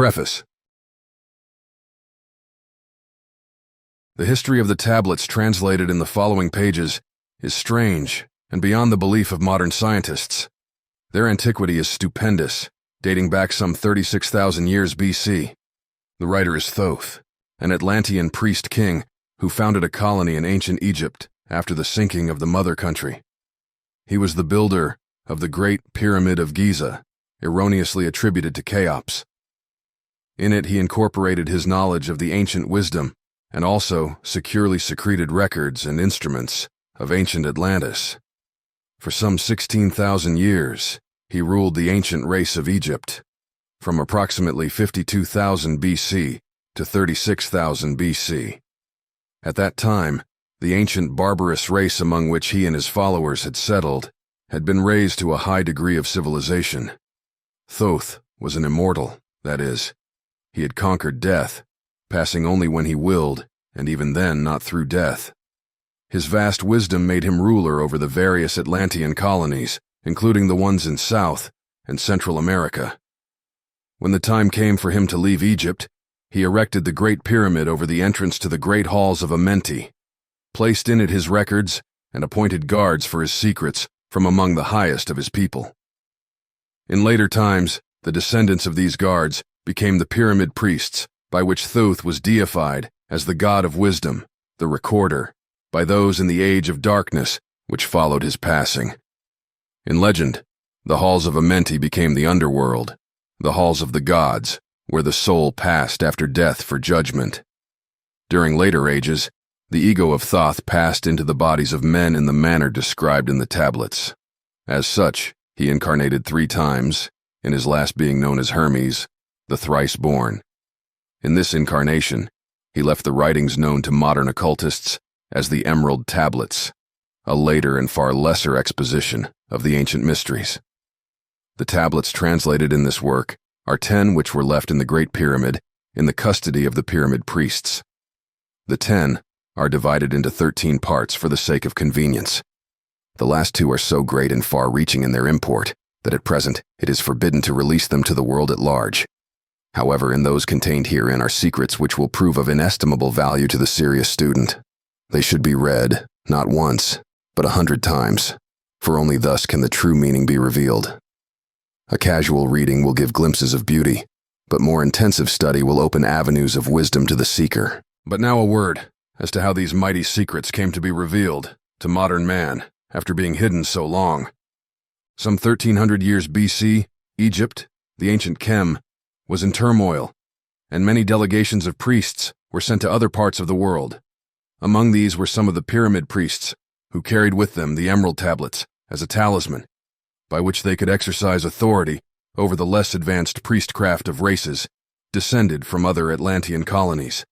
Preface. The history of the tablets translated in the following pages is strange and beyond the belief of modern scientists. Their antiquity is stupendous, dating back some 36,000 years BC. The writer is Thoth, an Atlantean priest king who founded a colony in ancient Egypt after the sinking of the mother country. He was the builder of the Great Pyramid of Giza, erroneously attributed to Cheops. In it he incorporated his knowledge of the ancient wisdom and also securely secreted records and instruments of ancient Atlantis. For some 16,000 years, he ruled the ancient race of Egypt, from approximately 52,000 BC to 36,000 BC. At that time, the ancient barbarous race among which he and his followers had settled had been raised to a high degree of civilization. Thoth was an immortal, that is, he had conquered death, passing only when he willed, and even then not through death. His vast wisdom made him ruler over the various Atlantean colonies, including the ones in South and Central America. When the time came for him to leave Egypt, he erected the Great Pyramid over the entrance to the great halls of Amenti, placed in it his records, and appointed guards for his secrets from among the highest of his people. In later times, the descendants of these guards became the pyramid priests, by which Thoth was deified as the god of wisdom, the recorder, by those in the age of darkness which followed his passing. In legend, the halls of Amenti became the underworld, the halls of the gods, where the soul passed after death for judgment. During later ages, the ego of Thoth passed into the bodies of men in the manner described in the tablets. As such, he incarnated 3 times, in his last being known as Hermes, the thrice-born. In this incarnation, he left the writings known to modern occultists as the Emerald Tablets, a later and far lesser exposition of the ancient mysteries. The tablets translated in this work are 10 which were left in the Great Pyramid in the custody of the pyramid priests. The 10 are divided into 13 parts for the sake of convenience. The last 2 are so great and far-reaching in their import that at present it is forbidden to release them to the world at large. However, in those contained herein are secrets which will prove of inestimable value to the serious student. They should be read, not once, but 100 times, for only thus can the true meaning be revealed. A casual reading will give glimpses of beauty, but more intensive study will open avenues of wisdom to the seeker. But now a word as to how these mighty secrets came to be revealed to modern man after being hidden so long. Some 1300 years BC, Egypt, the ancient Chem, was in turmoil, and many delegations of priests were sent to other parts of the world. Among these were some of the pyramid priests, who carried with them the emerald tablets as a talisman, by which they could exercise authority over the less advanced priestcraft of races descended from other Atlantean colonies.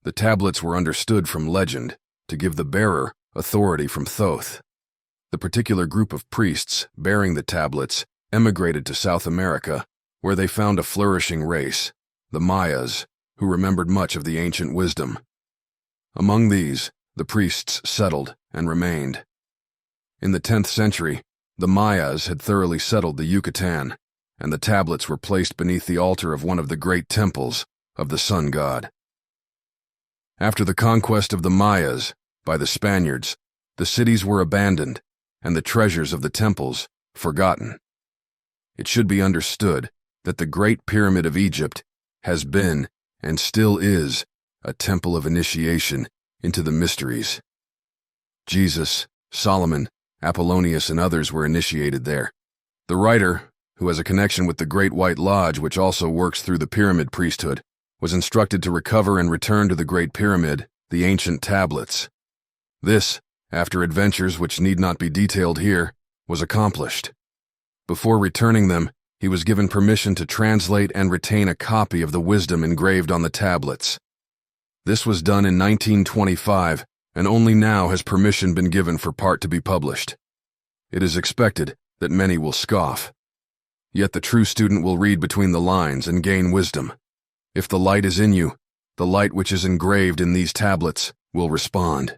The tablets were understood from legend to give the bearer authority from Thoth. The particular group of priests bearing the tablets emigrated to South America, where they found a flourishing race, the Mayas, who remembered much of the ancient wisdom. Among these, the priests settled and remained. In the 10th century, the Mayas had thoroughly settled the Yucatan, and the tablets were placed beneath the altar of one of the great temples of the sun god. After the conquest of the Mayas by the Spaniards, the cities were abandoned, and the treasures of the temples forgotten. It should be understood that the Great Pyramid of Egypt has been, and still is, a temple of initiation into the mysteries. Jesus, Solomon, Apollonius, and others were initiated there. The writer, who has a connection with the Great White Lodge which also works through the pyramid priesthood, was instructed to recover and return to the Great Pyramid the ancient tablets. This, after adventures which need not be detailed here, was accomplished. Before returning them, he was given permission to translate and retain a copy of the wisdom engraved on the tablets. This was done in 1925, and only now has permission been given for part to be published. It is expected that many will scoff. Yet the true student will read between the lines and gain wisdom. If the light is in you, the light which is engraved in these tablets will respond.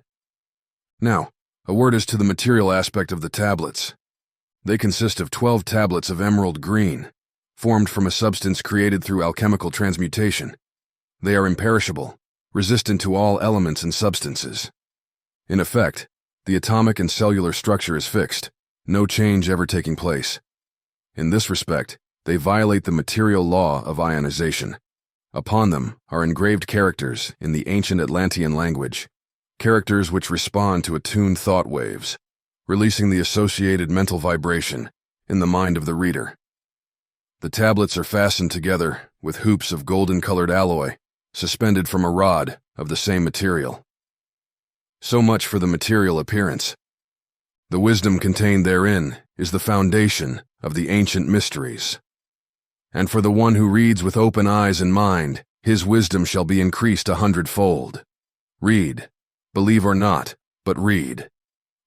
Now, a word as to the material aspect of the tablets. They consist of 12 tablets of emerald green, formed from a substance created through alchemical transmutation. They are imperishable, resistant to all elements and substances. In effect, the atomic and cellular structure is fixed, no change ever taking place. In this respect, they violate the material law of ionization. Upon them are engraved characters in the ancient Atlantean language, characters which respond to attuned thought waves, releasing the associated mental vibration in the mind of the reader. The tablets are fastened together with hoops of golden-colored alloy, suspended from a rod of the same material. So much for the material appearance. The wisdom contained therein is the foundation of the ancient mysteries. And for the one who reads with open eyes and mind, his wisdom shall be increased 100-fold. Read, believe or not, but read,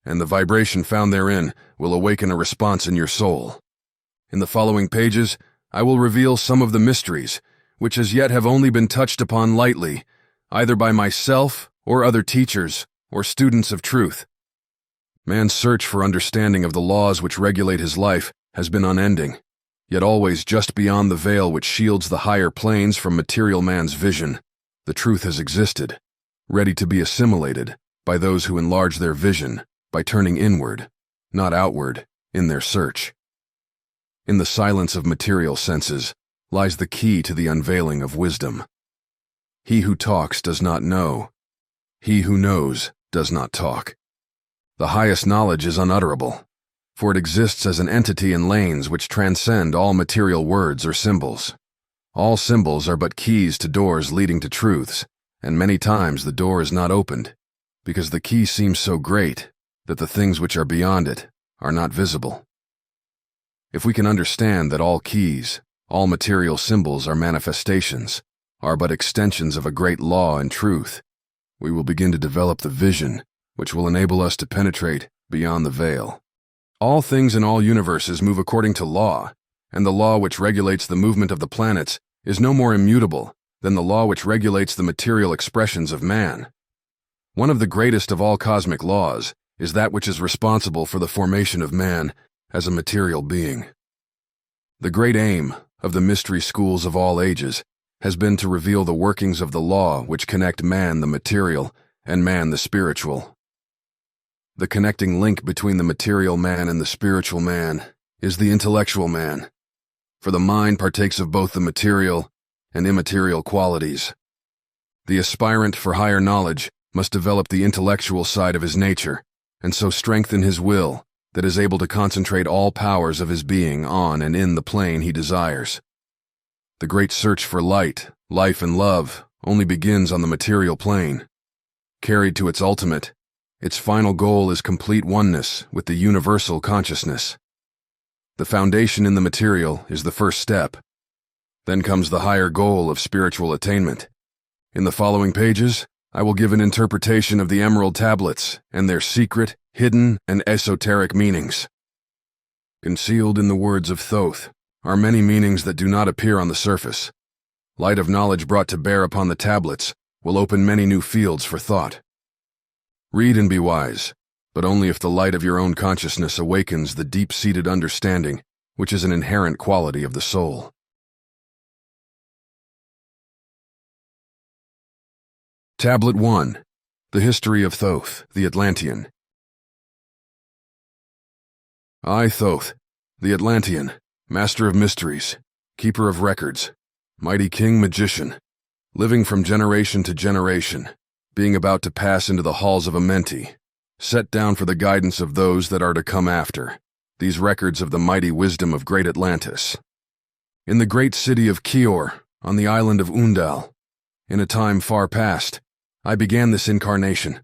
and the vibration found therein will awaken a response in your soul. In the following pages, I will reveal some of the mysteries, which as yet have only been touched upon lightly, either by myself or other teachers or students of truth. Man's search for understanding of the laws which regulate his life has been unending, yet always just beyond the veil which shields the higher planes from material man's vision. The truth has existed, ready to be assimilated by those who enlarge their vision by turning inward, not outward, in their search. In the silence of material senses lies the key to the unveiling of wisdom. He who talks does not know. He who knows does not talk. The highest knowledge is unutterable, for it exists as an entity in lanes which transcend all material words or symbols. All symbols are but keys to doors leading to truths, and many times the door is not opened, because the key seems so great that the things which are beyond it are not visible. If we can understand that all keys, all material symbols are manifestations, are but extensions of a great law and truth, we will begin to develop the vision which will enable us to penetrate beyond the veil. All things in all universes move according to law, and the law which regulates the movement of the planets is no more immutable than the law which regulates the material expressions of man. One of the greatest of all cosmic laws is that which is responsible for the formation of man as a material being. The great aim of the mystery schools of all ages has been to reveal the workings of the law which connect man the material and man the spiritual. The connecting link between the material man and the spiritual man is the intellectual man, for the mind partakes of both the material and immaterial qualities. The aspirant for higher knowledge must develop the intellectual side of his nature, and so strengthen his will that is able to concentrate all powers of his being on and in the plane he desires. The great search for light, life, and love only begins on the material plane. Carried to its ultimate, its final goal is complete oneness with the universal consciousness. The foundation in the material is the first step. Then comes the higher goal of spiritual attainment. In the following pages, I will give an interpretation of the Emerald Tablets and their secret, hidden, and esoteric meanings. Concealed in the words of Thoth are many meanings that do not appear on the surface. Light of knowledge brought to bear upon the tablets will open many new fields for thought. Read and be wise, but only if the light of your own consciousness awakens the deep-seated understanding which is an inherent quality of the soul. Tablet 1. The History of Thoth, the Atlantean. I, Thoth, the Atlantean, master of mysteries, keeper of records, mighty king-magician, living from generation to generation, being about to pass into the halls of Amenti, set down for the guidance of those that are to come after, these records of the mighty wisdom of great Atlantis. In the great city of Kior, on the island of Unal, in a time far past, I began this incarnation.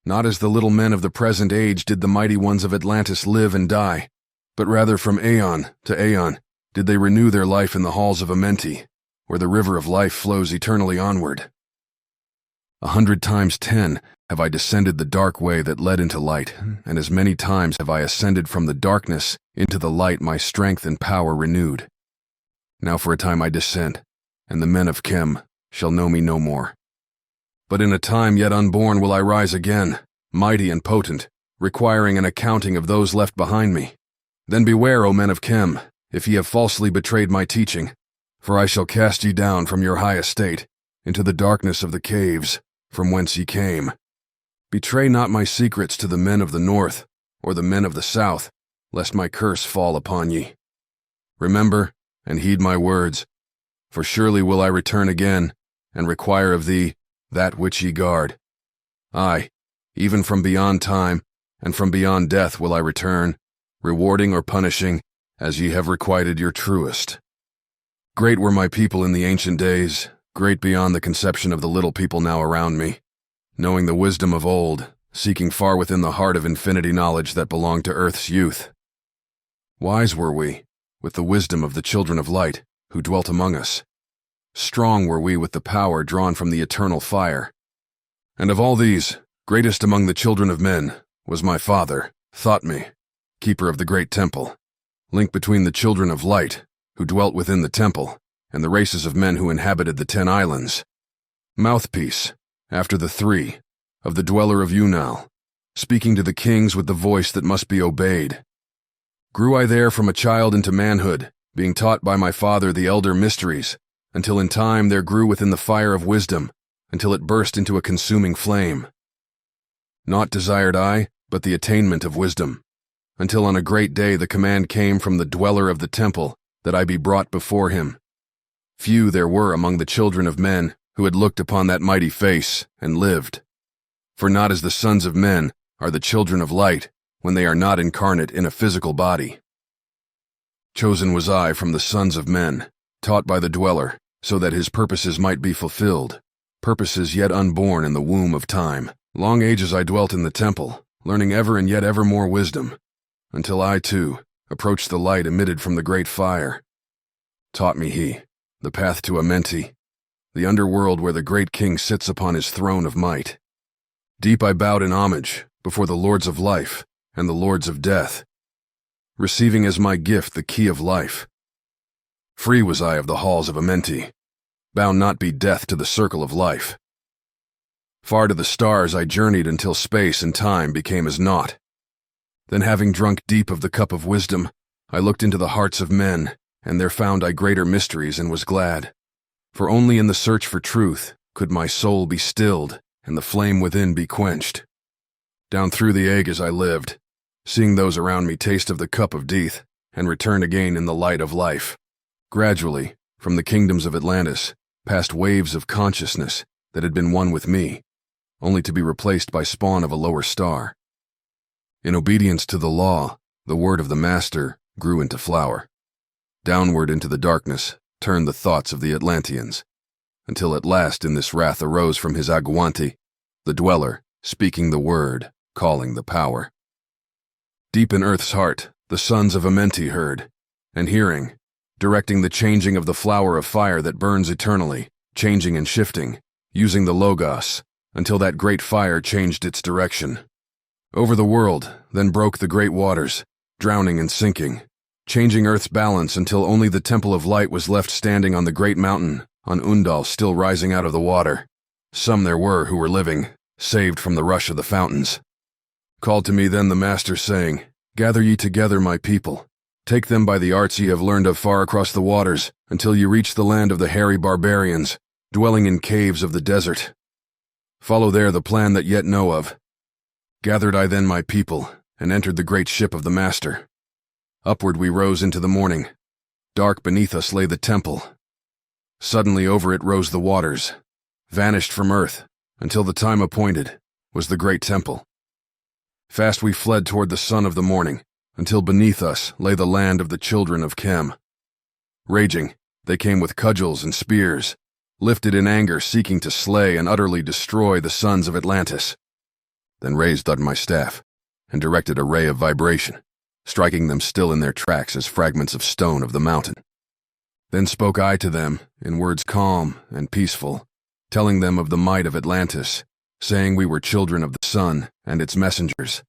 Not as the little men of the present age did the mighty ones of Atlantis live and die, but rather from aeon to aeon did they renew their life in the halls of Amenti, where the river of life flows eternally onward. 100 times 10 have I descended the dark way that led into light, and as many times have I ascended from the darkness into the light, my strength and power renewed. Now for a time I descend, and the men of Chem shall know me no more. But in a time yet unborn will I rise again, mighty and potent, requiring an accounting of those left behind me. Then beware, O men of Chem, if ye have falsely betrayed my teaching, for I shall cast ye down from your high estate into the darkness of the caves from whence ye came. Betray not my secrets to the men of the north or the men of the south, lest my curse fall upon ye. Remember and heed my words, for surely will I return again and require of thee that which ye guard. Aye, even from beyond time and from beyond death will I return, rewarding or punishing as ye have requited your truest. Great were my people in the ancient days, great beyond the conception of the little people now around me, knowing the wisdom of old, seeking far within the heart of infinity knowledge that belonged to earth's youth. Wise were we, with the wisdom of the children of light who dwelt among us. Strong were we with the power drawn from the eternal fire. And of all these, greatest among the children of men was my father, Thoth, keeper of the great temple, link between the children of light who dwelt within the temple and the races of men who inhabited the 10 islands. Mouthpiece, after the 3, of the dweller of Unal, speaking to the kings with the voice that must be obeyed. Grew I there from a child into manhood, being taught by my father the elder mysteries, until in time there grew within the fire of wisdom, until it burst into a consuming flame. Naught desired I, but the attainment of wisdom, until on a great day the command came from the dweller of the temple that I be brought before him. Few there were among the children of men who had looked upon that mighty face and lived. For not as the sons of men are the children of light when they are not incarnate in a physical body. Chosen was I from the sons of men, taught by the dweller, so that his purposes might be fulfilled, purposes yet unborn in the womb of time. Long ages I dwelt in the temple, learning ever and yet ever more wisdom, until I, too, approached the light emitted from the great fire. Taught me he, the path to Amenti, the underworld where the great king sits upon his throne of might. Deep I bowed in homage before the lords of life and the lords of death, receiving as my gift the key of life. Free was I of the halls of Amenti, bound not be death to the circle of life. Far to the stars I journeyed until space and time became as naught. Then having drunk deep of the cup of wisdom, I looked into the hearts of men, and there found I greater mysteries and was glad. For only in the search for truth could my soul be stilled and the flame within be quenched. Down through the ages I lived, seeing those around me taste of the cup of death and return again in the light of life. Gradually, from the kingdoms of Atlantis, past waves of consciousness that had been one with me, only to be replaced by spawn of a lower star. In obedience to the law, the word of the master grew into flower. Downward into the darkness turned the thoughts of the Atlanteans, until at last in this wrath arose from his aguanti, the dweller, speaking the word, calling the power. Deep in earth's heart, the sons of Amenti heard, and hearing, directing the changing of the flower of fire that burns eternally, changing and shifting, using the logos, until that great fire changed its direction. Over the world, then broke the great waters, drowning and sinking, changing earth's balance until only the temple of light was left standing on the great mountain, on Unal still rising out of the water. Some there were who were living, saved from the rush of the fountains. Called to me then the master, saying, Gather ye together, my people. Take them by the arts ye have learned of far across the waters, until ye reach the land of the hairy barbarians, dwelling in caves of the desert. Follow there the plan that yet know of. Gathered I then my people, and entered the great ship of the master. Upward we rose into the morning. Dark beneath us lay the temple. Suddenly over it rose the waters, vanished from earth, until the time appointed was the great temple. Fast we fled toward the sun of the morning, until beneath us lay the land of the children of Chem. Raging, they came with cudgels and spears, lifted in anger seeking to slay and utterly destroy the sons of Atlantis. Then raised on my staff, and directed a ray of vibration, striking them still in their tracks as fragments of stone of the mountain. Then spoke I to them in words calm and peaceful, telling them of the might of Atlantis, saying we were children of the sun and its messengers.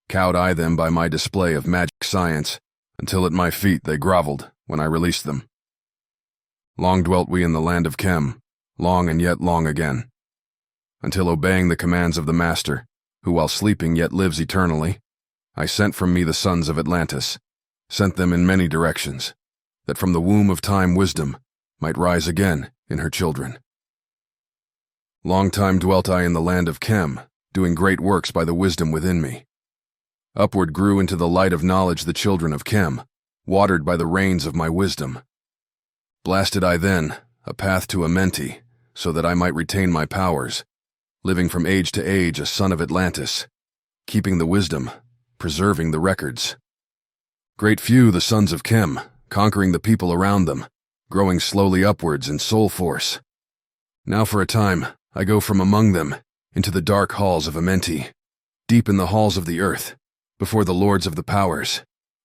Cowed I them by my display of magic science, until at my feet they groveled when I released them. Long dwelt we in the land of Chem, long and yet long again, until obeying the commands of the master, who while sleeping yet lives eternally, I sent from me the sons of Atlantis, sent them in many directions, that from the womb of time wisdom might rise again in her children. Long time dwelt I in the land of Chem, doing great works by the wisdom within me. Upward grew into the light of knowledge the children of Chem, watered by the rains of my wisdom. Blasted I then a path to Amenti, so that I might retain my powers, living from age to age a son of Atlantis, keeping the wisdom, preserving the records. Great few the sons of Chem, conquering the people around them, growing slowly upwards in soul force. Now for a time I go from among them into the dark halls of Amenti, deep in the halls of the earth, before the lords of the powers,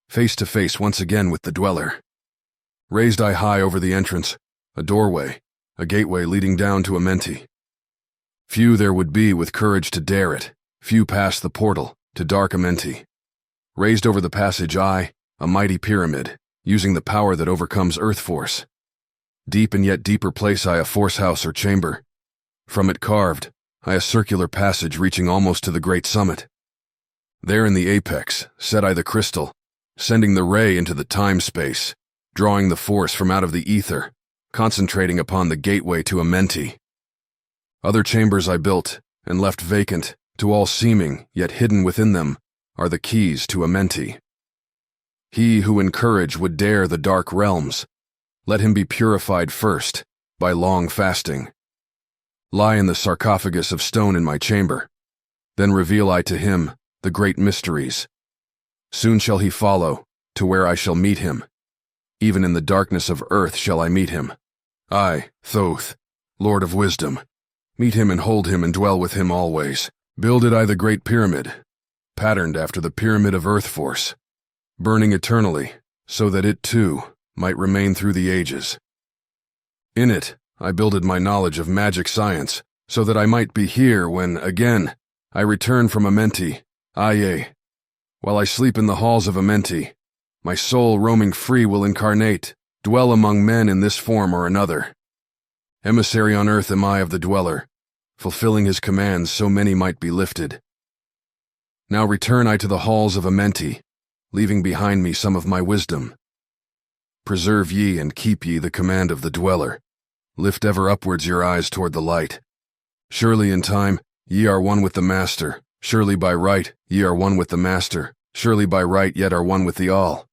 face to face once again with the dweller. Raised I high over the entrance, a doorway, a gateway leading down to Amenti. Few there would be with courage to dare it, few past the portal to dark Amenti. Raised over the passage I, a mighty pyramid, using the power that overcomes earth force. Deep and yet deeper place I a force house or chamber. From it carved, I a circular passage reaching almost to the great summit. There in the apex set I the crystal, sending the ray into the time-space, drawing the force from out of the ether, concentrating upon the gateway to Amenti. Other chambers I built, and left vacant, to all seeming, yet hidden within them, are the keys to Amenti. He who in courage would dare the dark realms, let him be purified first, by long fasting. Lie in the sarcophagus of stone in my chamber, then reveal I to him the great mysteries. Soon shall he follow, to where I shall meet him. Even in the darkness of earth shall I meet him. I, Thoth, Lord of Wisdom, meet him and hold him and dwell with him always. Builded I the great pyramid, patterned after the pyramid of earth force, burning eternally, so that it too might remain through the ages. In it I builded my knowledge of magic science, so that I might be here when, again, I return from Amenti, aye. While I sleep in the halls of Amenti, my soul roaming free will incarnate, dwell among men in this form or another. Emissary on earth am I of the dweller, fulfilling his commands so many might be lifted. Now return I to the halls of Amenti, leaving behind me some of my wisdom. Preserve ye and keep ye the command of the dweller. Lift ever upwards your eyes toward the light. Surely in time ye are one with the Master, surely by right ye are one with the Master, surely by right yet are one with the All.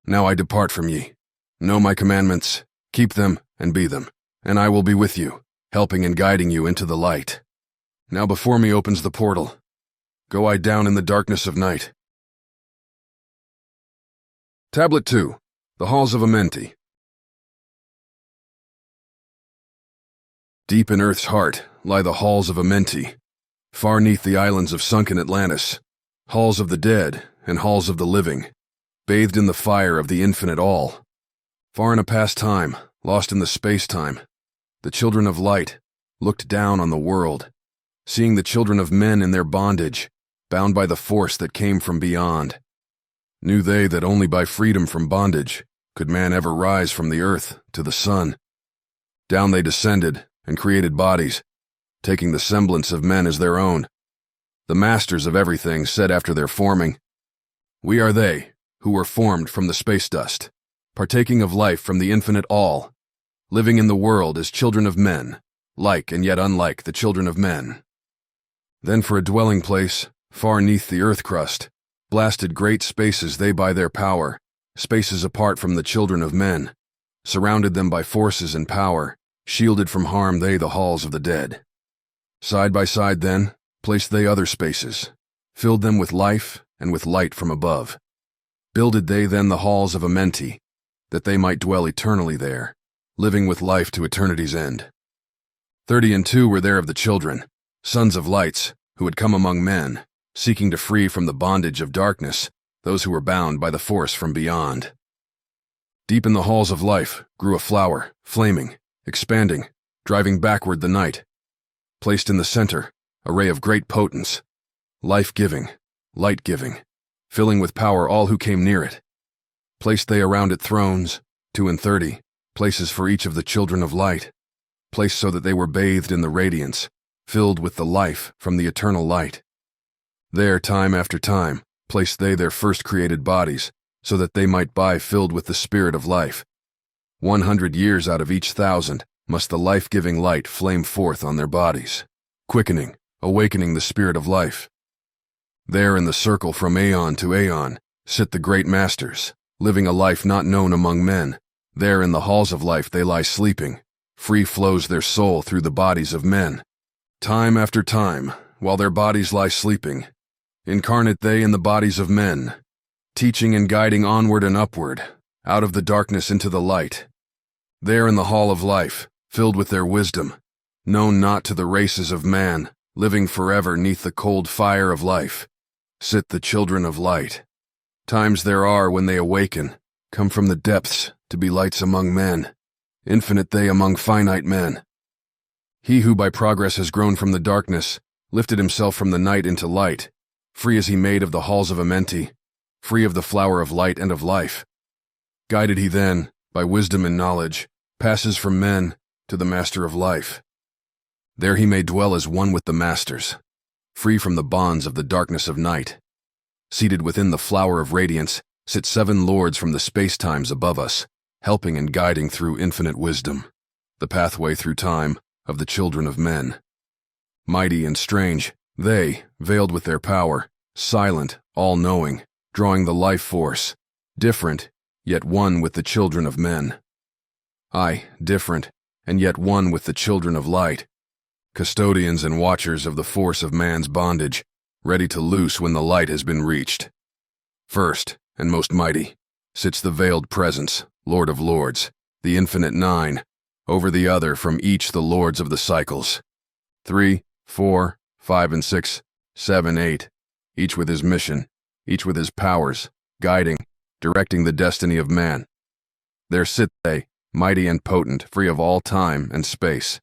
Now I depart from ye. Know my commandments, keep them and be them, and I will be with you, helping and guiding you into the light. Now before me opens the portal. Go I down in the darkness of night. Tablet 2. The Halls of Amenti. Deep in earth's heart lie the halls of Amenti, far neath the islands of sunken Atlantis, halls of the dead and halls of the living, bathed in the fire of the infinite all. Far in a past time, lost in the space-time, the children of light looked down on the world, seeing the children of men in their bondage, bound by the force that came from beyond. Knew they that only by freedom from bondage could man ever rise from the earth to the sun. Down they descended and created bodies, taking the semblance of men as their own. The masters of everything said after their forming, "We are they who were formed from the space dust, partaking of life from the infinite all, living in the world as children of men, like and yet unlike the children of men." Then for a dwelling place, far neath the earth crust, blasted great spaces they by their power, spaces apart from the children of men, surrounded them by forces and power, shielded from harm they the halls of the dead. Side by side then, placed they other spaces, filled them with life and with light from above. Builded they then the halls of Amenti, that they might dwell eternally there, living with life to eternity's end. 32 were there of the children, sons of lights, who had come among men, seeking to free from the bondage of darkness those who were bound by the force from beyond. Deep in the halls of life grew a flower, flaming, expanding, driving backward the night. Placed in the center, a ray of great potence, life-giving, light-giving, filling with power all who came near it. Placed they around it thrones, 32, places for each of the children of light, placed so that they were bathed in the radiance, filled with the life from the eternal light. There, time after time, placed they their first created bodies, so that they might be filled with the spirit of life, 100 years out of each 1,000 must the life-giving light flame forth on their bodies, quickening, awakening the spirit of life. There in the circle from aeon to aeon sit the great masters, living a life not known among men. There in the halls of life they lie sleeping. Free flows their soul through the bodies of men. Time after time, while their bodies lie sleeping, incarnate they in the bodies of men, teaching and guiding onward and upward, out of the darkness into the light. There in the hall of life, filled with their wisdom, known not to the races of man, living forever neath the cold fire of life, sit the children of light. Times there are when they awaken, come from the depths to be lights among men, infinite they among finite men. He who by progress has grown from the darkness, lifted himself from the night into light, free as he made of the halls of Amenti, free of the flower of light and of life. Guided he then, by wisdom and knowledge, passes from men to the master of life. There he may dwell as one with the masters, free from the bonds of the darkness of night. Seated within the flower of radiance sit 7 lords from the space-times above us, helping and guiding through infinite wisdom, the pathway through time of the children of men. Mighty and strange, they, veiled with their power, silent, all-knowing, drawing the life force, different, yet one with the children of men. Aye, different, and yet one with the children of light, custodians and watchers of the force of man's bondage, ready to loose when the light has been reached. First, and most mighty, sits the veiled presence, Lord of Lords, the infinite 9, over the other from each the lords of the cycles. 3, 4, 5 and 6, 7, 8, each with his mission, each with his powers, guiding, directing the destiny of man. There sit they, mighty and potent, free of all time and space.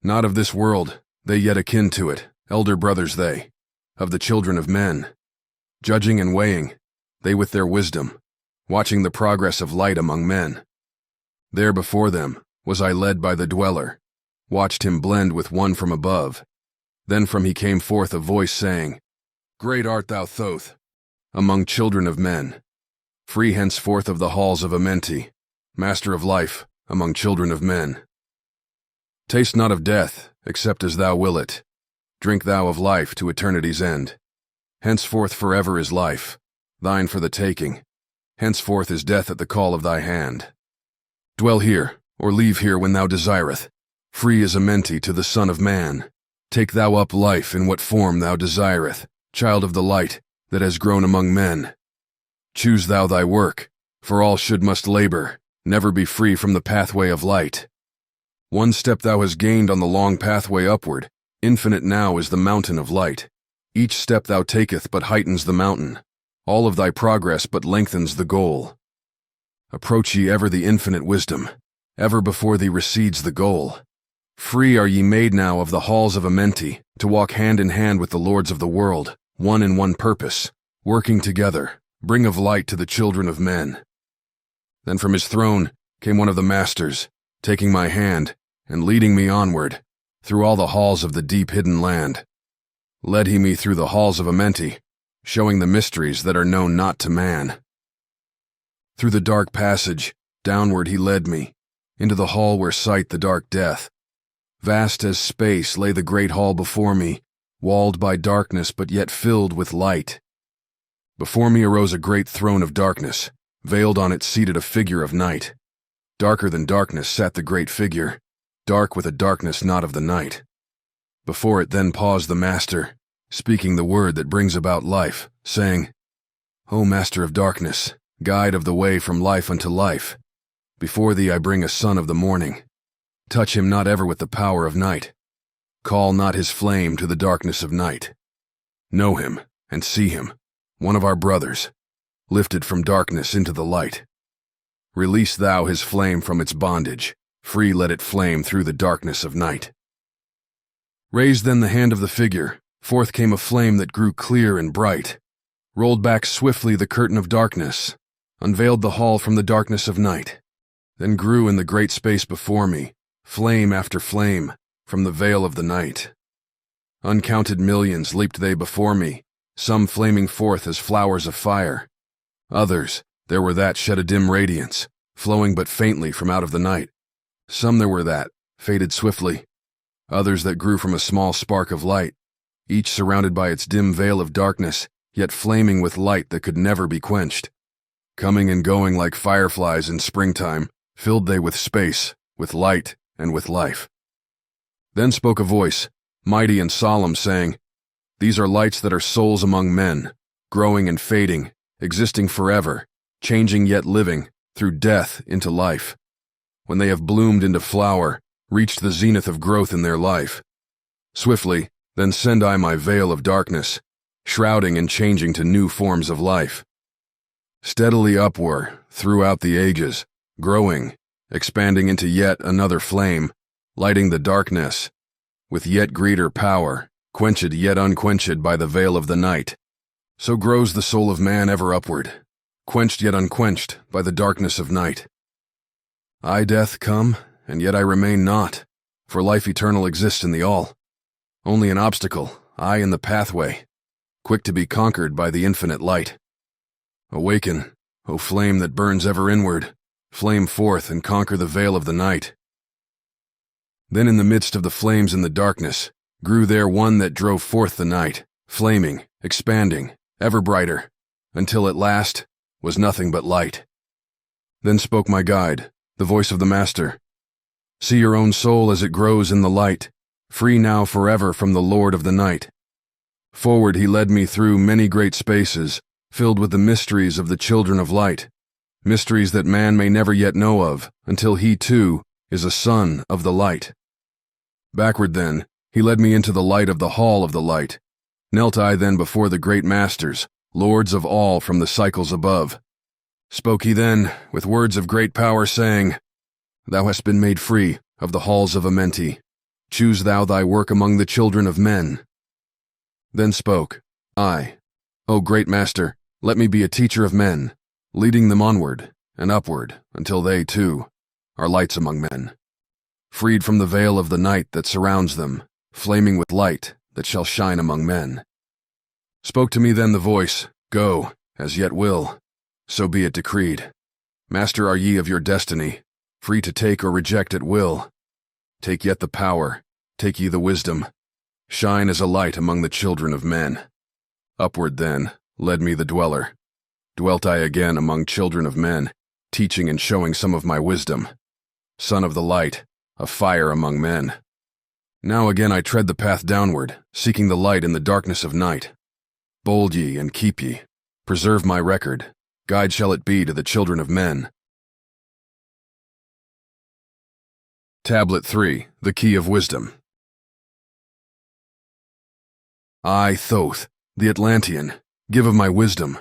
Not of this world, they yet akin to it, elder brothers they, of the children of men. Judging and weighing, they with their wisdom, watching the progress of light among men. There before them was I led by the dweller, watched him blend with one from above. Then from he came forth a voice saying, Great art thou, Thoth, among children of men, free henceforth of the halls of Amenti, master of life among children of men. Taste not of death, except as thou will it. Drink thou of life to eternity's end. Henceforth forever is life, thine for the taking. Henceforth is death at the call of thy hand. Dwell here, or leave here when thou desireth. Free as Amenti to the Son of Man. Take thou up life in what form thou desireth, child of the light that has grown among men. Choose thou thy work, for all should must labor, never be free from the pathway of light. One step thou hast gained on the long pathway upward, infinite now is the mountain of light. Each step thou taketh but heightens the mountain. All of thy progress but lengthens the goal. Approach ye ever the infinite wisdom, ever before thee recedes the goal. Free are ye made now of the halls of Amenti, to walk hand in hand with the lords of the world, one in one purpose, working together, bring of light to the children of men. Then from his throne came one of the masters, taking my hand and leading me onward, through all the halls of the deep hidden land. Led he me through the halls of Amenti, showing the mysteries that are known not to man. Through the dark passage, downward he led me, into the hall where sight the dark death. Vast as space lay the great hall before me, walled by darkness but yet filled with light. Before me arose a great throne of darkness, veiled on it seated a figure of night. Darker than darkness sat the great figure, dark with a darkness not of the night. Before it then paused the master, speaking the word that brings about life, saying, O Master of darkness, guide of the way from life unto life, before thee I bring a son of the morning. Touch him not ever with the power of night. Call not his flame to the darkness of night. Know him and see him, one of our brothers, lifted from darkness into the light. Release thou his flame from its bondage, free let it flame through the darkness of night. Raised then the hand of the figure, forth came a flame that grew clear and bright, rolled back swiftly the curtain of darkness, unveiled the hall from the darkness of night, then grew in the great space before me, flame after flame, from the veil of the night. Uncounted millions leaped they before me, some flaming forth as flowers of fire. Others, there were that shed a dim radiance, flowing but faintly from out of the night. Some there were that faded swiftly, others that grew from a small spark of light, each surrounded by its dim veil of darkness, yet flaming with light that could never be quenched. Coming and going like fireflies in springtime, filled they with space, with light, and with life. Then spoke a voice, mighty and solemn, saying, "These are lights that are souls among men, growing and fading, existing forever, changing yet living, through death into life. When they have bloomed into flower, reached the zenith of growth in their life. Swiftly, then send I my veil of darkness, shrouding and changing to new forms of life. Steadily upward, throughout the ages, growing, expanding into yet another flame, lighting the darkness, with yet greater power, quenched yet unquenched by the veil of the night. So grows the soul of man ever upward, quenched yet unquenched by the darkness of night. I, death, come, and yet I remain not, for life eternal exists in the all. Only an obstacle, I in the pathway, quick to be conquered by the infinite light. Awaken, O flame that burns ever inward, flame forth and conquer the veil of the night." Then in the midst of the flames in the darkness, grew there one that drove forth the night, flaming, expanding, ever brighter, until at last was nothing but light. Then spoke my guide, the voice of the Master. "See your own soul as it grows in the light, free now forever from the Lord of the night." Forward he led me through many great spaces, filled with the mysteries of the children of light, mysteries that man may never yet know of, until he, too, is a son of the light. Backward then, he led me into the light of the hall of the light. Knelt I then before the great masters, lords of all from the cycles above. Spoke he then, with words of great power, saying, "Thou hast been made free of the halls of Amenti. Choose thou thy work among the children of men." Then spoke I, "O great master, let me be a teacher of men, leading them onward and upward until they, too, are lights among men, freed from the veil of the night that surrounds them, flaming with light that shall shine among men." Spoke to me then the voice, "Go, as yet will, so be it decreed. Master are ye of your destiny, free to take or reject at will. Take yet the power, take ye the wisdom, shine as a light among the children of men." Upward then led me the dweller. Dwelt I again among children of men, teaching and showing some of my wisdom. Son of the light, a fire among men. Now again I tread the path downward, seeking the light in the darkness of night. Bold ye and keep ye, preserve my record, guide shall it be to the children of men. Tablet 3, The Key of Wisdom. I, Thoth, the Atlantean, give of my wisdom,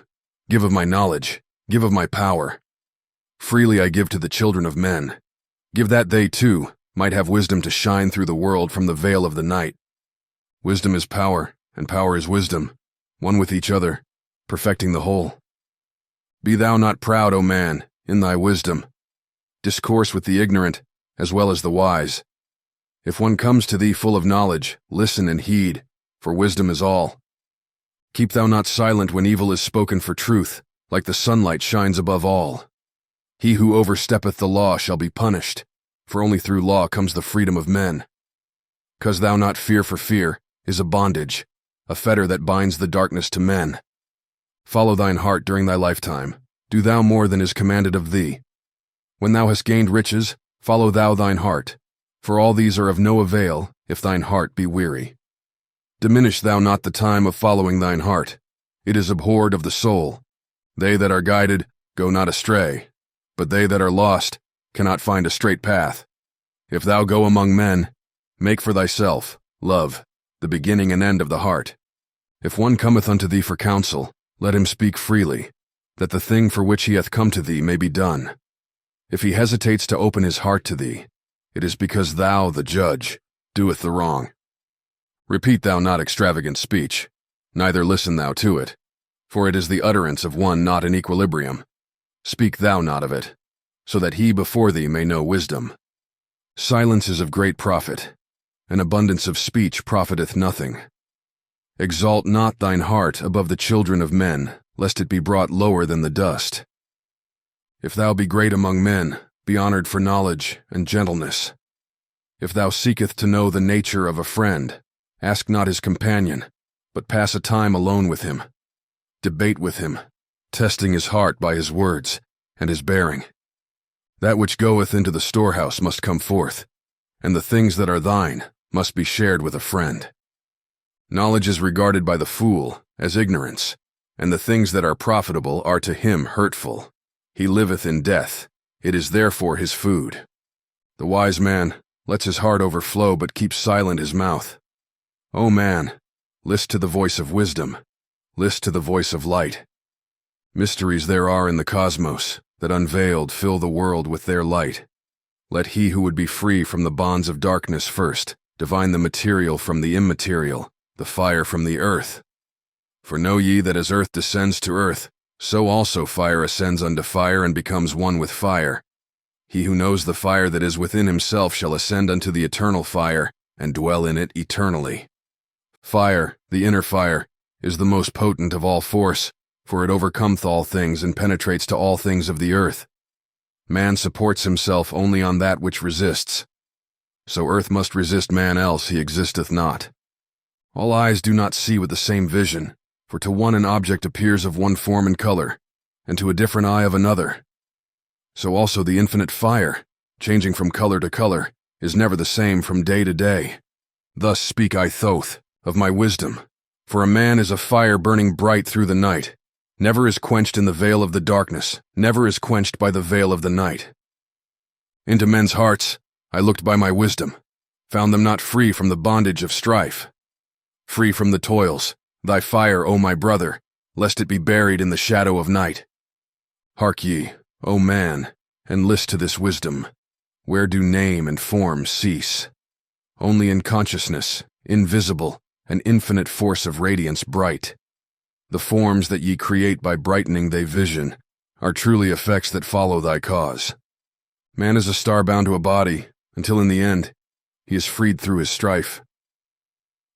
give of my knowledge, give of my power. Freely I give to the children of men. Give that they, too, might have wisdom to shine through the world from the veil of the night. Wisdom is power, and power is wisdom, one with each other, perfecting the whole. Be thou not proud, O man, in thy wisdom. Discourse with the ignorant, as well as the wise. If one comes to thee full of knowledge, listen and heed, for wisdom is all. Keep thou not silent when evil is spoken, for truth, like the sunlight, shines above all. He who oversteppeth the law shall be punished, for only through law comes the freedom of men. 'Cause thou not fear for fear is a bondage, a fetter that binds the darkness to men. Follow thine heart during thy lifetime, do thou more than is commanded of thee. When thou hast gained riches, follow thou thine heart, for all these are of no avail if thine heart be weary. Diminish thou not the time of following thine heart. It is abhorred of the soul. They that are guided go not astray, but they that are lost cannot find a straight path. If thou go among men, make for thyself love, the beginning and end of the heart. If one cometh unto thee for counsel, let him speak freely, that the thing for which he hath come to thee may be done. If he hesitates to open his heart to thee, it is because thou, the judge, doeth the wrong. Repeat thou not extravagant speech, neither listen thou to it, for it is the utterance of one not in equilibrium. Speak thou not of it, so that he before thee may know wisdom. Silence is of great profit. An abundance of speech profiteth nothing. Exalt not thine heart above the children of men, lest it be brought lower than the dust. If thou be great among men, be honored for knowledge and gentleness. If thou seeketh to know the nature of a friend, ask not his companion, but pass a time alone with him. Debate with him, testing his heart by his words and his bearing. That which goeth into the storehouse must come forth, and the things that are thine must be shared with a friend. Knowledge is regarded by the fool as ignorance, and the things that are profitable are to him hurtful. He liveth in death, it is therefore his food. The wise man lets his heart overflow but keeps silent his mouth. O man, list to the voice of wisdom, list to the voice of light. Mysteries there are in the cosmos that unveiled fill the world with their light. Let he who would be free from the bonds of darkness first divine the material from the immaterial, the fire from the earth. For know ye that as earth descends to earth, so also fire ascends unto fire and becomes one with fire. He who knows the fire that is within himself shall ascend unto the eternal fire and dwell in it eternally. Fire, the inner fire, is the most potent of all force, for it overcometh all things and penetrates to all things of the earth. Man supports himself only on that which resists. So earth must resist man, else he existeth not. All eyes do not see with the same vision, for to one an object appears of one form and color, and to a different eye of another. So also the infinite fire, changing from color to color, is never the same from day to day. Thus speak I, Thoth, of my wisdom. For a man is a fire burning bright through the night, never is quenched in the veil of the darkness, never is quenched by the veil of the night. Into men's hearts I looked by my wisdom, found them not free from the bondage of strife. Free from the toils, thy fire, O my brother, lest it be buried in the shadow of night. Hark ye, O man, and list to this wisdom. Where do name and form cease? Only in consciousness, invisible, an infinite force of radiance bright. The forms that ye create by brightening they vision are truly effects that follow thy cause. Man is a star bound to a body, until in the end he is freed through his strife.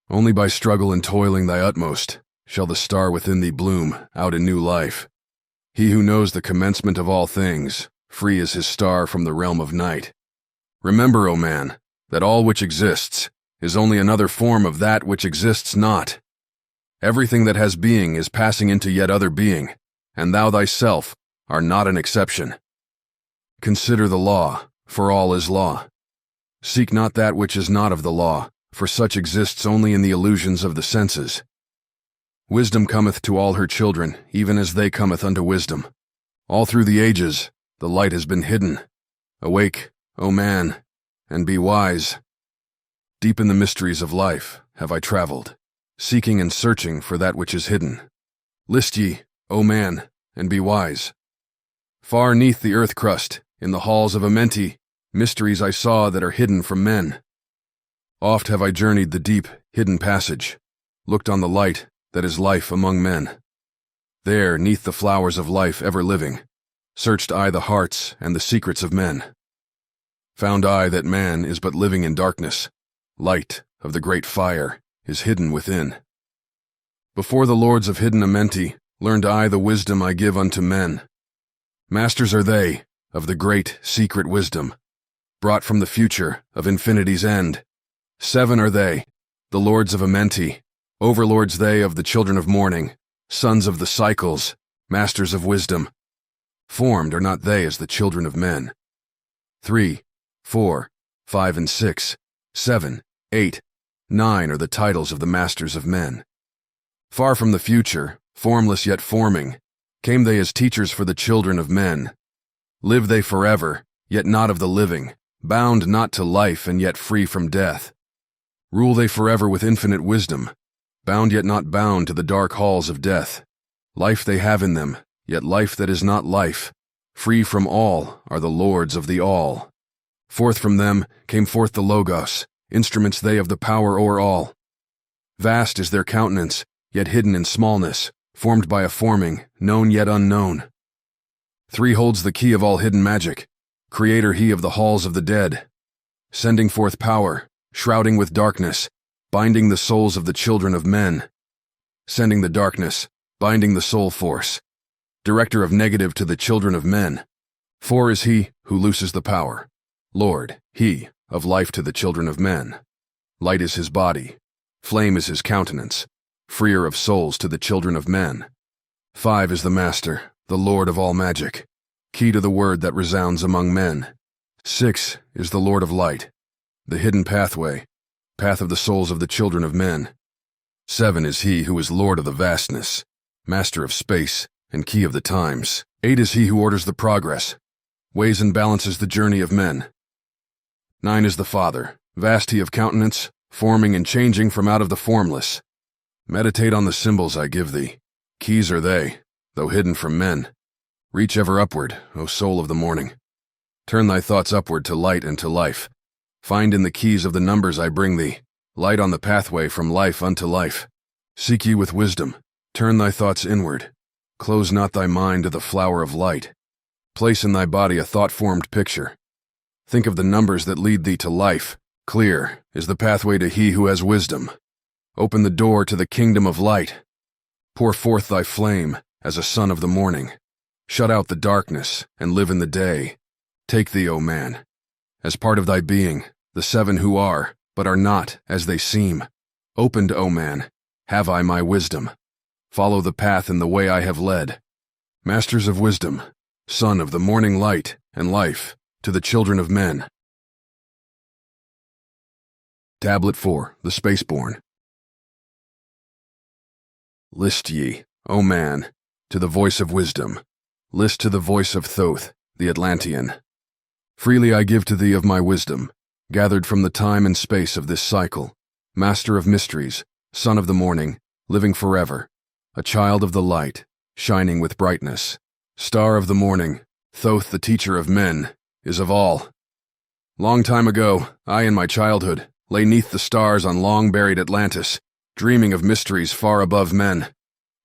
Only by struggle and toiling thy utmost shall the star within thee bloom out in new life. He who knows the commencement of all things, free is his star from the realm of night. Remember, O man, that all which exists is only another form of that which exists not. Everything that has being is passing into yet other being, and thou thyself art not an exception. Consider the law, for all is law. Seek not that which is not of the law, for such exists only in the illusions of the senses. Wisdom cometh to all her children, even as they cometh unto wisdom. All through the ages, the light has been hidden. Awake, O man, and be wise. Deep in the mysteries of life have I traveled, seeking and searching for that which is hidden. List ye, O man, and be wise. Far neath the earth crust, in the halls of Amenti, mysteries I saw that are hidden from men. Oft have I journeyed the deep, hidden passage, looked on the light that is life among men. There, neath the flowers of life ever living, searched I the hearts and the secrets of men. Found I that man is but living in darkness, light of the great fire is hidden within. Before the lords of hidden Amenti learned I the wisdom I give unto men. Masters are they of the great secret wisdom, brought from the future of infinity's end. 7 are they, the lords of Amenti, overlords they of the children of morning, sons of the cycles, masters of wisdom. Formed are not they as the children of men. 3, 4, 5 and 6, 7, 8, 9 are the titles of the masters of men. Far from the future, formless yet forming, came they as teachers for the children of men. Live they forever, yet not of the living, bound not to life and yet free from death. Rule they forever with infinite wisdom, bound yet not bound to the dark halls of death. Life they have in them, yet life that is not life. Free from all are the lords of the all. Forth from them came forth the Logos, instruments they of the power o'er all. Vast is their countenance, yet hidden in smallness, formed by a forming, known yet unknown. 3 holds the key of all hidden magic, creator he of the halls of the dead. Sending forth power, shrouding with darkness, binding the souls of the children of men. Sending the darkness, binding the soul force. Director of negative to the children of men. 4 is he who looses the power. Lord, he of life to the children of men. Light is his body. Flame is his countenance. Freer of souls to the children of men. 5 is the Master, the Lord of all magic. Key to the word that resounds among men. 6 is the Lord of light. The hidden pathway. Path of the souls of the children of men. 7 is he who is Lord of the vastness. Master of space and key of the times. 8 is he who orders the progress. Weighs and balances the journey of men. 9 is the Father, vast he of countenance, forming and changing from out of the formless. Meditate on the symbols I give thee. Keys are they, though hidden from men. Reach ever upward, O soul of the morning. Turn thy thoughts upward to light and to life. Find in the keys of the numbers I bring thee, light on the pathway from life unto life. Seek ye with wisdom, turn thy thoughts inward. Close not thy mind to the flower of light. Place in thy body a thought-formed picture. Think of the numbers that lead thee to life. Clear is the pathway to he who has wisdom. Open the door to the kingdom of light. Pour forth thy flame as a sun of the morning. Shut out the darkness and live in the day. Take thee, O man, as part of thy being, the 7 who are, but are not as they seem. Opened, O man, have I my wisdom. Follow the path in the way I have led. Masters of wisdom, son of the morning light and life, to the children of men. Tablet 4, the Spaceborn. List ye, O man, to the voice of wisdom. List to the voice of Thoth, the Atlantean. Freely I give to thee of my wisdom, gathered from the time and space of this cycle, master of mysteries, son of the morning, living forever, a child of the light, shining with brightness, star of the morning, Thoth the teacher of men, is of all. Long time ago, I in my childhood lay neath the stars on long-buried Atlantis, dreaming of mysteries far above men.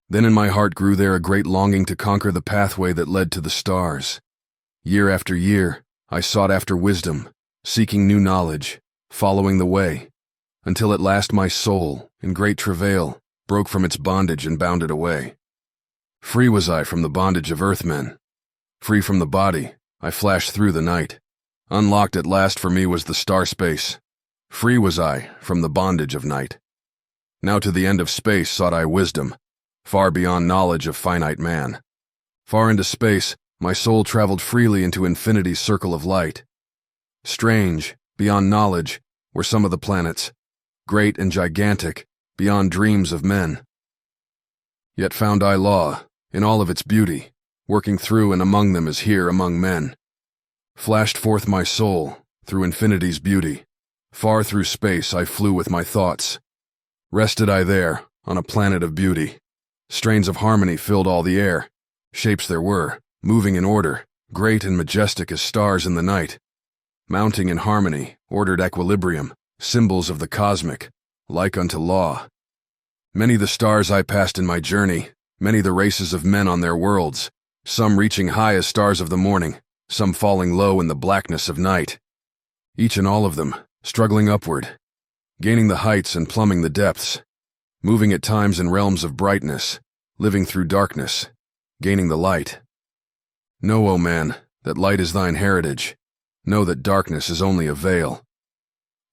Then in my heart grew there a great longing to conquer the pathway that led to the stars. Year after year, I sought after wisdom, seeking new knowledge, following the way, until at last my soul, in great travail, broke from its bondage and bounded away. Free was I from the bondage of earthmen. Free from the body, I flashed through the night. Unlocked at last for me was the star space. Free was I from the bondage of night. Now to the end of space sought I wisdom, far beyond knowledge of finite man. Far into space, my soul traveled freely into infinity's circle of light. Strange, beyond knowledge, were some of the planets, great and gigantic, beyond dreams of men. Yet found I law, in all of its beauty, working through and among them as here among men. Flashed forth my soul, through infinity's beauty. Far through space I flew with my thoughts. Rested I there, on a planet of beauty. Strains of harmony filled all the air. Shapes there were, moving in order, great and majestic as stars in the night. Mounting in harmony, ordered equilibrium, symbols of the cosmic, like unto law. Many the stars I passed in my journey, many the races of men on their worlds, some reaching high as stars of the morning, some falling low in the blackness of night. Each and all of them, struggling upward, gaining the heights and plumbing the depths, moving at times in realms of brightness, living through darkness, gaining the light. Know, O man, that light is thine heritage. Know that darkness is only a veil.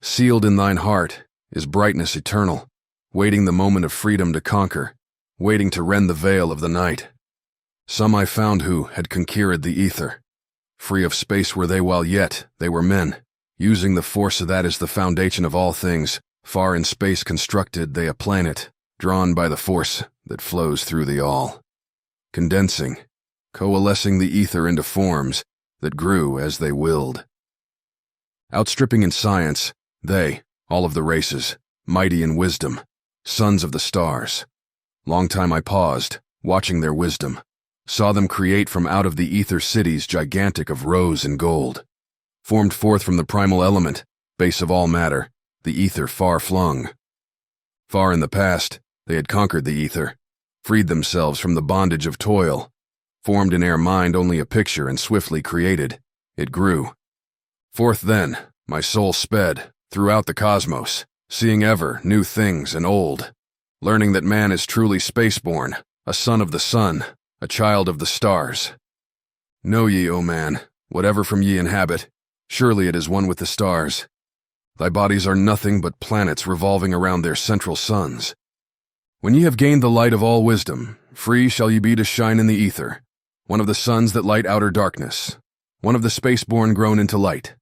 Sealed in thine heart is brightness eternal, waiting the moment of freedom to conquer, waiting to rend the veil of the night. Some I found who had conquered the ether. Free of space were they while yet they were men, using the force that is the foundation of all things. Far in space constructed they a planet, drawn by the force that flows through the all. Condensing, coalescing the ether into forms that grew as they willed. Outstripping in science, they, all of the races, mighty in wisdom, sons of the stars. Long time I paused, watching their wisdom, saw them create from out of the ether cities gigantic of rose and gold. Formed forth from the primal element, base of all matter, the ether far flung. Far in the past, they had conquered the ether, freed themselves from the bondage of toil, formed in air mind only a picture and swiftly created. It grew. Forth then, my soul sped, throughout the cosmos, seeing ever new things and old, learning that man is truly spaceborn, a son of the sun, a child of the stars. Know ye, O man, whatever from ye inhabit, surely it is one with the stars. Thy bodies are nothing but planets revolving around their central suns. When ye have gained the light of all wisdom, free shall ye be to shine in the ether, one of the suns that light outer darkness, one of the spaceborn grown into light.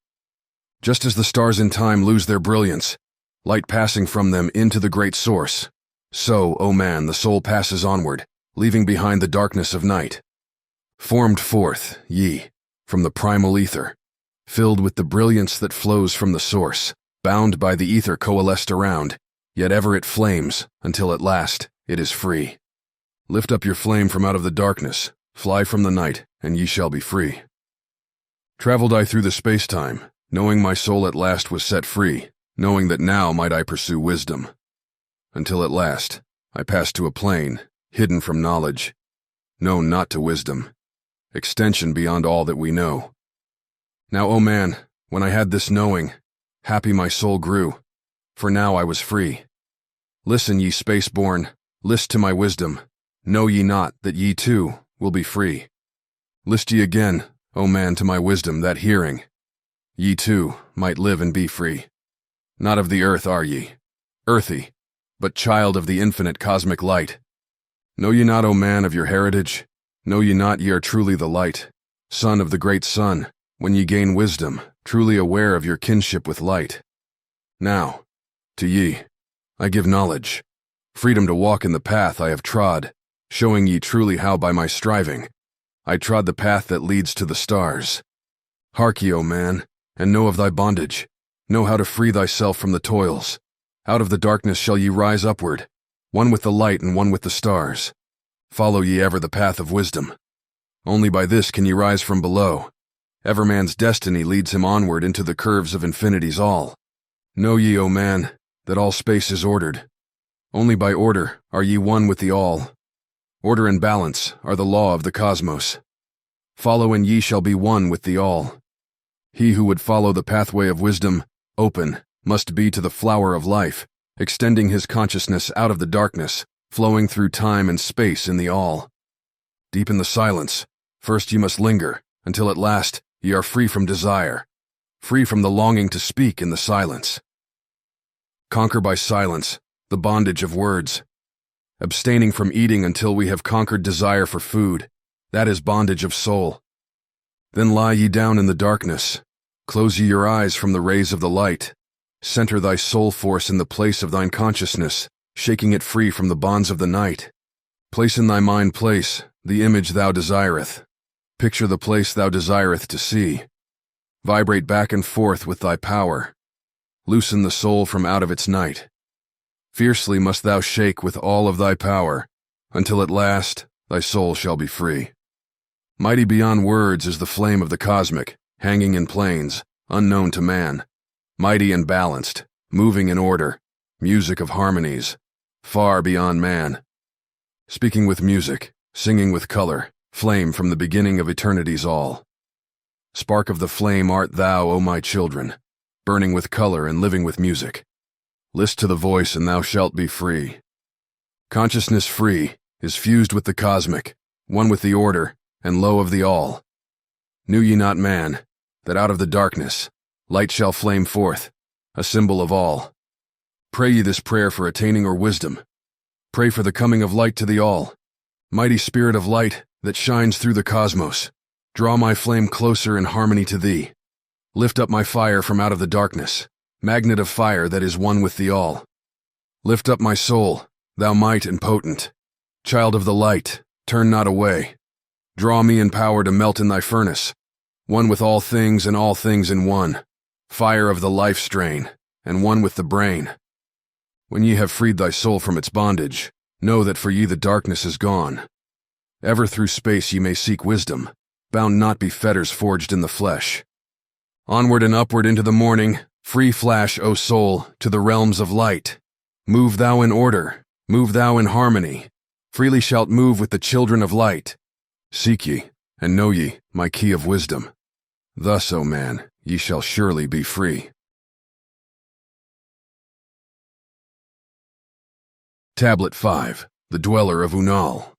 Just as the stars in time lose their brilliance, light passing from them into the great source, so, O man, the soul passes onward, leaving behind the darkness of night. Formed forth, ye, from the primal ether, filled with the brilliance that flows from the source, bound by the ether coalesced around, yet ever it flames, until at last it is free. Lift up your flame from out of the darkness, fly from the night, and ye shall be free. Traveled I through the space-time, knowing my soul at last was set free, knowing that now might I pursue wisdom. Until at last I passed to a plane, hidden from knowledge, known not to wisdom, extension beyond all that we know. Now, O man, when I had this knowing, happy my soul grew, for now I was free. Listen, ye space-born, list to my wisdom, know ye not that ye too will be free. List ye again, O man, to my wisdom, that hearing, ye too might live and be free. Not of the earth are ye, earthy, but child of the infinite cosmic light. Know ye not, O man, of your heritage? Know ye not ye are truly the light, son of the great sun, when ye gain wisdom, truly aware of your kinship with light? Now, to ye, I give knowledge, freedom to walk in the path I have trod, showing ye truly how by my striving, I trod the path that leads to the stars. Hark ye, O man, and know of thy bondage, know how to free thyself from the toils. Out of the darkness shall ye rise upward, one with the light and one with the stars. Follow ye ever the path of wisdom. Only by this can ye rise from below. Ever man's destiny leads him onward into the curves of infinity's all. Know ye, O man, that all space is ordered. Only by order are ye one with the all. Order and balance are the law of the cosmos. Follow and ye shall be one with the all. He who would follow the pathway of wisdom, open, must be to the flower of life, extending his consciousness out of the darkness, flowing through time and space in the all. Deep in the silence, first ye must linger, until at last ye are free from desire, free from the longing to speak in the silence. Conquer by silence the bondage of words, abstaining from eating until we have conquered desire for food, that is bondage of soul. Then lie ye down in the darkness, close ye your eyes from the rays of the light, center thy soul force in the place of thine consciousness, shaking it free from the bonds of the night. Place in thy mind the image thou desireth. Picture the place thou desireth to see. Vibrate back and forth with thy power. Loosen the soul from out of its night. Fiercely must thou shake with all of thy power, until at last thy soul shall be free. Mighty beyond words is the flame of the cosmic, hanging in planes, unknown to man. Mighty and balanced, moving in order, music of harmonies, far beyond man. Speaking with music, singing with color, flame from the beginning of eternity's all. Spark of the flame art thou, O my children, burning with color and living with music. List to the voice and thou shalt be free. Consciousness free is fused with the cosmic, one with the order, and low of the all. Knew ye not, man, that out of the darkness, light shall flame forth, a symbol of all. Pray ye this prayer for attaining or wisdom. Pray for the coming of light to the all. Mighty spirit of light that shines through the cosmos, draw my flame closer in harmony to thee. Lift up my fire from out of the darkness, magnet of fire that is one with the all. Lift up my soul, thou might and potent. Child of the light, turn not away. Draw me in power to melt in thy furnace, one with all things and all things in one. Fire of the life strain, and one with the brain. When ye have freed thy soul from its bondage, know that for ye the darkness is gone. Ever through space ye may seek wisdom, bound not be fetters forged in the flesh. Onward and upward into the morning, free flash, O soul, to the realms of light. Move thou in order, move thou in harmony. Freely shalt move with the children of light. Seek ye, and know ye, my key of wisdom. Thus, O man, ye shall surely be free. Tablet 5, The Dweller of Unal.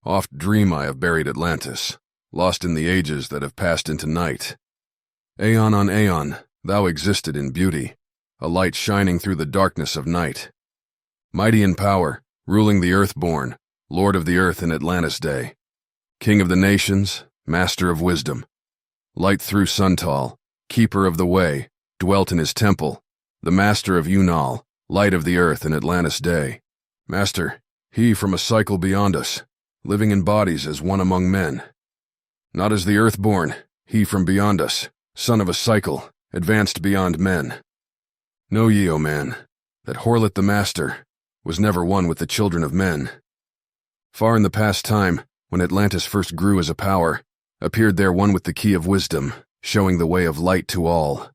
Oft dream I of buried Atlantis, lost in the ages that have passed into night. Aeon on aeon, thou existed in beauty, a light shining through the darkness of night. Mighty in power, ruling the earth-born, lord of the earth in Atlantis day. King of the nations, master of wisdom. Light through Suntall, keeper of the way, dwelt in his temple, the master of Unal, light of the earth in Atlantis day. Master, he from a cycle beyond us, living in bodies as one among men. Not as the earth-born, he from beyond us, son of a cycle, advanced beyond men. Know ye, O man, that Horlet the master was never one with the children of men. Far in the past time, when Atlantis first grew as a power, appeared there one with the key of wisdom, showing the way of light to all.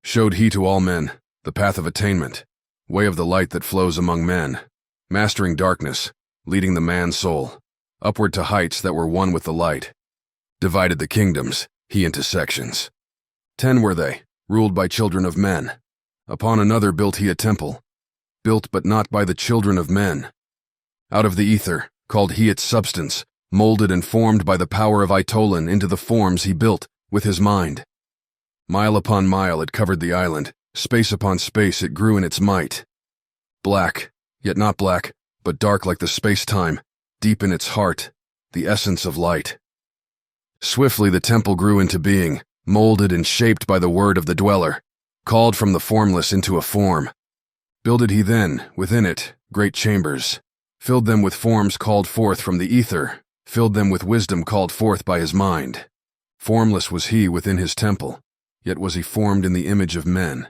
Showed he to all men the path of attainment, way of the light that flows among men, mastering darkness, leading the man soul, upward to heights that were one with the light. Divided the kingdoms, he into sections. 10 were they, ruled by children of men. Upon another built he a temple, built but not by the children of men. Out of the ether, called he its substance, molded and formed by the power of Itolan into the forms he built with his mind. Mile upon mile it covered the island, space upon space it grew in its might. Black, yet not black, but dark like the space-time, deep in its heart, the essence of light. Swiftly the temple grew into being, molded and shaped by the word of the dweller, called from the formless into a form. Builded he then, within it, great chambers, filled them with forms called forth from the ether, filled them with wisdom called forth by his mind. Formless was he within his temple, yet was he formed in the image of men.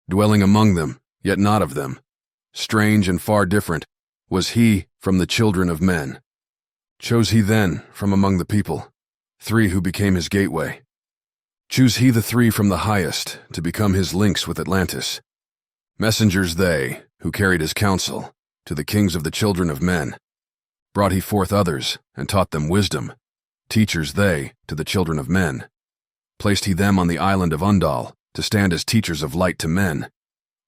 Dwelling among them, yet not of them. Strange and far different was he from the children of men. Chose he then, from among the people, 3 who became his gateway. Choose he the 3 from the highest to become his links with Atlantis. Messengers they, who carried his counsel, to the kings of the children of men. Brought he forth others, and taught them wisdom. Teachers they, to the children of men. Placed he them on the island of Unal, to stand as teachers of light to men.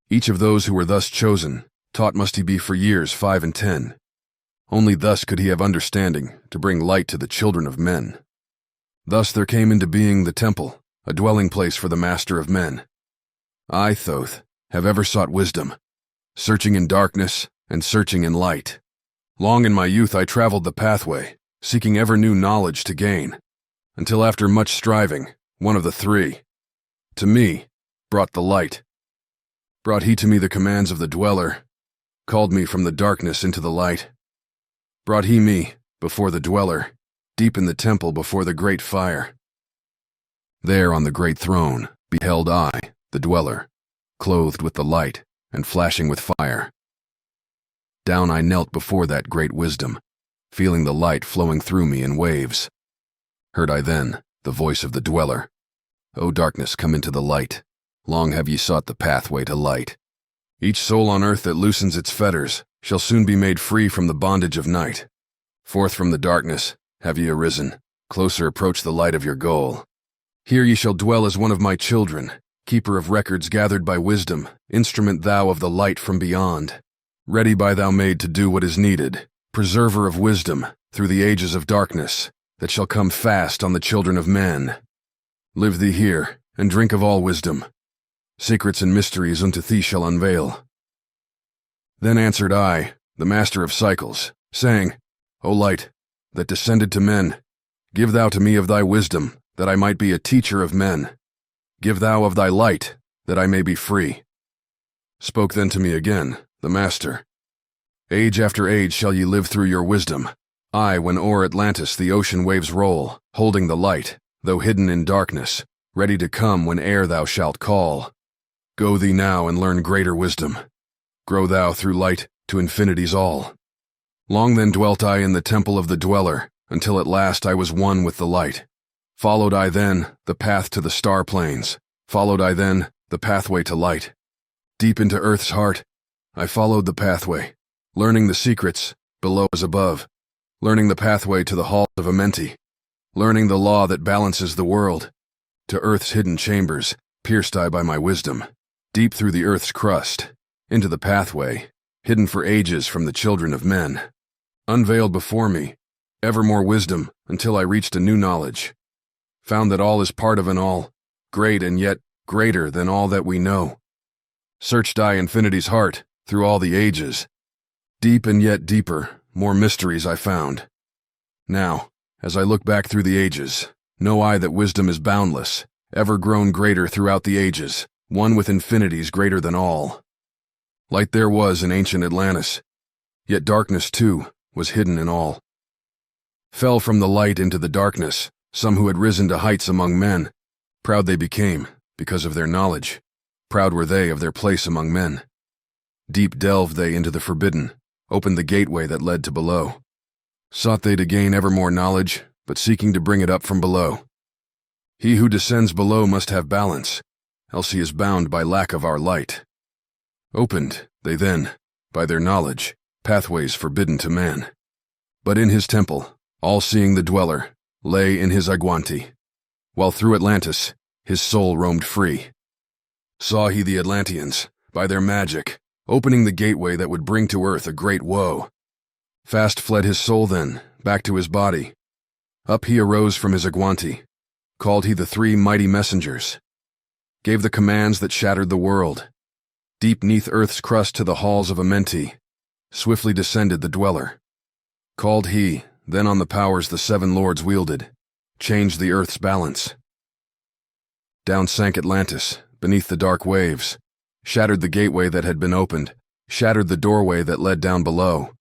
Each of those who were thus chosen, taught must he be for years 5 and 10. Only thus could he have understanding to bring light to the children of men. Thus there came into being the temple, a dwelling place for the master of men. I, Thoth, have ever sought wisdom, searching in darkness and searching in light. Long in my youth I traveled the pathway, seeking ever new knowledge to gain, until after much striving, one of the 3, to me, brought the light. Brought he to me the commands of the dweller, called me from the darkness into the light. Brought he me, before the dweller, deep in the temple before the great fire. There on the great throne beheld I, the dweller, clothed with the light and flashing with fire. Down I knelt before that great wisdom, feeling the light flowing through me in waves. Heard I then the voice of the dweller, O darkness, come into the light. Long have ye sought the pathway to light. Each soul on earth that loosens its fetters shall soon be made free from the bondage of night. Forth from the darkness have ye arisen, closer approach the light of your goal. Here ye shall dwell as one of my children, keeper of records gathered by wisdom, instrument thou of the light from beyond. Ready by thou made to do what is needed, preserver of wisdom through the ages of darkness, that shall come fast on the children of men. Live thee here, and drink of all wisdom. Secrets and mysteries unto thee shall unveil. Then answered I, the master of cycles, saying, O light, that descended to men, give thou to me of thy wisdom, that I might be a teacher of men. Give thou of thy light, that I may be free. Spoke then to me again, the master. Age after age shall ye live through your wisdom. I, when o'er Atlantis the ocean waves roll, holding the light, though hidden in darkness, ready to come whene'er thou shalt call. Go thee now and learn greater wisdom. Grow thou through light to infinity's all. Long then dwelt I in the temple of the dweller, until at last I was one with the light. Followed I then the path to the star plains, followed I then the pathway to light. Deep into earth's heart, I followed the pathway, learning the secrets, below as above, learning the pathway to the halls of Amenti, learning the law that balances the world. To earth's hidden chambers, pierced I by my wisdom, deep through the earth's crust, into the pathway, hidden for ages from the children of men. Unveiled before me, ever more wisdom, until I reached a new knowledge. Found that all is part of an all, great and yet greater than all that we know. Searched I infinity's heart, through all the ages. Deep and yet deeper, more mysteries I found. Now, as I look back through the ages, know I that wisdom is boundless, ever grown greater throughout the ages, one with infinities greater than all. Light there was in ancient Atlantis, yet darkness, too, was hidden in all. Fell from the light into the darkness, some who had risen to heights among men. Proud they became, because of their knowledge. Proud were they of their place among men. Deep delved they into the forbidden, opened the gateway that led to below. Sought they to gain ever more knowledge, but seeking to bring it up from below. He who descends below must have balance, else he is bound by lack of our light. Opened, they then, by their knowledge, pathways forbidden to man. But in his temple, all-seeing the dweller, lay in his Agwanti, while through Atlantis, his soul roamed free. Saw he the Atlanteans, by their magic, opening the gateway that would bring to earth a great woe. Fast fled his soul then, back to his body. Up he arose from his Agwanti, called he the three mighty messengers, gave the commands that shattered the world. Deep neath earth's crust to the halls of Amenti, swiftly descended the dweller. Called he, then on the powers the seven lords wielded, changed the earth's balance. Down sank Atlantis, beneath the dark waves, shattered the gateway that had been opened, shattered the doorway that led down below.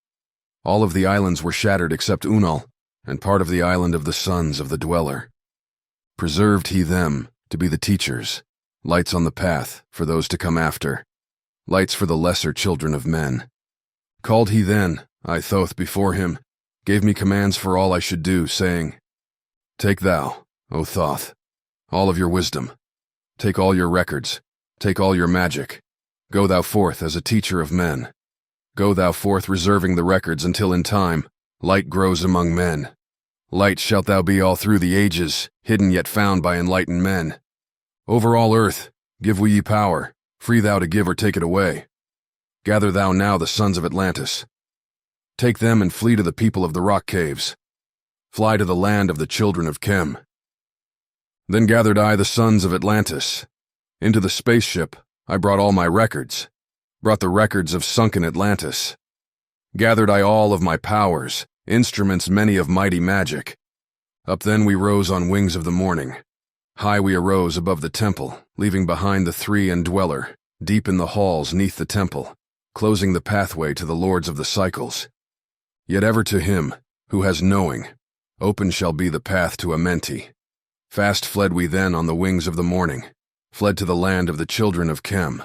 All of the islands were shattered except Unal, and part of the island of the sons of the dweller. Preserved he them to be the teachers, lights on the path for those to come after, lights for the lesser children of men. Called he then, I Thoth before him, gave me commands for all I should do, saying, Take thou, O Thoth, all of your wisdom, take all your records, take all your magic, go thou forth as a teacher of men. Go thou forth reserving the records until in time, light grows among men. Light shalt thou be all through the ages, hidden yet found by enlightened men. Over all earth, give we ye power, free thou to give or take it away. Gather thou now the sons of Atlantis. Take them and flee to the people of the rock caves. Fly to the land of the children of Chem. Then gathered I the sons of Atlantis. Into the spaceship I brought all my records, brought the records of sunken Atlantis. Gathered I all of my powers, instruments many of mighty magic. Up then we rose on wings of the morning. High we arose above the temple, leaving behind the three and dweller, deep in the halls neath the temple, closing the pathway to the lords of the cycles. Yet ever to him, who has knowing, open shall be the path to Amenti. Fast fled we then on the wings of the morning, fled to the land of the children of Chem.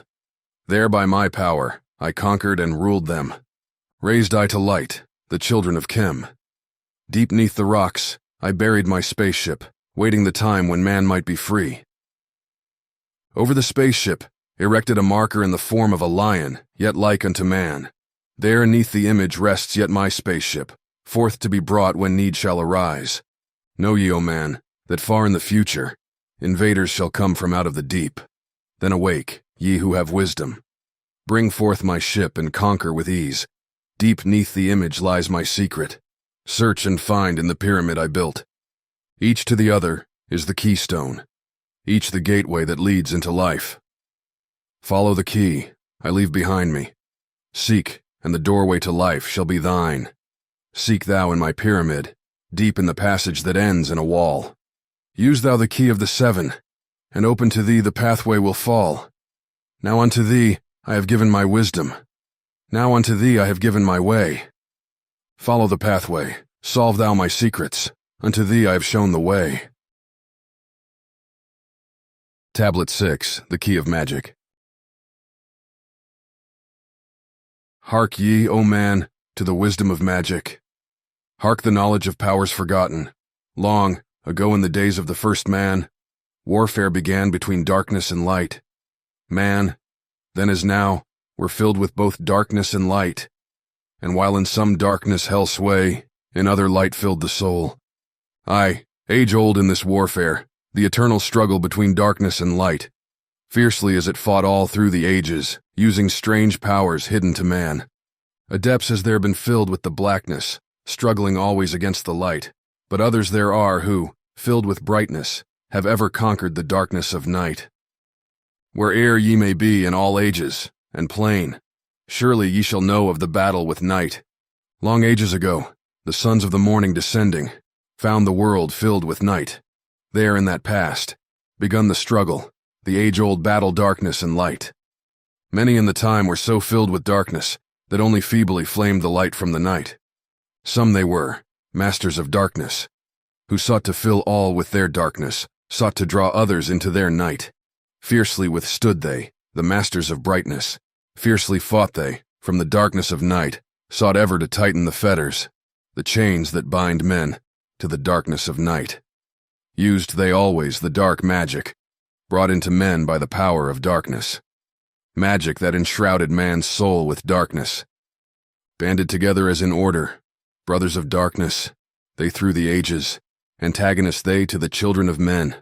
There by my power I conquered and ruled them. Raised I to light the children of Chem. Deep neath the rocks I buried my spaceship, waiting the time when man might be free. Over the spaceship erected a marker in the form of a lion, yet like unto man. There neath the image rests yet my spaceship, forth to be brought when need shall arise. Know ye, O man, that far in the future, invaders shall come from out of the deep. Then awake, ye who have wisdom. Bring forth my ship and conquer with ease. Deep neath the image lies my secret. Search and find in the pyramid I built. Each to the other is the keystone, each the gateway that leads into life. Follow the key I leave behind me. Seek, and the doorway to life shall be thine. Seek thou in my pyramid, deep in the passage that ends in a wall. Use thou the key of the seven, and open to thee the pathway will fall. Now unto thee I have given my wisdom. Now unto thee I have given my way. Follow the pathway, solve thou my secrets. Unto thee I have shown the way. Tablet 6, the Key of Magic. Hark ye, O man, to the wisdom of magic. Hark the knowledge of powers forgotten. Long ago in the days of the first man, warfare began between darkness and light. Man, then as now, were filled with both darkness and light. And while in some darkness held sway, in other light filled the soul. Aye, age-old in this warfare, the eternal struggle between darkness and light, fiercely as it fought all through the ages, using strange powers hidden to man. Adepts as there been filled with the blackness, struggling always against the light, but others there are who, filled with brightness, have ever conquered the darkness of night. Where'er ye may be in all ages, and plain, surely ye shall know of the battle with night. Long ages ago, the sons of the morning descending, found the world filled with night. There in that past, begun the struggle, the age-old battle darkness and light. Many in the time were so filled with darkness that only feebly flamed the light from the night. Some they were, masters of darkness, who sought to fill all with their darkness, sought to draw others into their night. Fiercely withstood they, the masters of brightness. Fiercely fought they, from the darkness of night, sought ever to tighten the fetters, the chains that bind men, to the darkness of night. Used they always the dark magic, brought into men by the power of darkness. Magic that enshrouded man's soul with darkness. Banded together as in order, brothers of darkness, they through the ages, antagonists they to the children of men.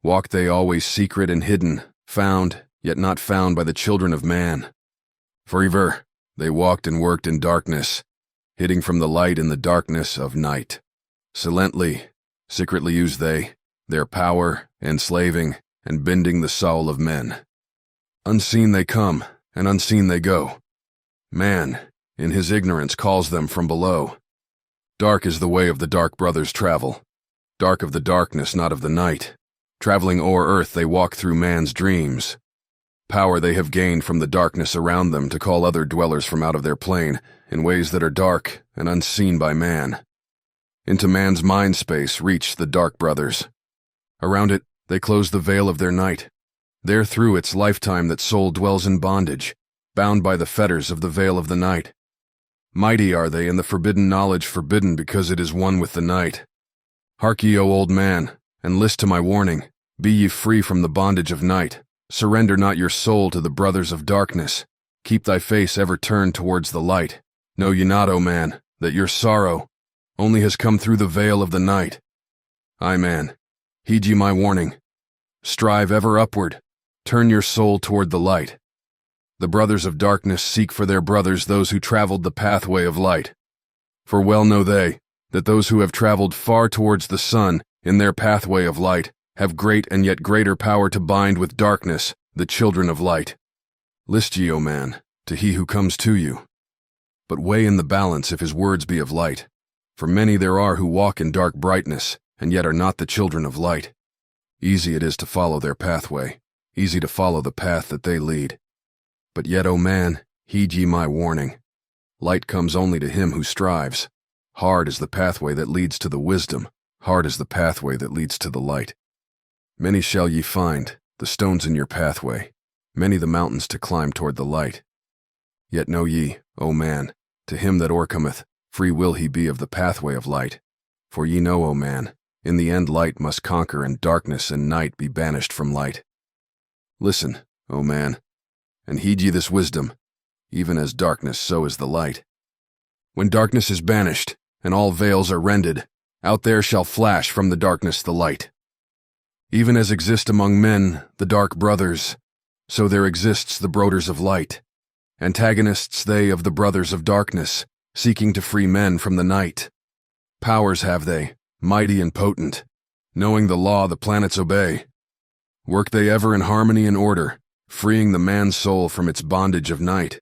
Walked they always secret and hidden, found, yet not found by the children of man. Forever, they walked and worked in darkness, hiding from the light in the darkness of night. Silently, secretly used they, their power, enslaving, and bending the soul of men. Unseen they come, and unseen they go. Man, in his ignorance, calls them from below. Dark is the way of the dark brothers travel, dark of the darkness, not of the night. Traveling o'er earth they walk through man's dreams. Power they have gained from the darkness around them to call other dwellers from out of their plane in ways that are dark and unseen by man. Into man's mind space reach the dark brothers. Around it, they close the veil of their night. There through its lifetime that soul dwells in bondage, bound by the fetters of the veil of the night. Mighty are they in the forbidden knowledge forbidden because it is one with the night. Hark ye, O old man, and list to my warning. Be ye free from the bondage of night. Surrender not your soul to the brothers of darkness. Keep thy face ever turned towards the light. Know ye not, O man, that your sorrow only has come through the veil of the night? Aye, man, heed ye my warning. Strive ever upward. Turn your soul toward the light. The brothers of darkness seek for their brothers those who traveled the pathway of light. For well know they that those who have traveled far towards the sun in their pathway of light have great and yet greater power to bind with darkness the children of light. List ye, O man, to he who comes to you. But weigh in the balance if his words be of light. For many there are who walk in dark brightness, and yet are not the children of light. Easy it is to follow their pathway, easy to follow the path that they lead. But yet, O man, heed ye my warning. Light comes only to him who strives. Hard is the pathway that leads to the wisdom, hard is the pathway that leads to the light. Many shall ye find, the stones in your pathway, many the mountains to climb toward the light. Yet know ye, O man, to him that o'ercometh, free will he be of the pathway of light. For ye know, O man, in the end light must conquer and darkness and night be banished from light. Listen, O man, and heed ye this wisdom, even as darkness so is the light. When darkness is banished, and all veils are rended, out there shall flash from the darkness the light. Even as exist among men the dark brothers, so there exists the brothers of light. Antagonists they of the brothers of darkness, seeking to free men from the night. Powers have they, mighty and potent, knowing the law the planets obey. Work they ever in harmony and order, freeing the man's soul from its bondage of night.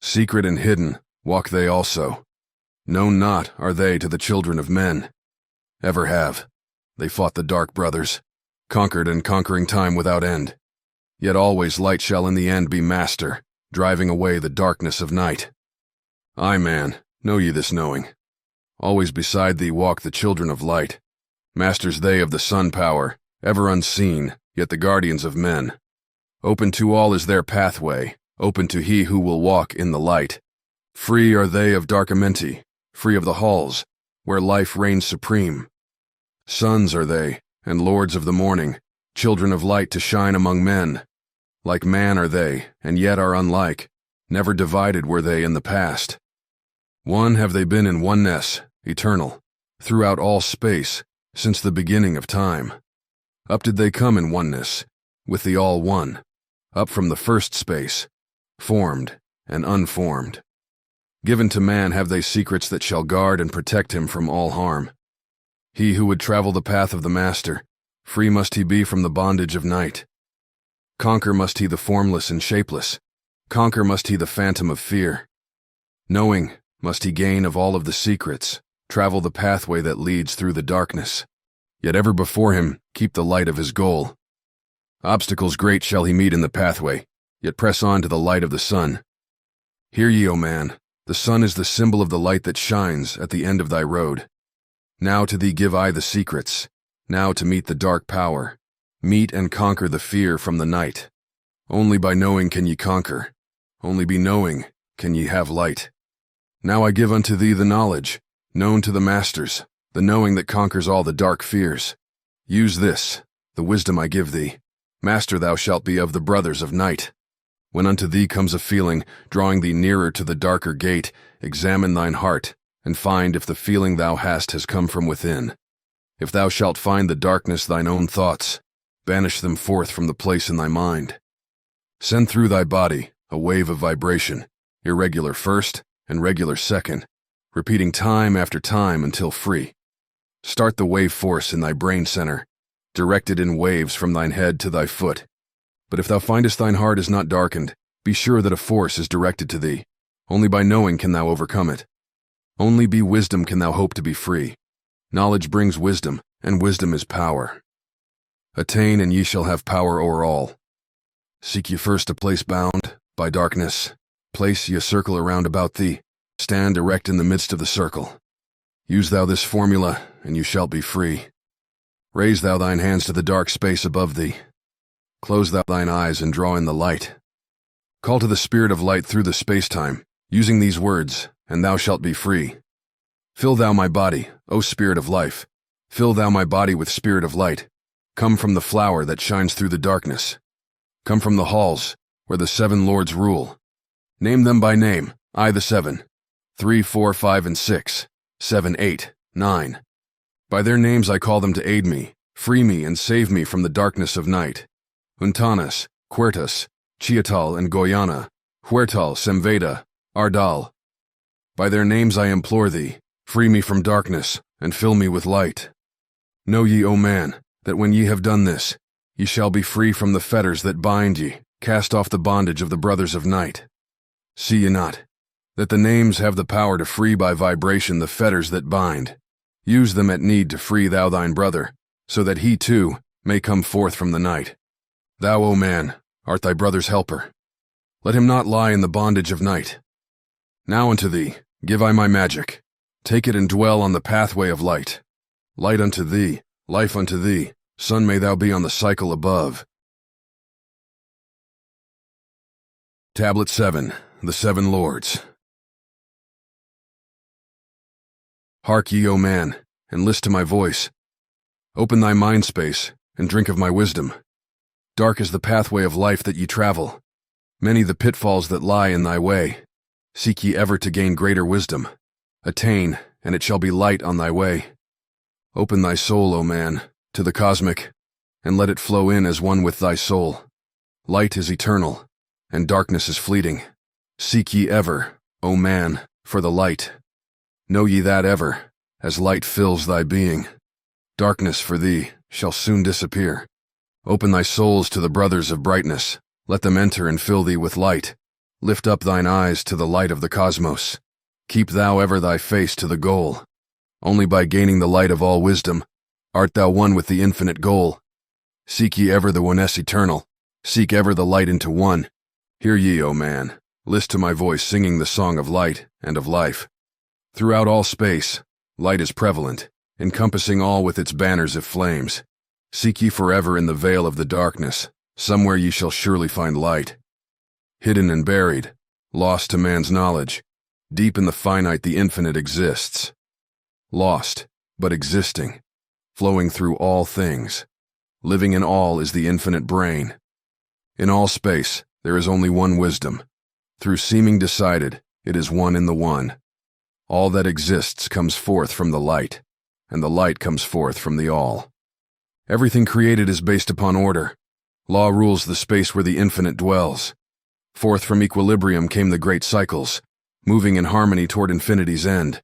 Secret and hidden walk they also. Known not are they to the children of men. Ever have. They fought the dark brothers, conquered and conquering time without end. Yet always light shall in the end be master, driving away the darkness of night. Aye, man, know ye this knowing. Always beside thee walk the children of light. Masters they of the sun power, ever unseen, yet the guardians of men. Open to all is their pathway, open to he who will walk in the light. Free are they of dark Amenti, free of the halls, where life reigns supreme. Sons are they, and lords of the morning, children of light to shine among men. Like man are they, and yet are unlike, never divided were they in the past. One have they been in oneness, eternal, throughout all space, since the beginning of time. Up did they come in oneness, with the all one, up from the first space, formed and unformed. Given to man have they secrets that shall guard and protect him from all harm. He who would travel the path of the Master, free must he be from the bondage of night. Conquer must he the formless and shapeless, conquer must he the phantom of fear. Knowing must he gain of all of the secrets, travel the pathway that leads through the darkness, yet ever before him keep the light of his goal. Obstacles great shall he meet in the pathway, yet press on to the light of the sun. Hear ye, O man, the sun is the symbol of the light that shines at the end of thy road. Now to thee give I the secrets, now to meet the dark power. Meet and conquer the fear from the night. Only by knowing can ye conquer, only be knowing can ye have light. Now I give unto thee the knowledge, known to the masters, the knowing that conquers all the dark fears. Use this, the wisdom I give thee. Master thou shalt be of the brothers of night. When unto thee comes a feeling, drawing thee nearer to the darker gate, examine thine heart, and find if the feeling thou hast has come from within. If thou shalt find the darkness thine own thoughts, banish them forth from the place in thy mind. Send through thy body a wave of vibration, irregular first and regular second, repeating time after time until free. Start the wave force in thy brain center, direct it in waves from thine head to thy foot. But if thou findest thine heart is not darkened, be sure that a force is directed to thee. Only by knowing can thou overcome it. Only be wisdom can thou hope to be free. Knowledge brings wisdom, and wisdom is power. Attain, and ye shall have power o'er all. Seek ye first a place bound by darkness. Place ye a circle around about thee. Stand erect in the midst of the circle. Use thou this formula, and you shalt be free. Raise thou thine hands to the dark space above thee. Close thou thine eyes and draw in the light. Call to the spirit of light through the space-time, using these words, and thou shalt be free. Fill thou my body, O spirit of life. Fill thou my body with spirit of light. Come from the flower that shines through the darkness. Come from the halls, where the 7 lords rule. Name them by name, I the 7. 3, 4, 5, and 6. 7, 8, 9. By their names I call them to aid me, free me, and save me from the darkness of night. Untanas, Quertas, Chiatal, and Goyana, Huertal, Semveda, Ardal. By their names I implore thee, free me from darkness, and fill me with light. Know ye, O man, that when ye have done this, ye shall be free from the fetters that bind ye, cast off the bondage of the brothers of night. See ye not, that the names have the power to free by vibration the fetters that bind? Use them at need to free thou thine brother, so that he too may come forth from the night. Thou, O man, art thy brother's helper. Let him not lie in the bondage of night. Now unto thee give I my magic. Take it and dwell on the pathway of light. Light unto thee, life unto thee, sun may thou be on the cycle above. Tablet 7, the 7 Lords. Hark ye, O man, and list to my voice. Open thy mind space, and drink of my wisdom. Dark is the pathway of life that ye travel. Many the pitfalls that lie in thy way. Seek ye ever to gain greater wisdom. Attain, and it shall be light on thy way. Open thy soul, O man, to the cosmic, and let it flow in as one with thy soul. Light is eternal, and darkness is fleeting. Seek ye ever, O man, for the light. Know ye that ever, as light fills thy being, darkness for thee shall soon disappear. Open thy souls to the brothers of brightness. Let them enter and fill thee with light. Lift up thine eyes to the light of the cosmos. Keep thou ever thy face to the goal. Only by gaining the light of all wisdom art thou one with the infinite goal. Seek ye ever the oneness eternal. Seek ever the light into one. Hear ye, O man, list to my voice singing the song of light and of life. Throughout all space, light is prevalent, encompassing all with its banners of flames. Seek ye forever in the veil of the darkness. Somewhere ye shall surely find light. Hidden and buried, lost to man's knowledge, deep in the finite the infinite exists. Lost, but existing, flowing through all things. Living in all is the infinite brain. In all space, there is only one wisdom. Through seeming decided, it is one in the one. All that exists comes forth from the light, and the light comes forth from the all. Everything created is based upon order. Law rules the space where the infinite dwells. Forth from equilibrium came the great cycles. moving in harmony toward infinity's end.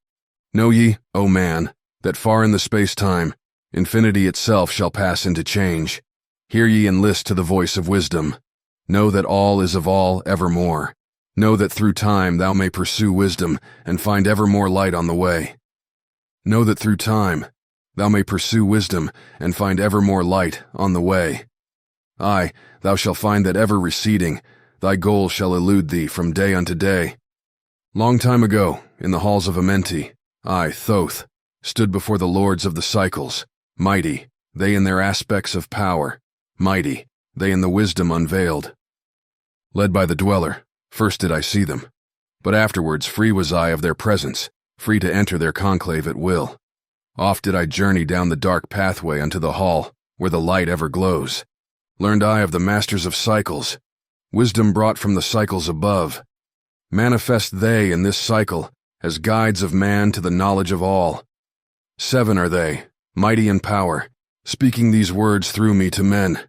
Know ye, O man, that far in the space-time, infinity itself shall pass into change. Hear ye and list to the voice of wisdom. Know that all is of all evermore. Know that through time thou may pursue wisdom and find ever more light on the way. Know that through time thou may pursue wisdom and find ever more light on the way. Aye, thou shalt find that ever receding, thy goal shall elude thee from day unto day. Long time ago, in the halls of Amenti, I, Thoth, stood before the lords of the cycles, mighty, they in their aspects of power, mighty, they in the wisdom unveiled. Led by the dweller, first did I see them, but afterwards free was I of their presence, free to enter their conclave at will. Oft did I journey down the dark pathway unto the hall, where the light ever glows. Learned I of the masters of cycles, wisdom brought from the cycles above. Manifest they in this cycle as guides of man to the knowledge of all. 7 are they, mighty in power, speaking these words through me to men.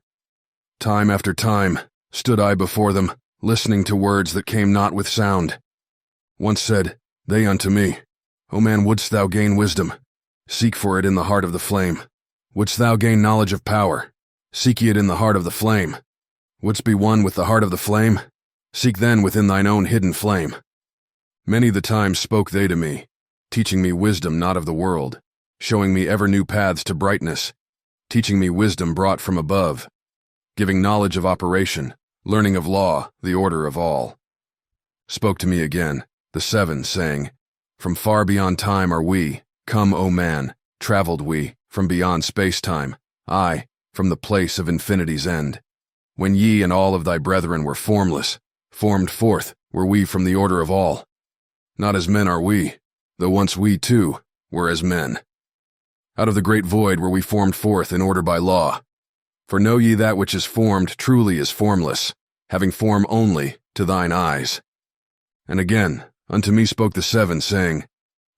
Time after time stood I before them, listening to words that came not with sound. Once said they unto me, O man, wouldst thou gain wisdom? Seek for it in the heart of the flame. Wouldst thou gain knowledge of power? Seek ye it in the heart of the flame. Wouldst be one with the heart of the flame? Seek then within thine own hidden flame. Many the times spoke they to me, teaching me wisdom not of the world, showing me ever new paths to brightness, teaching me wisdom brought from above, giving knowledge of operation, learning of law, the order of all. Spoke to me again, the 7, saying, From far beyond time are we, come, O man, traveled we, from beyond space-time, aye, from the place of infinity's end. When ye and all of thy brethren were formless, formed forth were we from the order of all. Not as men are we, though once we, too, were as men. Out of the great void were we formed forth in order by law. For know ye that which is formed truly is formless, having form only to thine eyes. And again, unto me spoke the 7, saying,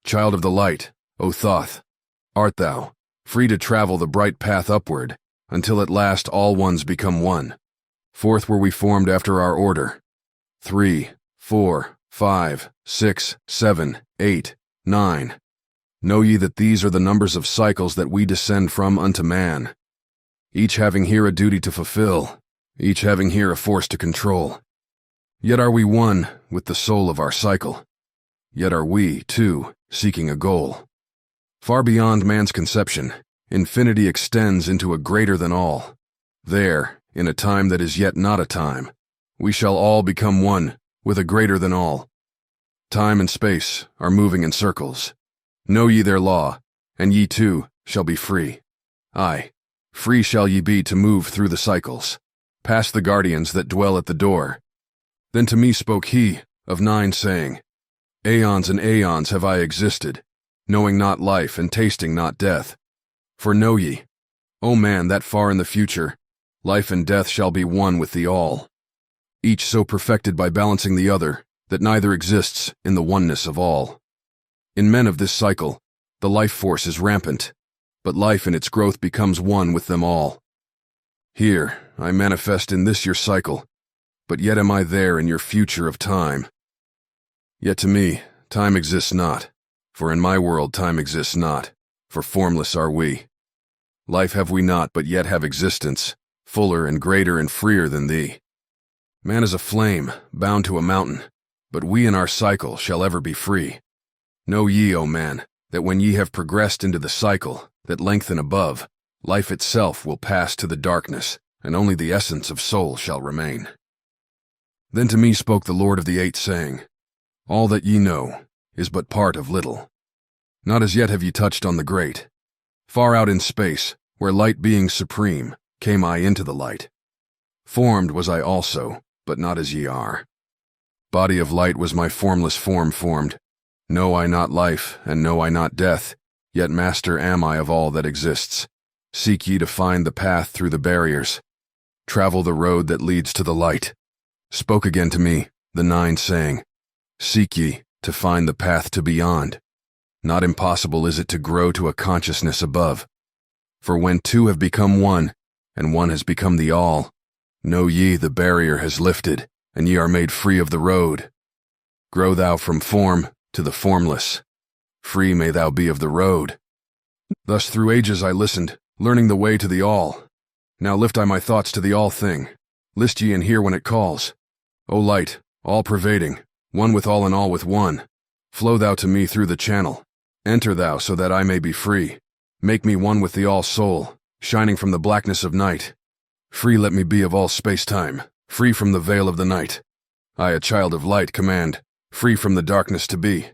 Child of the light, O Thoth, art thou, free to travel the bright path upward, until at last all ones become one. Forth were we formed after our order. 3, 4, 5, 6, 7, 8, 9. Know ye that these are the numbers of cycles that we descend from unto man, each having here a duty to fulfill, each having here a force to control. Yet are we one with the soul of our cycle. Yet are we, too, seeking a goal. Far beyond man's conception, infinity extends into a greater than all. There, in a time that is yet not a time, we shall all become one with a greater than all. Time and space are moving in circles. Know ye their law, and ye too shall be free. Aye, free shall ye be to move through the cycles, past the guardians that dwell at the door. Then to me spoke he of 9, saying, Aeons and aeons have I existed, knowing not life and tasting not death. For know ye, O man, that far in the future, life and death shall be one with the all, each so perfected by balancing the other that neither exists in the oneness of all. In men of this cycle, the life force is rampant, but life in its growth becomes one with them all. Here, I manifest in this your cycle, but yet am I there in your future of time. Yet to me, time exists not, for in my world time exists not, for formless are we. Life have we not, but yet have existence, fuller and greater and freer than thee. Man is a flame, bound to a mountain, but we in our cycle shall ever be free. Know ye, O man, that when ye have progressed into the cycle that lengthen above, life itself will pass to the darkness, and only the essence of soul shall remain. Then to me spoke the Lord of the 8, saying, All that ye know is but part of little. Not as yet have ye touched on the great. Far out in space, where light being supreme, came I into the light. Formed was I also, but not as ye are. Body of light was my formless form formed. Know I not life, and know I not death, yet master am I of all that exists. Seek ye to find the path through the barriers. Travel the road that leads to the light. Spoke again to me, the 9, saying, Seek ye to find the path to beyond. Not impossible is it to grow to a consciousness above. For when 2 have become one, and 1 has become the all, know ye the barrier has lifted, and ye are made free of the road. Grow thou from form to the formless. Free may thou be of the road. Thus through ages I listened, learning the way to the all. Now lift I my thoughts to the all-thing. List ye and hear when it calls. O light, all-pervading, one with all and all with one. Flow thou to me through the channel. Enter thou so that I may be free. Make me one with the all-soul, shining from the blackness of night. Free let me be of all space-time, free from the veil of the night. I, a child of light, command, free from the darkness to be.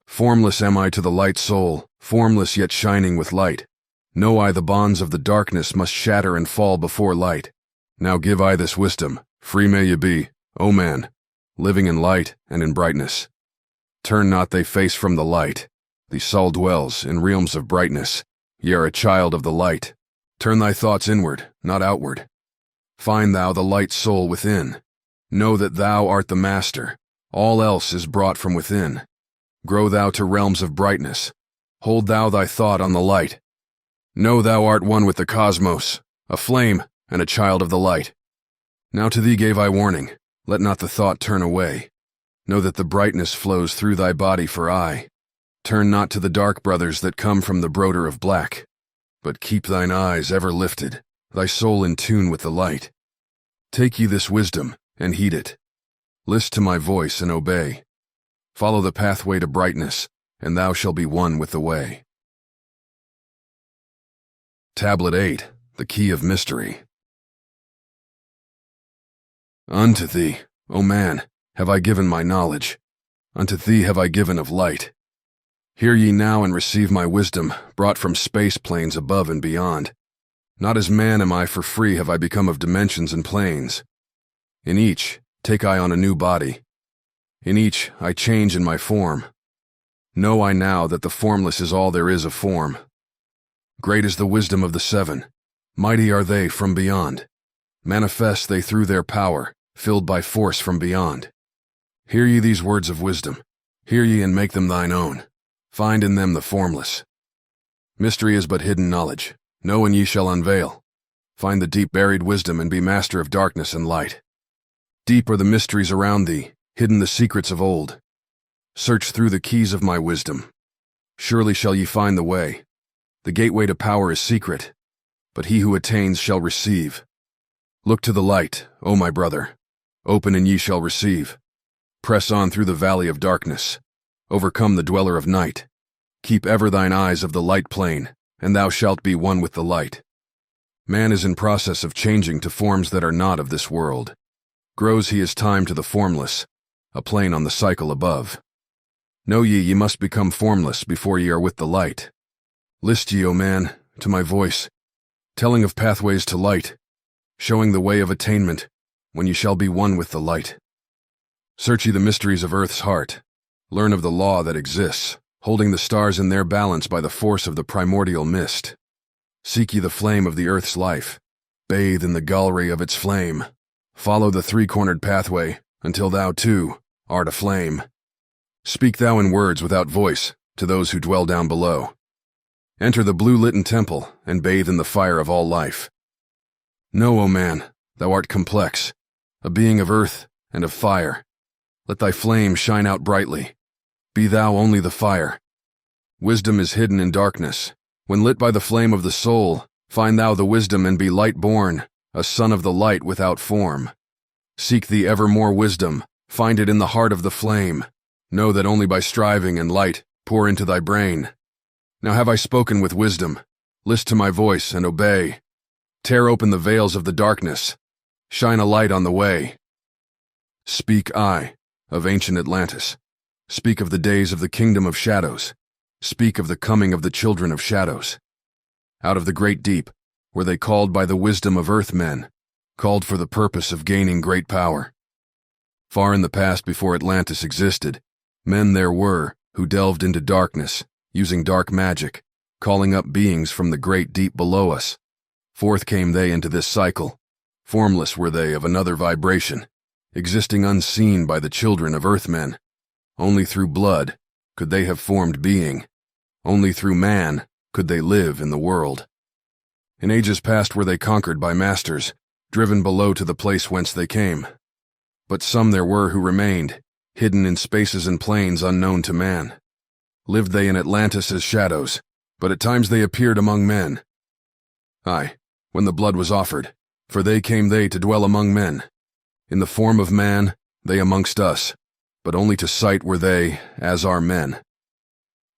Formless am I to the light soul, formless yet shining with light. Know I the bonds of the darkness must shatter and fall before light. Now give I this wisdom, free may ye be, O man, living in light and in brightness. Turn not thy face from the light. The soul dwells in realms of brightness. Ye are a child of the light. Turn thy thoughts inward, not outward. Find thou the light soul within. Know that thou art the master. All else is brought from within. Grow thou to realms of brightness. Hold thou thy thought on the light. Know thou art one with the cosmos, a flame and a child of the light. Now to thee gave I warning, let not the thought turn away. Know that the brightness flows through thy body for aye. Turn not to the dark brothers that come from the broder of black, but keep thine eyes ever lifted, thy soul in tune with the light. Take ye this wisdom, and heed it. List to my voice and obey. Follow the pathway to brightness, and thou shalt be one with the way. Tablet 8, the Key of Mystery. Unto thee, O man, have I given my knowledge. Unto thee have I given of light. Hear ye now and receive my wisdom, brought from space planes above and beyond. Not as man am I, for free have I become of dimensions and planes. In each, take I on a new body. In each, I change in my form. Know I now that the formless is all there is of form. Great is the wisdom of the seven. Mighty are they from beyond. Manifest they through their power, filled by force from beyond. Hear ye these words of wisdom. Hear ye and make them thine own. Find in them the formless. Mystery is but hidden knowledge. Know and ye shall unveil. Find the deep buried wisdom and be master of darkness and light. Deep are the mysteries around thee, hidden the secrets of old. Search through the keys of my wisdom. Surely shall ye find the way. The gateway to power is secret, but he who attains shall receive. Look to the light, O my brother. Open and ye shall receive. Press on through the valley of darkness. Overcome the dweller of night. Keep ever thine eyes of the light plane, and thou shalt be one with the light. Man is in process of changing to forms that are not of this world. Grows he as time to the formless, a plane on the cycle above. Know ye must become formless before ye are with the light. List ye, O man, to my voice, telling of pathways to light, showing the way of attainment, when ye shall be one with the light. Search ye the mysteries of earth's heart. Learn of the law that exists, holding the stars in their balance by the force of the primordial mist. Seek ye the flame of the earth's life. Bathe in the gallery of its flame. Follow the three-cornered pathway, until thou, too, art aflame. Speak thou in words without voice to those who dwell down below. Enter the blue-litten temple, and bathe in the fire of all life. Know, O man, thou art complex, a being of earth and of fire. Let thy flame shine out brightly. Be thou only the fire. Wisdom is hidden in darkness. When lit by the flame of the soul, find thou the wisdom and be light-born, a son of the light without form. Seek thee ever more wisdom, find it in the heart of the flame. Know that only by striving and light pour into thy brain. Now have I spoken with wisdom. List to my voice and obey. Tear open the veils of the darkness. Shine a light on the way. Speak I, of ancient Atlantis. Speak of the days of the kingdom of shadows. Speak of the coming of the children of shadows. Out of the great deep were they called by the wisdom of earthmen, called for the purpose of gaining great power. Far in the past before Atlantis existed, men there were who delved into darkness, using dark magic, calling up beings from the great deep below us. Forth came they into this cycle. Formless were they of another vibration, existing unseen by the children of earthmen. Only through blood could they have formed being. Only through man could they live in the world. In ages past were they conquered by masters, driven below to the place whence they came. But some there were who remained, hidden in spaces and planes unknown to man. Lived they in Atlantis as shadows, but at times they appeared among men. Aye, when the blood was offered, for they came they to dwell among men. In the form of man, they amongst us, but only to sight were they, as are men.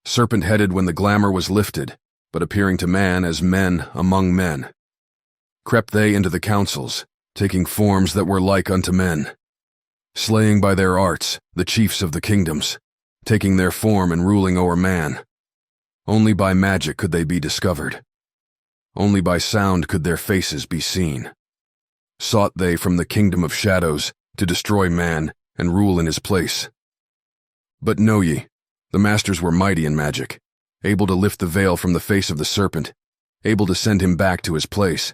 Serpent-headed when the glamour was lifted, but appearing to man as men among men. Crept they into the councils, taking forms that were like unto men. Slaying by their arts the chiefs of the kingdoms, taking their form and ruling o'er man. Only by magic could they be discovered. Only by sound could their faces be seen. Sought they from the kingdom of shadows to destroy man and rule in his place. But know ye, the masters were mighty in magic, able to lift the veil from the face of the serpent, able to send him back to his place.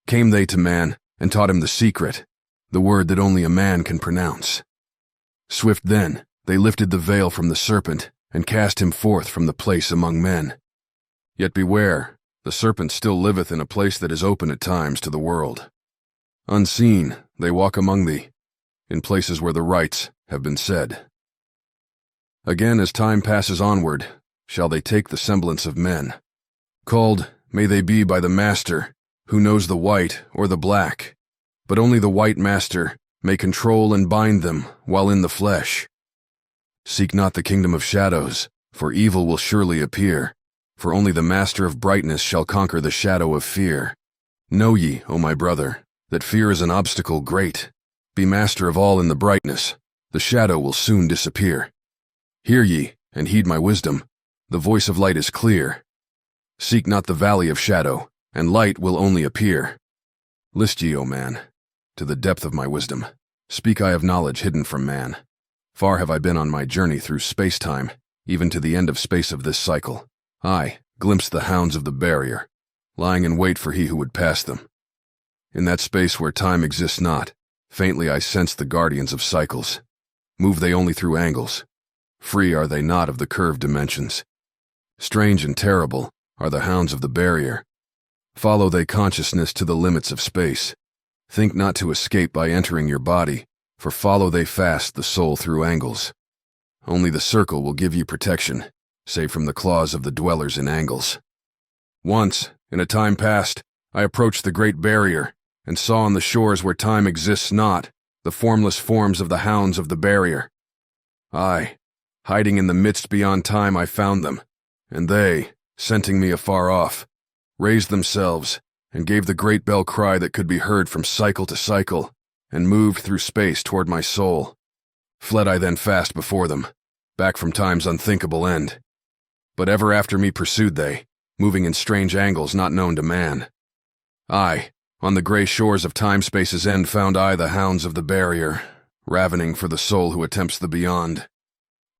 Came they to man and taught him the secret, the word that only a man can pronounce. Swift then, they lifted the veil from the serpent and cast him forth from the place among men. Yet beware, the serpent still liveth in a place that is open at times to the world. Unseen, they walk among thee, in places where the rites have been said. Again, as time passes onward, shall they take the semblance of men. Called may they be by the Master, who knows the white or the black, but only the white Master may control and bind them while in the flesh. Seek not the kingdom of shadows, for evil will surely appear, for only the Master of brightness shall conquer the shadow of fear. Know ye, O my brother, that fear is an obstacle great. Be master of all in the brightness, the shadow will soon disappear. Hear ye, and heed my wisdom, the voice of light is clear. Seek not the valley of shadow, and light will only appear. List ye, O man, to the depth of my wisdom, speak I of knowledge hidden from man. Far have I been on my journey through space-time, even to the end of space of this cycle. I glimpsed the hounds of the barrier, lying in wait for he who would pass them. In that space where time exists not, faintly I sense the guardians of cycles. Move they only through angles. Free are they not of the curved dimensions. Strange and terrible are the hounds of the barrier. Follow they consciousness to the limits of space. Think not to escape by entering your body, for follow they fast the soul through angles. Only the circle will give you protection, save from the claws of the dwellers in angles. Once, in a time past, I approached the great barrier, and saw on the shores where time exists not, the formless forms of the hounds of the barrier. Aye, hiding in the midst beyond time I found them, and they, scenting me afar off, raised themselves, and gave the great bell cry that could be heard from cycle to cycle, and moved through space toward my soul. Fled I then fast before them, back from time's unthinkable end. But ever after me pursued they, moving in strange angles not known to man. Aye, on the gray shores of time-space's end found I the hounds of the barrier, ravening for the soul who attempts the beyond.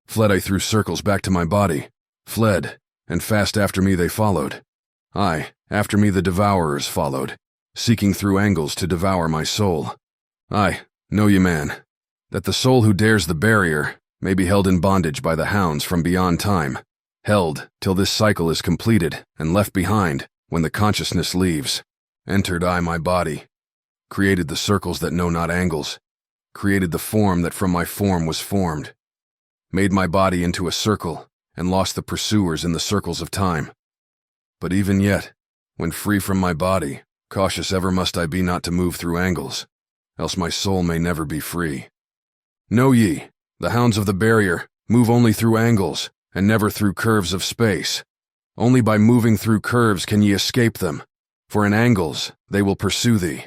Fled I through circles back to my body, fled, and fast after me they followed. Aye, after me the devourers followed, seeking through angles to devour my soul. Aye, know ye, man, that the soul who dares the barrier may be held in bondage by the hounds from beyond time, held till this cycle is completed and left behind when the consciousness leaves. Entered I my body, created the circles that know not angles, created the form that from my form was formed, made my body into a circle, and lost the pursuers in the circles of time. But even yet, when free from my body, cautious ever must I be not to move through angles, else my soul may never be free. Know ye, the hounds of the barrier move only through angles, and never through curves of space. Only by moving through curves can ye escape them, for in angles they will pursue thee.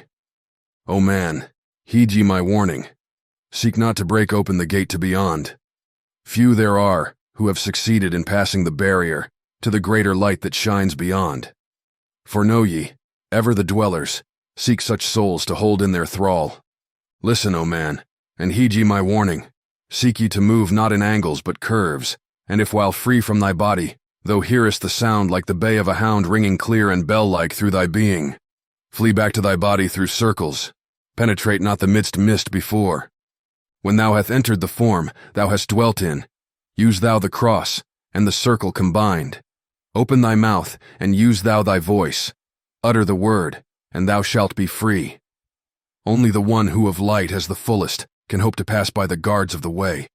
O man, heed ye my warning. Seek not to break open the gate to beyond. Few there are who have succeeded in passing the barrier to the greater light that shines beyond. For know ye, ever the dwellers seek such souls to hold in their thrall. Listen, O man, and heed ye my warning. Seek ye to move not in angles but curves, and if while free from thy body, thou hearest the sound like the bay of a hound ringing clear and bell-like through thy being, flee back to thy body through circles, penetrate not the midst mist before. When thou hast entered the form thou hast dwelt in, use thou the cross and the circle combined. Open thy mouth and use thou thy voice. Utter the word, and thou shalt be free. Only the one who of light has the fullest can hope to pass by the guards of the way,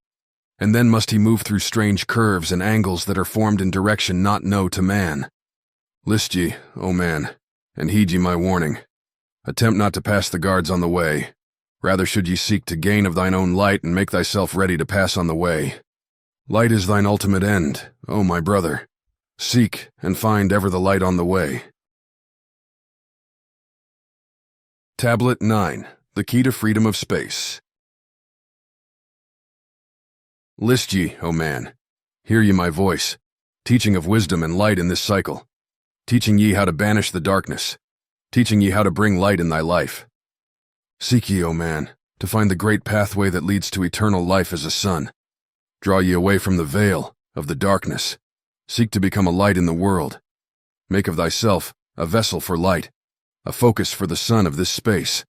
and then must he move through strange curves and angles that are formed in direction not known to man. List ye, O man, and heed ye my warning. Attempt not to pass the guards on the way. Rather should ye seek to gain of thine own light and make thyself ready to pass on the way. Light is thine ultimate end, O my brother. Seek and find ever the light on the way. Tablet 9. The Key to Freedom of Space. List ye, O man. Hear ye my voice, teaching of wisdom and light in this cycle, teaching ye how to banish the darkness, teaching ye how to bring light in thy life. Seek ye, O man, to find the great pathway that leads to eternal life as a sun. Draw ye away from the veil of the darkness. Seek to become a light in the world. Make of thyself a vessel for light, a focus for the sun of this space.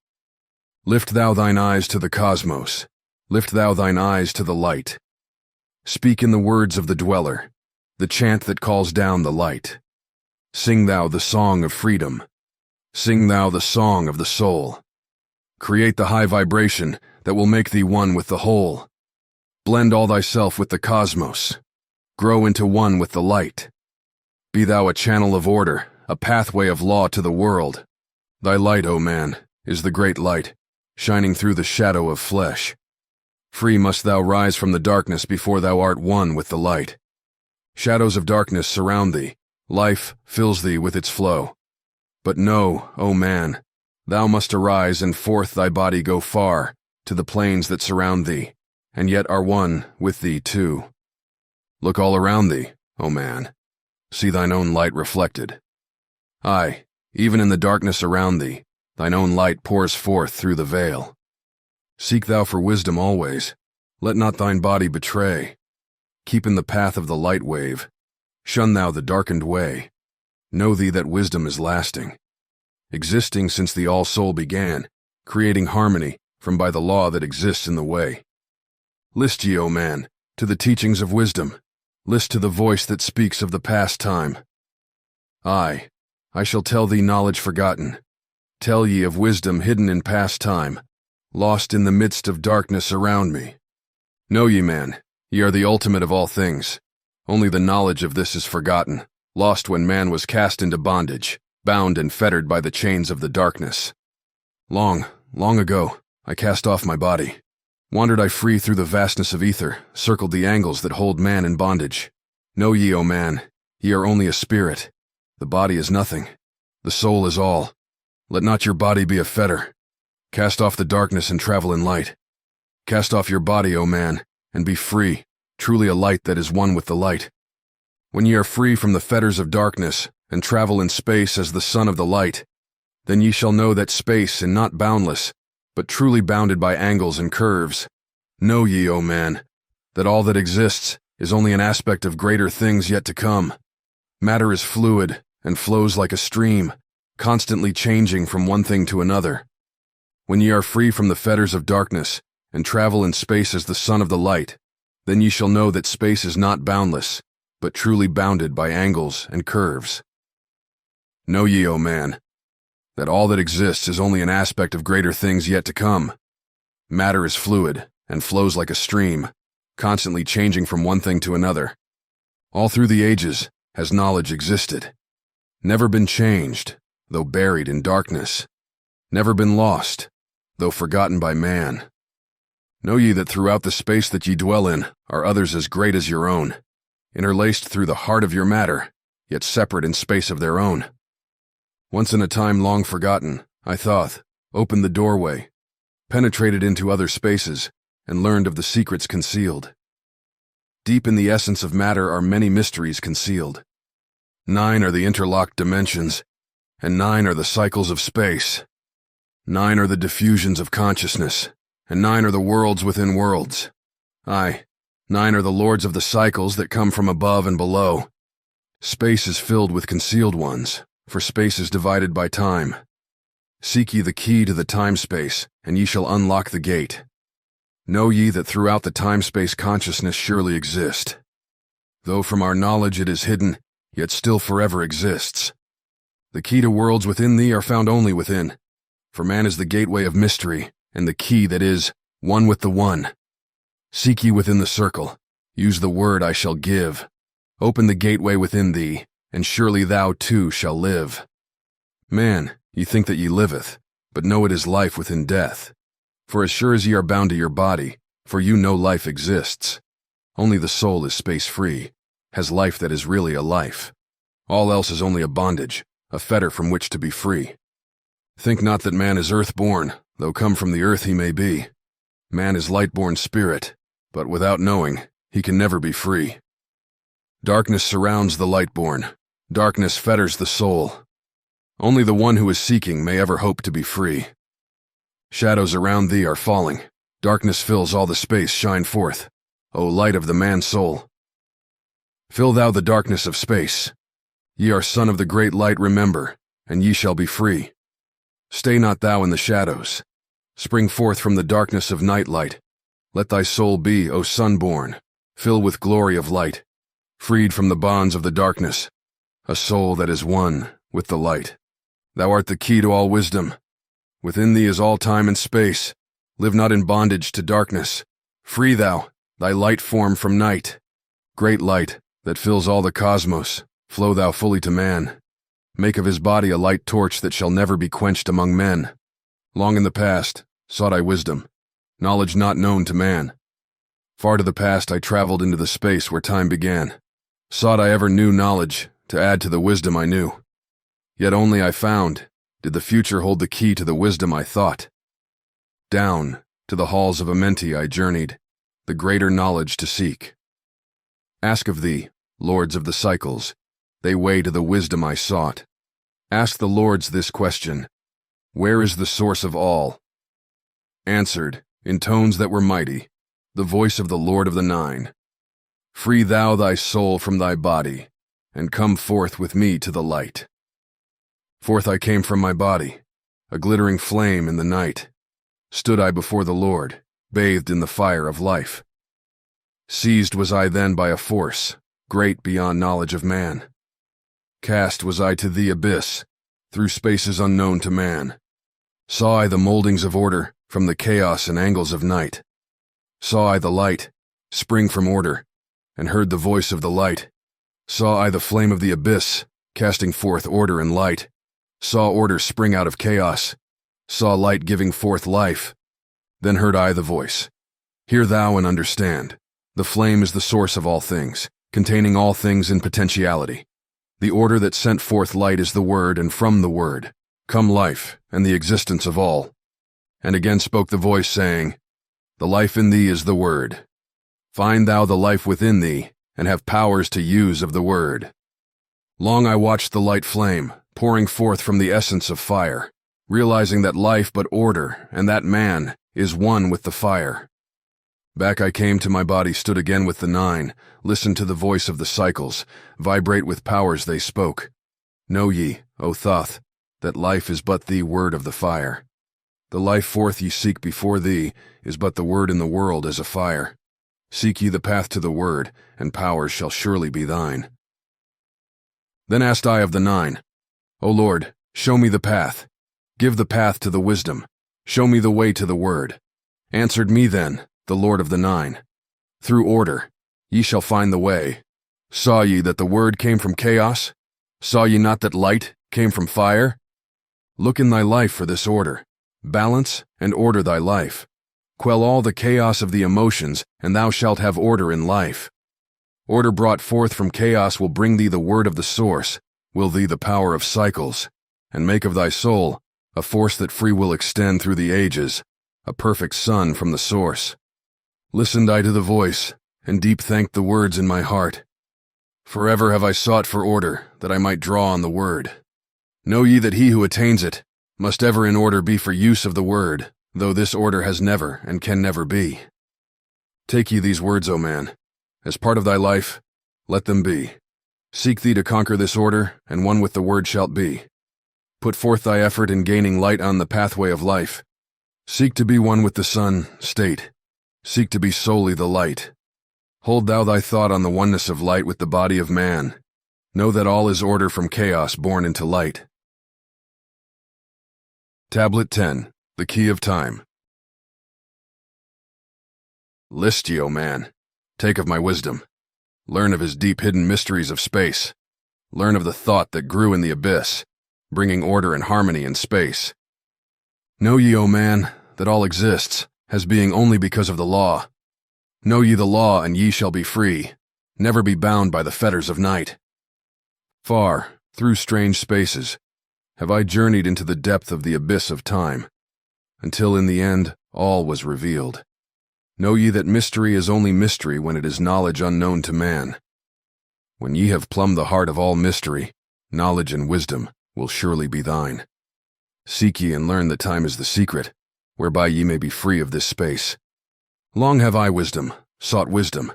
Lift thou thine eyes to the cosmos. Lift thou thine eyes to the light. Speak in the words of the dweller, the chant that calls down the light. Sing thou the song of freedom. Sing thou the song of the soul. Create the high vibration that will make thee one with the whole. Blend all thyself with the cosmos. Grow into one with the light. Be thou a channel of order, a pathway of law to the world. Thy light, O man, is the great light, shining through the shadow of flesh. Free must thou rise from the darkness before thou art one with the light. Shadows of darkness surround thee, life fills thee with its flow. But know, O man, thou must arise and forth thy body go far, to the plains that surround thee, and yet are one with thee too. Look all around thee, O man. See thine own light reflected. Aye, even in the darkness around thee, thine own light pours forth through the veil. Seek thou for wisdom always. Let not thine body betray. Keep in the path of the light wave. Shun thou the darkened way. Know thee that wisdom is lasting, existing since the all-soul began, creating harmony from by the law that exists in the way. List ye, O man, to the teachings of wisdom. List to the voice that speaks of the past time. I shall tell thee knowledge forgotten. Tell ye of wisdom hidden in past time, lost in the midst of darkness around me. Know ye, man, ye are the ultimate of all things. Only the knowledge of this is forgotten, lost when man was cast into bondage, bound and fettered by the chains of the darkness. Long, long ago, I cast off my body. Wandered I free through the vastness of ether, circled the angles that hold man in bondage. Know ye, O man, ye are only a spirit. The body is nothing. The soul is all. Let not your body be a fetter. Cast off the darkness and travel in light. Cast off your body, O man, and be free, truly a light that is one with the light. When ye are free from the fetters of darkness, and travel in space as the son of the light, then ye shall know that space is not boundless, but truly bounded by angles and curves. Know ye, O man, that all that exists is only an aspect of greater things yet to come. Matter is fluid and flows like a stream, constantly changing from one thing to another. When ye are free from the fetters of darkness, and travel in space as the son of the light, then ye shall know that space is not boundless, but truly bounded by angles and curves. Know ye, O man, that all that exists is only an aspect of greater things yet to come. Matter is fluid and flows like a stream, constantly changing from one thing to another. All through the ages has knowledge existed, never been changed, though buried in darkness, never been lost, though forgotten by man. Know ye that throughout the space that ye dwell in are others as great as your own, interlaced through the heart of your matter, yet separate in space of their own. Once in a time long forgotten, I Thoth opened the doorway, penetrated into other spaces, and learned of the secrets concealed. Deep in the essence of matter are many mysteries concealed. 9 are the interlocked dimensions, and 9 are the cycles of space. 9 are the diffusions of consciousness, and 9 are the worlds within worlds. Aye, 9 are the lords of the cycles that come from above and below. Space is filled with concealed ones, for space is divided by time. Seek ye the key to the time-space, and ye shall unlock the gate. Know ye that throughout the time-space consciousness surely exist. Though from our knowledge it is hidden, yet still forever exists. The key to worlds within thee are found only within, for man is the gateway of mystery, and the key that is one with the one. Seek ye within the circle. Use the word I shall give. Open the gateway within thee, and surely thou too shall live. Man, ye think that ye liveth, but know it is life within death. For as sure as ye are bound to your body, for you no life exists. Only the soul is space-free, has life that is really a life. All else is only a bondage, a fetter from which to be free. Think not that man is earth-born, though come from the earth he may be. Man is light-born spirit, but without knowing, he can never be free. Darkness surrounds the light-born. Darkness fetters the soul. Only the one who is seeking may ever hope to be free. Shadows around thee are falling. Darkness fills all the space. Shine forth, O light of the man-soul. Fill thou the darkness of space. Ye are son of the great light, remember, and ye shall be free. Stay not thou in the shadows. Spring forth from the darkness of night-light. Let thy soul be, O sun-born, filled with glory of light, freed from the bonds of the darkness, a soul that is one with the light. Thou art the key to all wisdom. Within thee is all time and space. Live not in bondage to darkness. Free thou, thy light form from night. Great light that fills all the cosmos, flow thou fully to man. Make of his body a light torch that shall never be quenched among men. Long in the past, sought I wisdom, knowledge not known to man. Far to the past I traveled into the space where time began. Sought I ever new knowledge to add to the wisdom I knew. Yet only I found, did the future hold the key to the wisdom I thought. Down to the halls of Amenti I journeyed, the greater knowledge to seek. Ask of thee, lords of the cycles, they weigh to the wisdom I sought. Ask the lords this question, where is the source of all? Answered, in tones that were mighty, the voice of the Lord of the Nine. Free thou thy soul from thy body, and come forth with me to the light. Forth I came from my body, a glittering flame in the night. Stood I before the Lord, bathed in the fire of life. Seized was I then by a force, great beyond knowledge of man. Cast was I to the abyss, through spaces unknown to man. Saw I the moldings of order from the chaos and angles of night. Saw I the light spring from order, and heard the voice of the light. Saw I the flame of the abyss, casting forth order and light. Saw order spring out of chaos. Saw light giving forth life. Then heard I the voice. Hear thou and understand. The flame is the source of all things, containing all things in potentiality. The order that sent forth light is the word, and from the word come life and the existence of all. And again spoke the voice, saying, the life in thee is the word. Find thou the life within thee, and have powers to use of the word. Long I watched the light flame, pouring forth from the essence of fire, realizing that life but order, and that man is one with the fire. Back I came to my body, stood again with the nine, listened to the voice of the cycles, vibrate with powers they spoke. Know ye, O Thoth, that life is but the word of the fire. The life forth ye seek before thee is but the word in the world as a fire. Seek ye the path to the word, and powers shall surely be thine. Then asked I of the nine, O Lord, show me the path. Give the path to the wisdom. Show me the way to the word. Answered me then, the Lord of the Nine. Through order, ye shall find the way. Saw ye that the word came from chaos? Saw ye not that light came from fire? Look in thy life for this order. Balance and order thy life. Quell all the chaos of the emotions, and thou shalt have order in life. Order brought forth from chaos will bring thee the word of the source, will thee the power of cycles, and make of thy soul a force that free will extend through the ages, a perfect sun from the source. Listened I to the voice, and deep thanked the words in my heart. Forever have I sought for order, that I might draw on the word. Know ye that he who attains it must ever in order be for use of the word, though this order has never and can never be. Take ye these words, O man, as part of thy life, let them be. Seek thee to conquer this order, and one with the word shalt be. Put forth thy effort in gaining light on the pathway of life. Seek to be one with the sun, state. Seek to be solely the light. Hold thou thy thought on the oneness of light with the body of man. Know that all is order from chaos born into light. Tablet 10, The Key of Time. List ye, O man. Take of my wisdom. Learn of his deep hidden mysteries of space. Learn of the thought that grew in the abyss, bringing order and harmony in space. Know ye, O man, that all exists, as being only because of the law. Know ye the law, and ye shall be free, never be bound by the fetters of night. Far, through strange spaces, have I journeyed into the depth of the abyss of time, until in the end all was revealed. Know ye that mystery is only mystery when it is knowledge unknown to man. When ye have plumbed the heart of all mystery, knowledge and wisdom will surely be thine. Seek ye and learn that time is the secret, whereby ye may be free of this space. Long have I sought wisdom.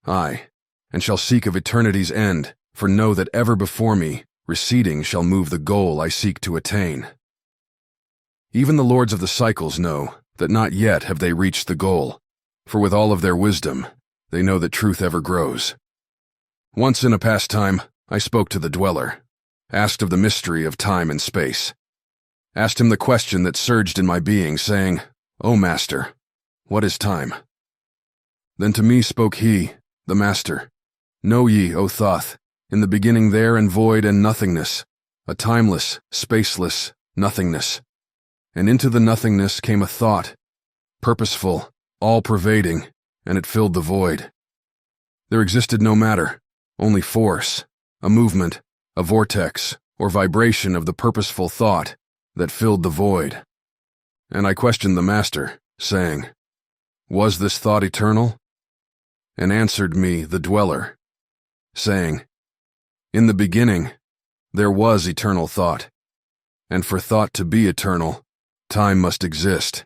Aye, and shall seek of eternity's end, for know that ever before me, receding shall move the goal I seek to attain. Even the lords of the cycles know that not yet have they reached the goal, for with all of their wisdom, they know that truth ever grows. Once in a past time, I spoke to the Dweller, asked of the mystery of time and space. Asked him the question that surged in my being, saying, O Master, what is time? Then to me spoke he, the Master, Know ye, O Thoth, in the beginning there and void and nothingness, a timeless, spaceless nothingness. And into the nothingness came a thought, purposeful, all-pervading, and it filled the void. There existed no matter, only force, a movement, a vortex, or vibration of the purposeful thought that filled the void. And I questioned the Master, saying, Was this thought eternal? And answered me the Dweller, saying, In the beginning, there was eternal thought, and for thought to be eternal, time must exist.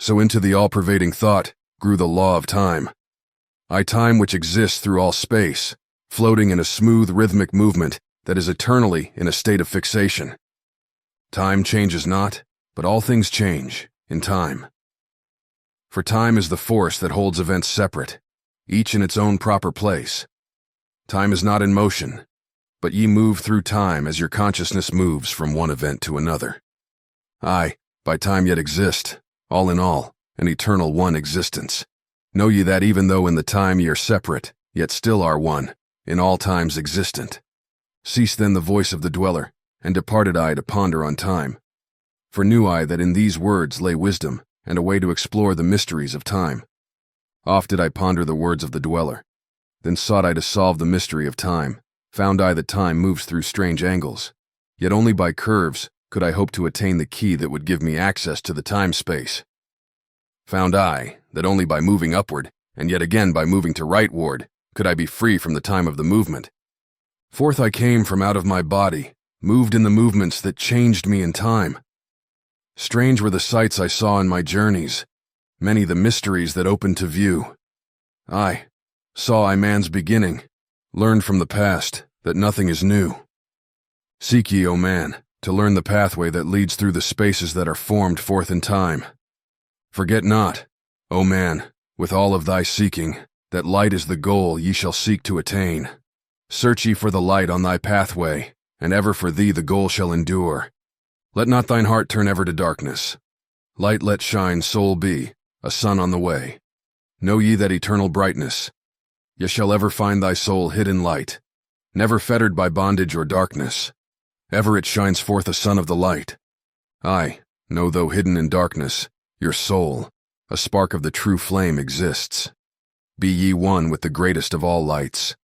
So into the all-pervading thought grew the law of time. Time which exists through all space, floating in a smooth rhythmic movement that is eternally in a state of fixation. Time changes not, but all things change in time. For time is the force that holds events separate, each in its own proper place. Time is not in motion, but ye move through time as your consciousness moves from one event to another. I, by time yet exist, all in all, an eternal one existence. Know ye that even though in the time ye are separate, yet still are one, in all times existent. Ceased then the voice of the Dweller, and departed I to ponder on time. For knew I that in these words lay wisdom, and a way to explore the mysteries of time. Oft did I ponder the words of the Dweller. Then sought I to solve the mystery of time. Found I that time moves through strange angles. Yet only by curves could I hope to attain the key that would give me access to the time-space. Found I that only by moving upward, and yet again by moving to rightward, could I be free from the time of the movement. Forth I came from out of my body, moved in the movements that changed me in time. Strange were the sights I saw in my journeys, many the mysteries that opened to view. I saw I man's beginning, learned from the past that nothing is new. Seek ye, O man, to learn the pathway that leads through the spaces that are formed forth in time. Forget not, O man, with all of thy seeking, that light is the goal ye shall seek to attain. Search ye for the light on thy pathway, and ever for thee the goal shall endure. Let not thine heart turn ever to darkness. Light let shine, soul be, a sun on the way. Know ye that eternal brightness, ye shall ever find thy soul hid in light, never fettered by bondage or darkness. Ever it shines forth a sun of the light. Aye, know though hidden in darkness, your soul, a spark of the true flame exists. Be ye one with the greatest of all lights.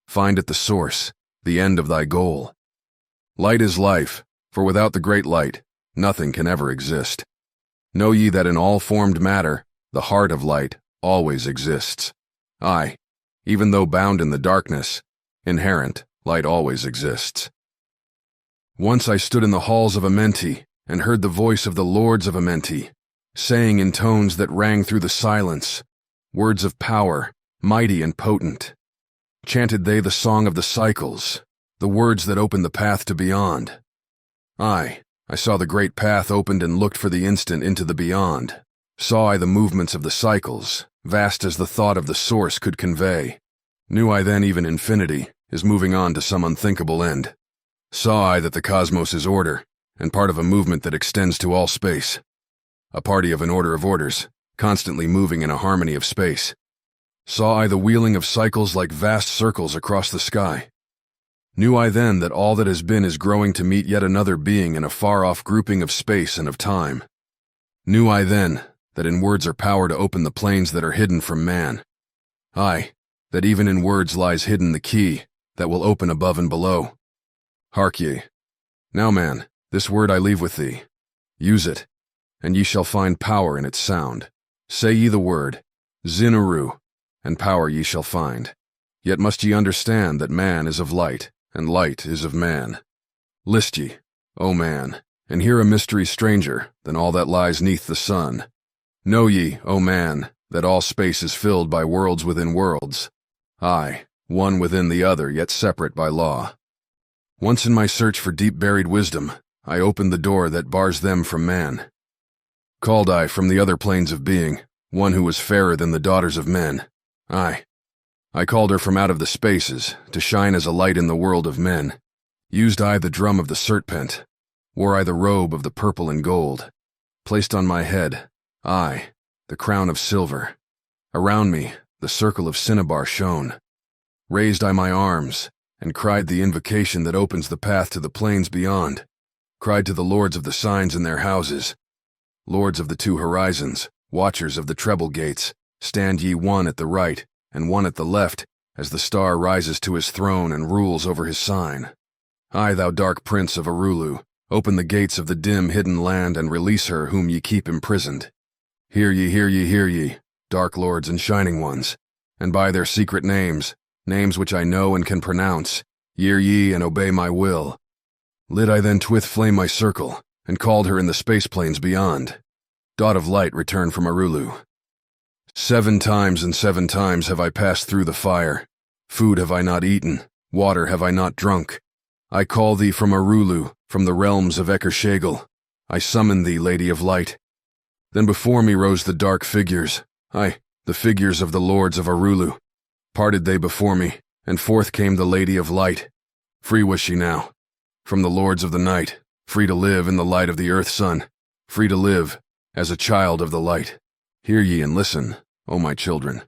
Find at the source, the end of thy goal. Light is life, for without the great light, nothing can ever exist. Know ye that in all formed matter, the heart of light always exists. Aye, even though bound in the darkness, inherent, light always exists. Once I stood in the halls of Amenti, and heard the voice of the lords of Amenti, saying in tones that rang through the silence, words of power, mighty and potent. Chanted they the song of the cycles, the words that opened the path to beyond. I saw the great path opened and looked for the instant into the beyond. Saw I the movements of the cycles, vast as the thought of the source could convey. Knew I then even infinity is moving on to some unthinkable end. Saw I that the cosmos is order, and part of a movement that extends to all space. A party of an order of orders, constantly moving in a harmony of space. Saw I the wheeling of cycles like vast circles across the sky. Knew I then that all that has been is growing to meet yet another being in a far-off grouping of space and of time. Knew I then that in words are power to open the planes that are hidden from man. Aye, that even in words lies hidden the key that will open above and below. Hark ye. Now, man, this word I leave with thee. Use it, and ye shall find power in its sound. Say ye the word, Zinuru, and power ye shall find. Yet must ye understand that man is of light, and light is of man. List ye, O man, and hear a mystery stranger than all that lies neath the sun. Know ye, O man, that all space is filled by worlds within worlds. Aye, one within the other, yet separate by law. Once in my search for deep-buried wisdom, I opened the door that bars them from man. Called I from the other planes of being, one who was fairer than the daughters of men. Aye, I called her from out of the spaces, to shine as a light in the world of men. Used I the drum of the serpent, wore I the robe of the purple and gold. Placed on my head, aye, the crown of silver. Around me, the circle of cinnabar shone. Raised I my arms, and cried the invocation that opens the path to the plains beyond. Cried to the lords of the signs in their houses. Lords of the two horizons, watchers of the treble gates, stand ye one at the right, and one at the left, as the star rises to his throne and rules over his sign. Aye, thou dark prince of Arulu, open the gates of the dim hidden land and release her whom ye keep imprisoned. Hear ye, hear ye, hear ye, dark lords and shining ones, and by their secret names, names which I know and can pronounce, hear ye and obey my will. Lit I then twith flame my circle, and called her in the space plains beyond. Dot of light returned from Arulu. 7 times and 7 times have I passed through the fire. Food have I not eaten, water have I not drunk. I call thee from Arulu, from the realms of Ekershagel. I summon thee, Lady of Light. Then before me rose the dark figures, aye, the figures of the lords of Arulu. Parted they before me, and forth came the Lady of Light. Free was she now, from the lords of the night, free to live in the light of the earth sun, free to live as a child of the light. Hear ye and listen, O my children.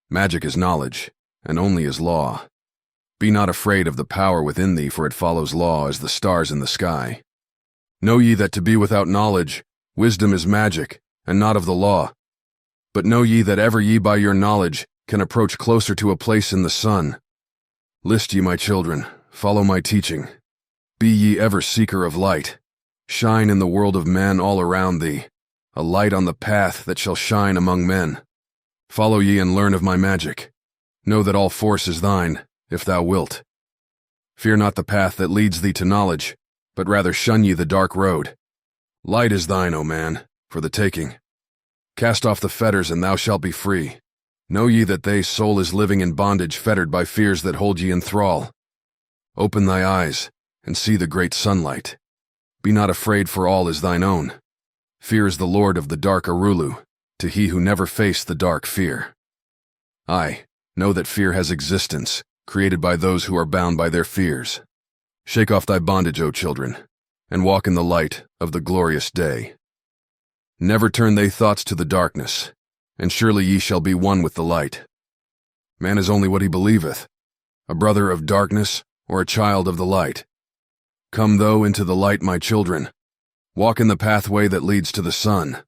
Magic is knowledge, and only is law. Be not afraid of the power within thee, for it follows law as the stars in the sky. Know ye that to be without knowledge, wisdom is magic, and not of the law. But know ye that ever ye by your knowledge can approach closer to a place in the sun. List ye, my children, follow my teaching. Be ye ever seeker of light. Shine in the world of men all around thee, a light on the path that shall shine among men. Follow ye and learn of my magic. Know that all force is thine, if thou wilt. Fear not the path that leads thee to knowledge, but rather shun ye the dark road. Light is thine, O man, for the taking. Cast off the fetters and thou shalt be free. Know ye that thy soul is living in bondage, fettered by fears that hold ye in thrall. Open thy eyes, and see the great sunlight. Be not afraid, for all is thine own. Fear is the lord of the dark Arulu, to he who never faced the dark fear. Aye, know that fear has existence, created by those who are bound by their fears. Shake off thy bondage, O children, and walk in the light of the glorious day. Never turn thy thoughts to the darkness, and surely ye shall be one with the light. Man is only what he believeth, a brother of darkness or a child of the light. Come thou into the light, my children. Walk in the pathway that leads to the sun.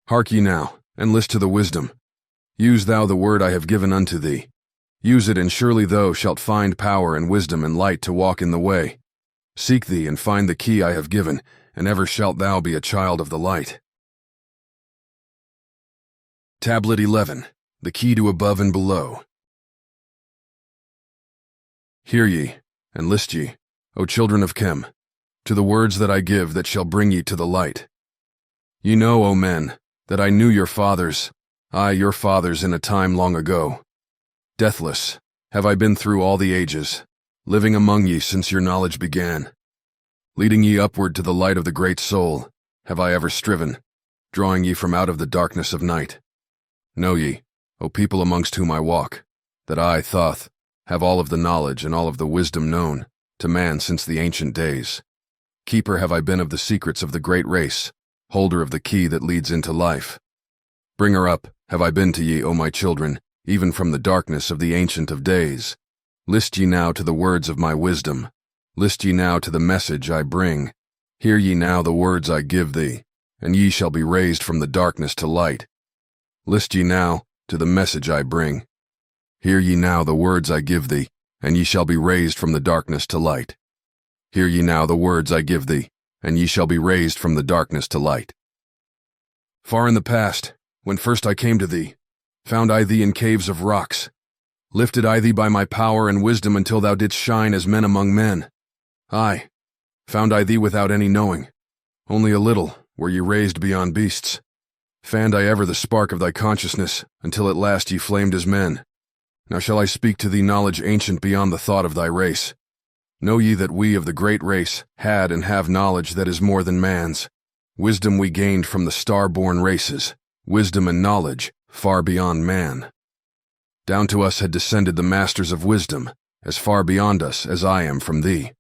Hark ye now, and list to the wisdom. Use thou the word I have given unto thee. Use it, and surely thou shalt find power and wisdom and light to walk in the way. Seek thee and find the key I have given, and ever shalt thou be a child of the light. Tablet 11. The Key to Above and Below. Hear ye, and list ye, O children of Chem, to the words that I give that shall bring ye to the light. Ye know, O men, that I knew your fathers, I your fathers in a time long ago. Deathless have I been through all the ages, living among ye since your knowledge began. Leading ye upward to the light of the great soul, have I ever striven, drawing ye from out of the darkness of night. Know ye, O people amongst whom I walk, that I, Thoth, have all of the knowledge and all of the wisdom known to man since the ancient days. Keeper have I been of the secrets of the great race, holder of the key that leads into life. Bringer up have I been to ye, O my children, even from the darkness of the Ancient of Days. List ye now to the words of my wisdom. List ye now to the message I bring. Hear ye now the words I give thee, and ye shall be raised from the darkness to light. List ye now to the message I bring. Hear ye now the words I give thee, and ye shall be raised from the darkness to light. Hear ye now the words I give thee, and ye shall be raised from the darkness to light. Far in the past, when first I came to thee, found I thee in caves of rocks. Lifted I thee by my power and wisdom until thou didst shine as men among men. Aye, found I thee without any knowing. Only a little were ye raised beyond beasts. Fanned I ever the spark of thy consciousness, until at last ye flamed as men. Now shall I speak to thee knowledge ancient beyond the thought of thy race. Know ye that we of the great race had and have knowledge that is more than man's. Wisdom we gained from the star-born races, wisdom and knowledge far beyond man. Down to us had descended the masters of wisdom, as far beyond us as I am from thee.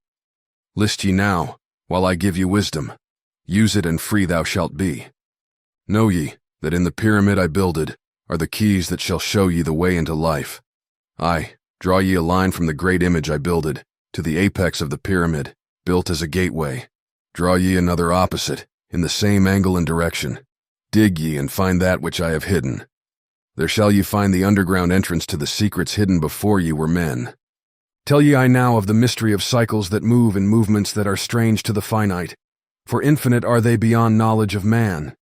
List ye now, while I give you wisdom. Use it and free thou shalt be. Know ye that in the pyramid I builded are the keys that shall show ye the way into life. Aye, draw ye a line from the great image I builded to the apex of the pyramid, built as a gateway. Draw ye another opposite, in the same angle and direction. Dig ye and find that which I have hidden. There shall ye find the underground entrance to the secrets hidden before ye were men. Tell ye I now of the mystery of cycles that move in movements that are strange to the finite, for infinite are they beyond knowledge of man.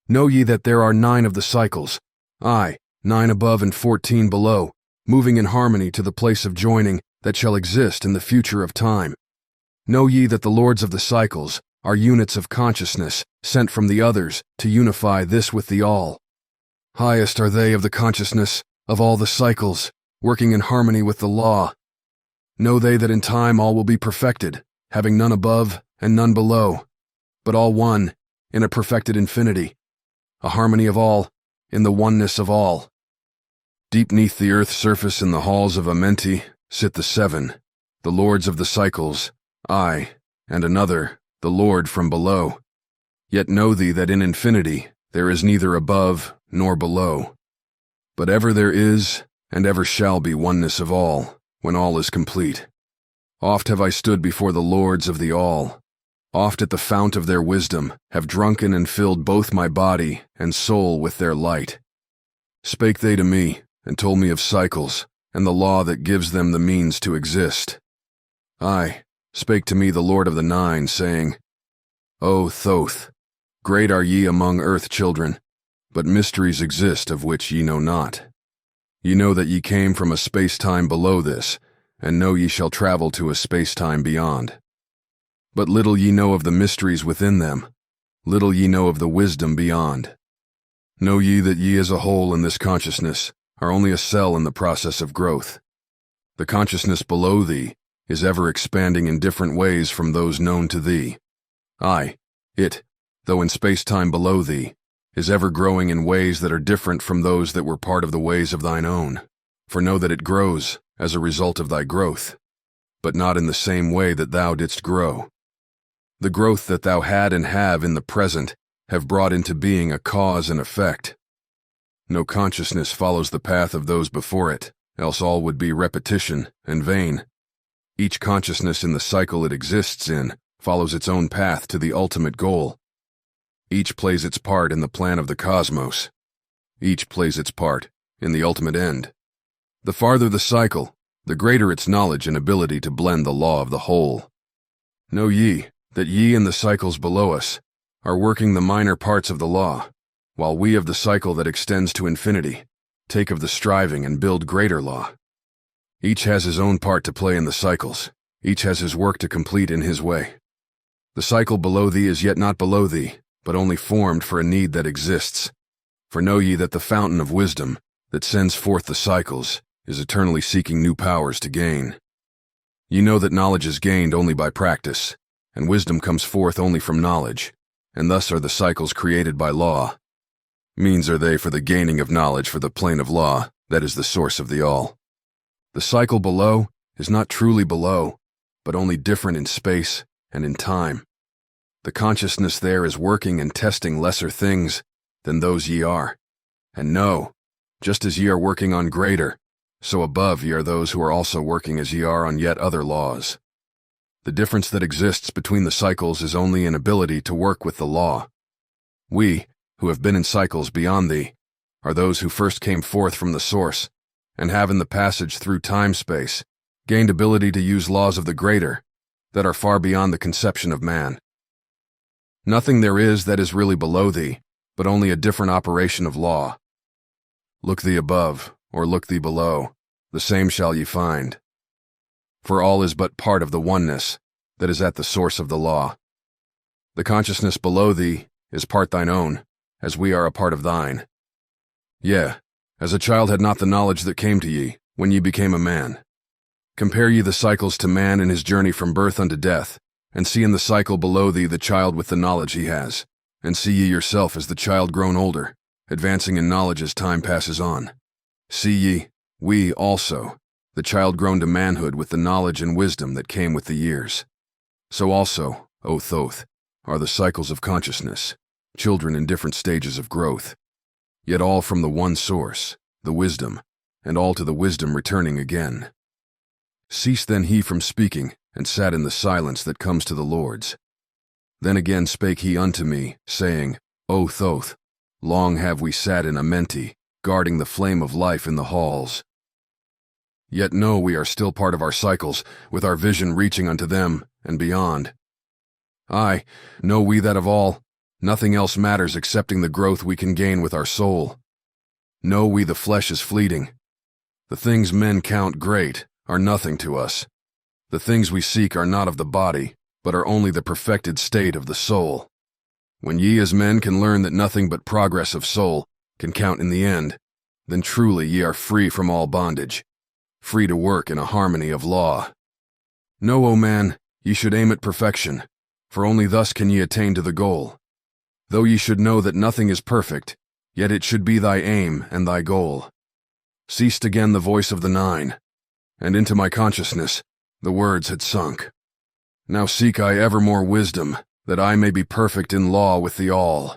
Know ye that there are 9 of the cycles, aye, 9 above and 14 below, moving in harmony to the place of joining that shall exist in the future of time. Know ye that the lords of the cycles are units of consciousness sent from the others to unify this with the all. Highest are they of the consciousness of all the cycles, working in harmony with the law. Know they that in time all will be perfected, having none above and none below, but all one in a perfected infinity, a harmony of all in the oneness of all. Deep neath the earth's surface in the halls of Amenti sit the 7, the lords of the cycles, I, and another, the Lord from below. Yet know thee that in infinity there is neither above nor below, but ever there is and ever shall be oneness of all, when all is complete. Oft have I stood before the lords of the all, oft at the fount of their wisdom have drunken and filled both my body and soul with their light. Spake they to me, and told me of cycles, and the law that gives them the means to exist. Aye, spake to me the Lord of the 9, saying, O Thoth, great are ye among earth children, but mysteries exist of which ye know not. Ye know that ye came from a space-time below this, and know ye shall travel to a space-time beyond. But little ye know of the mysteries within them, little ye know of the wisdom beyond. Know ye that ye as a whole in this consciousness are only a cell in the process of growth. The consciousness below thee is ever expanding in different ways from those known to thee. Aye, it, though in space-time below thee, is ever growing in ways that are different from those that were part of the ways of thine own. For know that it grows as a result of thy growth, but not in the same way that thou didst grow. The growth that thou had and have in the present have brought into being a cause and effect. No consciousness follows the path of those before it, else all would be repetition and vain. Each consciousness in the cycle it exists in follows its own path to the ultimate goal. Each plays its part in the plan of the cosmos. Each plays its part in the ultimate end. The farther the cycle, the greater its knowledge and ability to blend the law of the whole. Know ye that ye in the cycles below us are working the minor parts of the law, while we of the cycle that extends to infinity take of the striving and build greater law. Each has his own part to play in the cycles. Each has his work to complete in his way. The cycle below thee is yet not below thee, but only formed for a need that exists. For know ye that the fountain of wisdom that sends forth the cycles is eternally seeking new powers to gain. Ye know that knowledge is gained only by practice, and wisdom comes forth only from knowledge, and thus are the cycles created by law. Means are they for the gaining of knowledge for the plane of law, that is the source of the all. The cycle below is not truly below, but only different in space and in time. The consciousness there is working and testing lesser things than those ye are, And know, just as ye are working on greater, so above ye are those who are also working as ye are on yet other laws. The difference that exists between the cycles is only in ability to work with the law. We, who have been in cycles beyond thee, are those who first came forth from the source, and have in the passage through time-space gained ability to use laws of the greater that are far beyond the conception of man. Nothing there is that is really below thee, but only a different operation of law. Look thee above, or look thee below, the same shall ye find. For all is but part of the oneness that is at the source of the law. The consciousness below thee is part thine own, as we are a part of thine. Yea, as a child had not the knowledge that came to ye when ye became a man. Compare ye the cycles to man in his journey from birth unto death, and see in the cycle below thee the child with the knowledge he has, and see ye yourself as the child grown older, advancing in knowledge as time passes on. See ye, we also, the child grown to manhood with the knowledge and wisdom that came with the years. So also, O Thoth, are the cycles of consciousness, children in different stages of growth, yet all from the one source, the wisdom, and all to the wisdom returning again. Ceased then he from speaking, and sat in the silence that comes to the Lord's. Then again spake he unto me, saying, O Thoth, long have we sat in Amenti, guarding the flame of life in the halls. Yet know we are still part of our cycles, with our vision reaching unto them, and beyond. Aye, know we that of all, nothing else matters excepting the growth we can gain with our soul. Know we the flesh is fleeting. The things men count great are nothing to us. The things we seek are not of the body, but are only the perfected state of the soul. When ye as men can learn that nothing but progress of soul can count in the end, then truly ye are free from all bondage, free to work in a harmony of law. Know, O man, ye should aim at perfection, for only thus can ye attain to the goal. Though ye should know that nothing is perfect, yet it should be thy aim and thy goal. Ceased again the voice of the nine, and into my consciousness the words had sunk. Now seek I ever more wisdom, that I may be perfect in law with the all.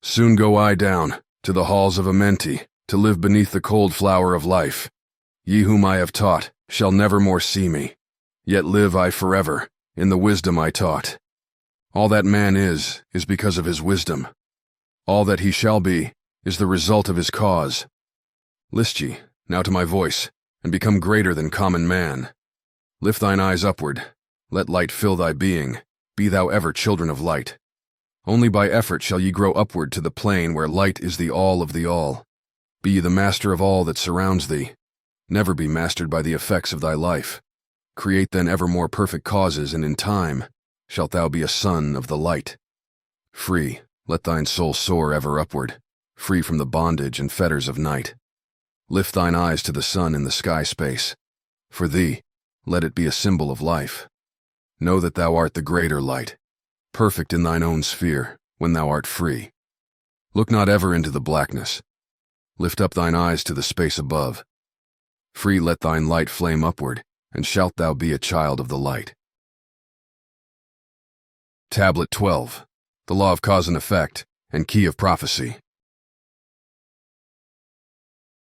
Soon go I down to the halls of Amenti, to live beneath the cold flower of life. Ye whom I have taught shall never more see me, yet live I forever in the wisdom I taught. All that man is because of his wisdom. All that he shall be is the result of his cause. List ye, now to my voice, and become greater than common man. Lift thine eyes upward, let light fill thy being, be thou ever children of light. Only by effort shall ye grow upward to the plane where light is the all of the all. Be ye the master of all that surrounds thee. Never be mastered by the effects of thy life. Create then ever more perfect causes, and in time shalt thou be a son of the light. Free, let thine soul soar ever upward, free from the bondage and fetters of night. Lift thine eyes to the sun in the sky space. For thee, let it be a symbol of life. Know that thou art the greater light, perfect in thine own sphere, when thou art free. Look not ever into the blackness. Lift up thine eyes to the space above. Free let thine light flame upward, and shalt thou be a child of the light. Tablet 12. The Law of Cause and Effect, and Key of Prophecy.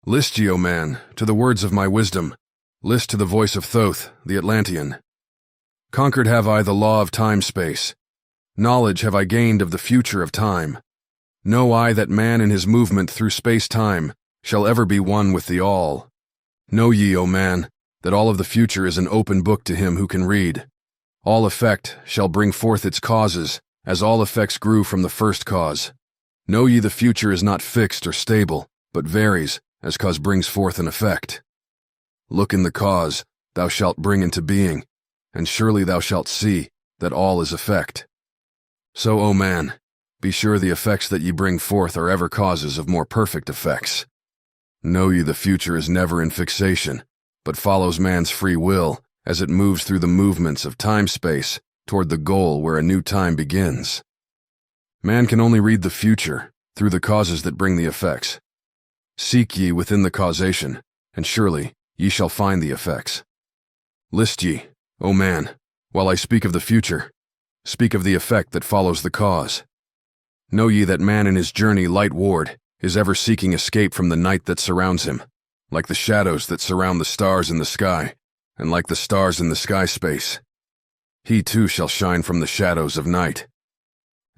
List ye, O man, to the words of my wisdom. List to the voice of Thoth, the Atlantean. Conquered have I the law of time-space. Knowledge have I gained of the future of time. Know I that man in his movement through space-time shall ever be one with the all. Know ye, O man, that all of the future is an open book to him who can read. All effect shall bring forth its causes, as all effects grew from the first cause. Know ye the future is not fixed or stable, but varies, as cause brings forth an effect. Look in the cause, thou shalt bring into being, and surely thou shalt see that all is effect. So, O man, be sure the effects that ye bring forth are ever causes of more perfect effects. Know ye the future is never in fixation, but follows man's free will as it moves through the movements of time-space toward the goal where a new time begins. Man can only read the future through the causes that bring the effects. Seek ye within the causation, and surely ye shall find the effects. List ye, O man, while I speak of the future, speak of the effect that follows the cause. Know ye that man in his journey lightward is ever seeking escape from the night that surrounds him, like the shadows that surround the stars in the sky, and like the stars in the sky space. He too shall shine from the shadows of night.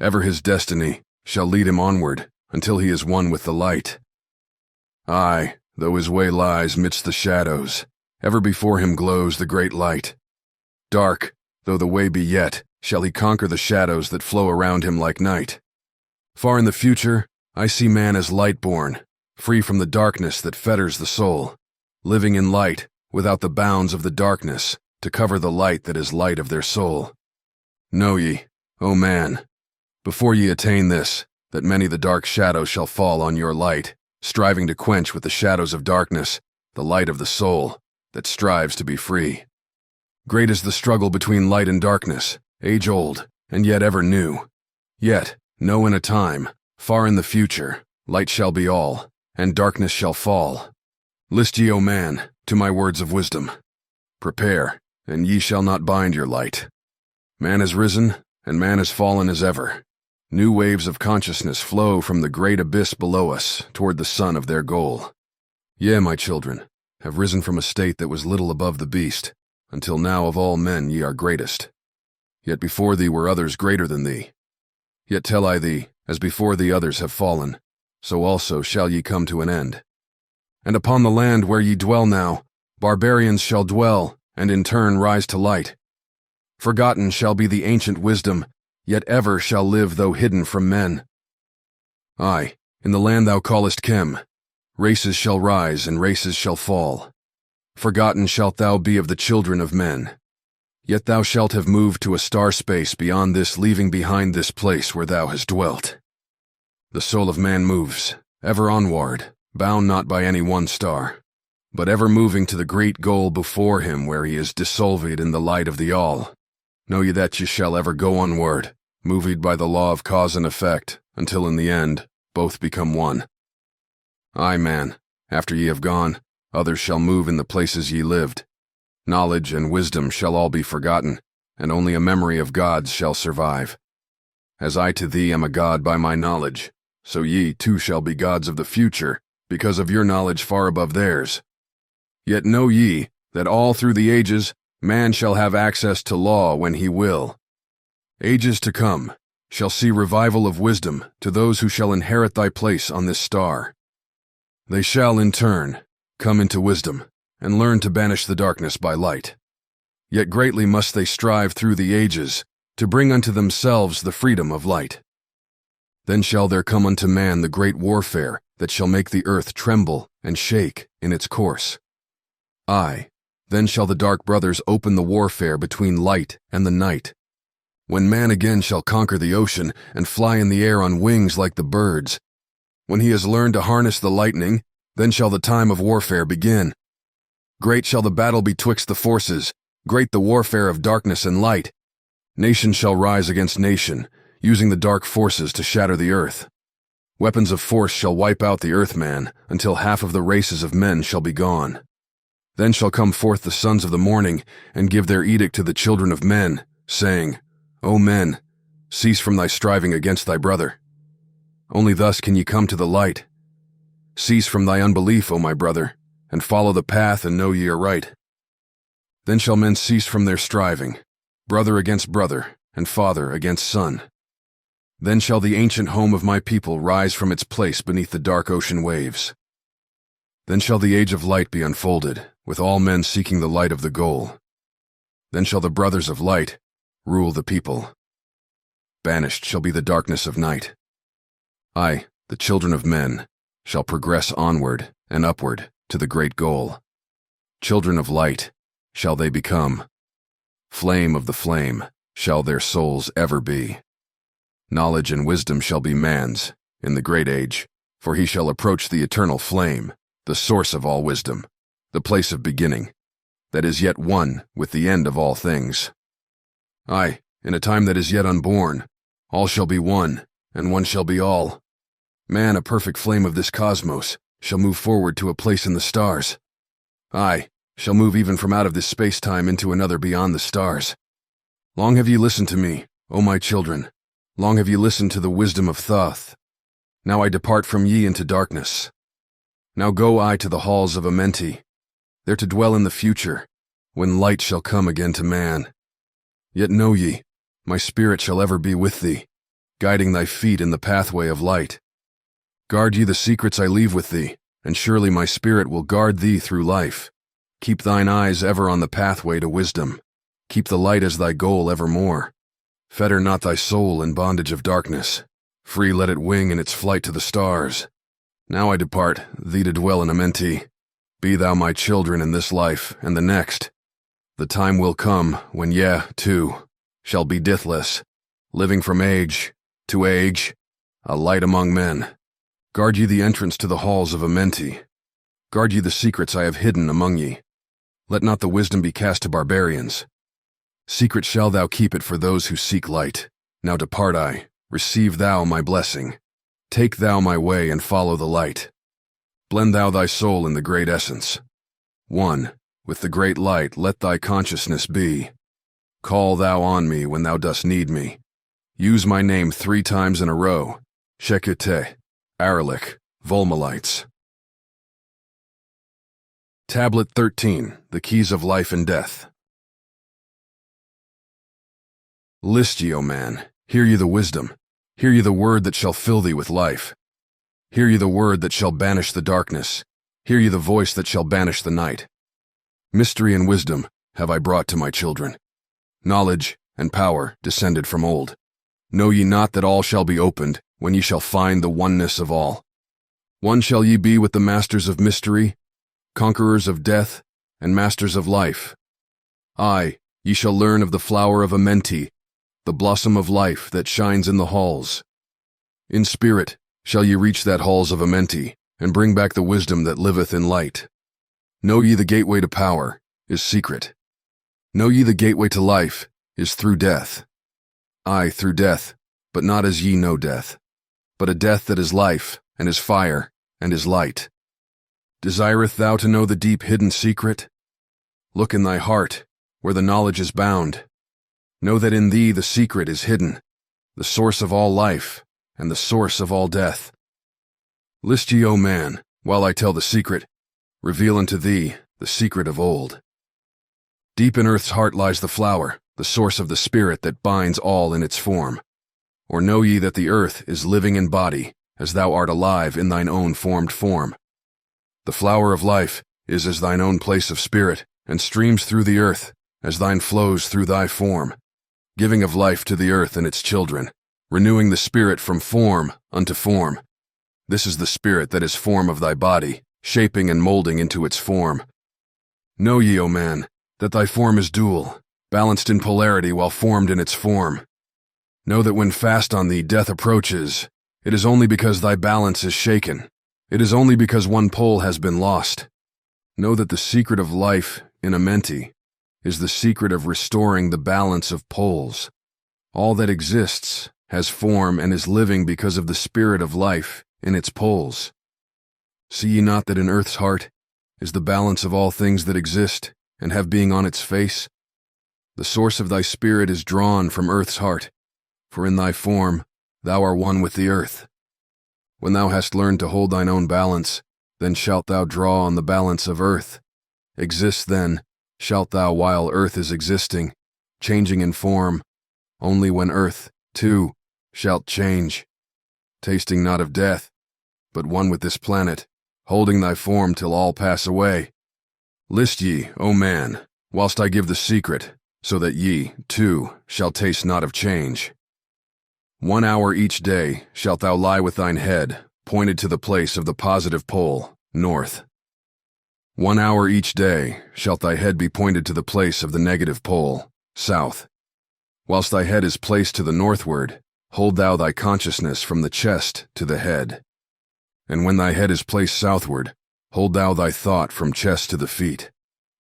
Ever his destiny shall lead him onward until he is one with the light. Aye, though his way lies midst the shadows, ever before him glows the great light. Dark, though the way be yet, shall he conquer the shadows that flow around him like night. Far in the future, I see man as light-born, free from the darkness that fetters the soul, living in light without the bounds of the darkness to cover the light that is light of their soul. Know ye, O man, before ye attain this, that many the dark shadows shall fall on your light, striving to quench with the shadows of darkness the light of the soul that strives to be free. Great is the struggle between light and darkness, age-old, and yet ever new. Yet, know in a time, far in the future, light shall be all, and darkness shall fall. List ye, O man, to my words of wisdom. Prepare, and ye shall not bind your light. Man has risen, and man has fallen as ever. New waves of consciousness flow from the great abyss below us toward the sun of their goal. Ye, my children, have risen from a state that was little above the beast, until now of all men ye are greatest. Yet before thee were others greater than thee. Yet tell I thee, as before thee others have fallen, so also shall ye come to an end. And upon the land where ye dwell now, barbarians shall dwell, and in turn rise to light. Forgotten shall be the ancient wisdom, yet ever shall live though hidden from men. Aye, in the land thou callest Chem, races shall rise and races shall fall. Forgotten shalt thou be of the children of men. Yet thou shalt have moved to a star space beyond this, leaving behind this place where thou hast dwelt. The soul of man moves, ever onward, bound not by any one star, but ever moving to the great goal before him where he is dissolved in the light of the all. Know ye that ye shall ever go onward, moved by the law of cause and effect, until in the end both become one. Aye, man, after ye have gone, others shall move in the places ye lived. Knowledge and wisdom shall all be forgotten, and only a memory of gods shall survive. As I to thee am a god by my knowledge, so ye too shall be gods of the future, because of your knowledge far above theirs. Yet know ye that all through the ages man shall have access to law when he will. Ages to come shall see revival of wisdom to those who shall inherit thy place on this star. They shall, in turn, come into wisdom, and learn to banish the darkness by light. Yet greatly must they strive through the ages to bring unto themselves the freedom of light. Then shall there come unto man the great warfare that shall make the earth tremble and shake in its course. Aye, then shall the dark brothers open the warfare between light and the night. When man again shall conquer the ocean and fly in the air on wings like the birds, when he has learned to harness the lightning, then shall the time of warfare begin. Great shall the battle betwixt the forces, great the warfare of darkness and light. Nation shall rise against nation, using the dark forces to shatter the earth. Weapons of force shall wipe out the earthman until half of the races of men shall be gone. Then shall come forth the sons of the morning and give their edict to the children of men, saying, O men, cease from thy striving against thy brother. Only thus can ye come to the light. Cease from thy unbelief, O my brother, and follow the path and know ye are right. Then shall men cease from their striving, brother against brother, and father against son. Then shall the ancient home of my people rise from its place beneath the dark ocean waves. Then shall the age of light be unfolded, with all men seeking the light of the goal. Then shall the brothers of light rule the people. Banished shall be the darkness of night. I, the children of men, shall progress onward and upward to the great goal. Children of light shall they become. Flame of the flame shall their souls ever be. Knowledge and wisdom shall be man's in the great age, for he shall approach the eternal flame, the source of all wisdom, the place of beginning, that is yet one with the end of all things. Aye, in a time that is yet unborn, all shall be one, and one shall be all. Man, a perfect flame of this cosmos, shall move forward to a place in the stars. Aye, shall move even from out of this space-time into another beyond the stars. Long have ye listened to me, O my children. Long have ye listened to the wisdom of Thoth. Now I depart from ye into darkness. Now go I to the halls of Amenti, there to dwell in the future, when light shall come again to man. Yet know ye, my spirit shall ever be with thee, guiding thy feet in the pathway of light. Guard ye the secrets I leave with thee, and surely my spirit will guard thee through life. Keep thine eyes ever on the pathway to wisdom. Keep the light as thy goal evermore. Fetter not thy soul in bondage of darkness. Free let it wing in its flight to the stars. Now I depart, thee to dwell in Amenti. Be thou my children in this life and the next. The time will come when ye, too, shall be deathless, living from age to age, a light among men. Guard ye the entrance to the halls of Amenti. Guard ye the secrets I have hidden among ye. Let not the wisdom be cast to barbarians. Secret shall thou keep it for those who seek light. Now depart I, receive thou my blessing. Take thou my way and follow the light. Blend thou thy soul in the great essence. One, with the great light let thy consciousness be. Call thou on me when thou dost need me. Use my name 3 times in a row. Shekute, Aralik, Volmalites. Tablet 13, The Keys of Life and Death. List ye, O man, hear ye the wisdom, hear ye the word that shall fill thee with life. Hear ye the word that shall banish the darkness, hear ye the voice that shall banish the night. Mystery and wisdom have I brought to my children. Knowledge and power descended from old. Know ye not that all shall be opened when ye shall find the oneness of all? One shall ye be with the masters of mystery, conquerors of death, and masters of life. Aye, ye shall learn of the flower of Amenti, the blossom of life that shines in the halls. In spirit shall ye reach that halls of Amenti, and bring back the wisdom that liveth in light. Know ye the gateway to power is secret. Know ye the gateway to life is through death. Aye, through death, but not as ye know death, but a death that is life, and is fire, and is light. Desireth thou to know the deep hidden secret? Look in thy heart, where the knowledge is bound. Know that in thee the secret is hidden, the source of all life, and the source of all death. List ye, O man, while I tell the secret, reveal unto thee the secret of old. Deep in earth's heart lies the flower, the source of the spirit that binds all in its form. Or know ye that the earth is living in body, as thou art alive in thine own formed form? The flower of life is as thine own place of spirit, and streams through the earth, as thine flows through thy form, giving of life to the earth and its children, renewing the spirit from form unto form. This is the spirit that is form of thy body, shaping and molding into its form. Know ye, O man, that thy form is dual, balanced in polarity while formed in its form. Know that when fast on thee death approaches, it is only because thy balance is shaken. It is only because one pole has been lost. Know that the secret of life in Amenti is the secret of restoring the balance of poles. All that exists has form and is living because of the spirit of life in its poles. See ye not that in earth's heart is the balance of all things that exist and have being on its face? The source of thy spirit is drawn from earth's heart, for in thy form thou art one with the earth. When thou hast learned to hold thine own balance, then shalt thou draw on the balance of earth. Exist then shalt thou while earth is existing, changing in form, only when earth, too, shalt change. Tasting not of death, but one with this planet, holding thy form till all pass away. List ye, O man, whilst I give the secret, so that ye, too, shall taste not of change. 1 hour each day shalt thou lie with thine head pointed to the place of the positive pole, north. 1 hour each day shalt thy head be pointed to the place of the negative pole, south. Whilst thy head is placed to the northward, hold thou thy consciousness from the chest to the head. And when thy head is placed southward, hold thou thy thought from chest to the feet.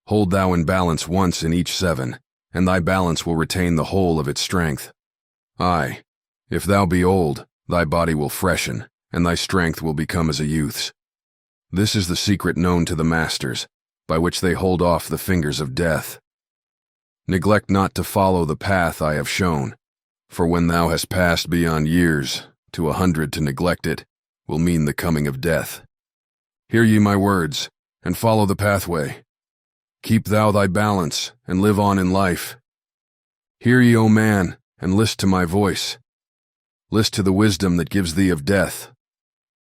Hold thou in balance once in each 7, and thy balance will retain the whole of its strength. Aye, if thou be old, thy body will freshen, and thy strength will become as a youth's. This is the secret known to the masters, by which they hold off the fingers of death. Neglect not to follow the path I have shown, for when thou hast passed beyond years, to 100 to neglect it, will mean the coming of death. Hear ye my words, and follow the pathway. Keep thou thy balance, and live on in life. Hear ye, O man, and list to my voice. List to the wisdom that gives thee of death.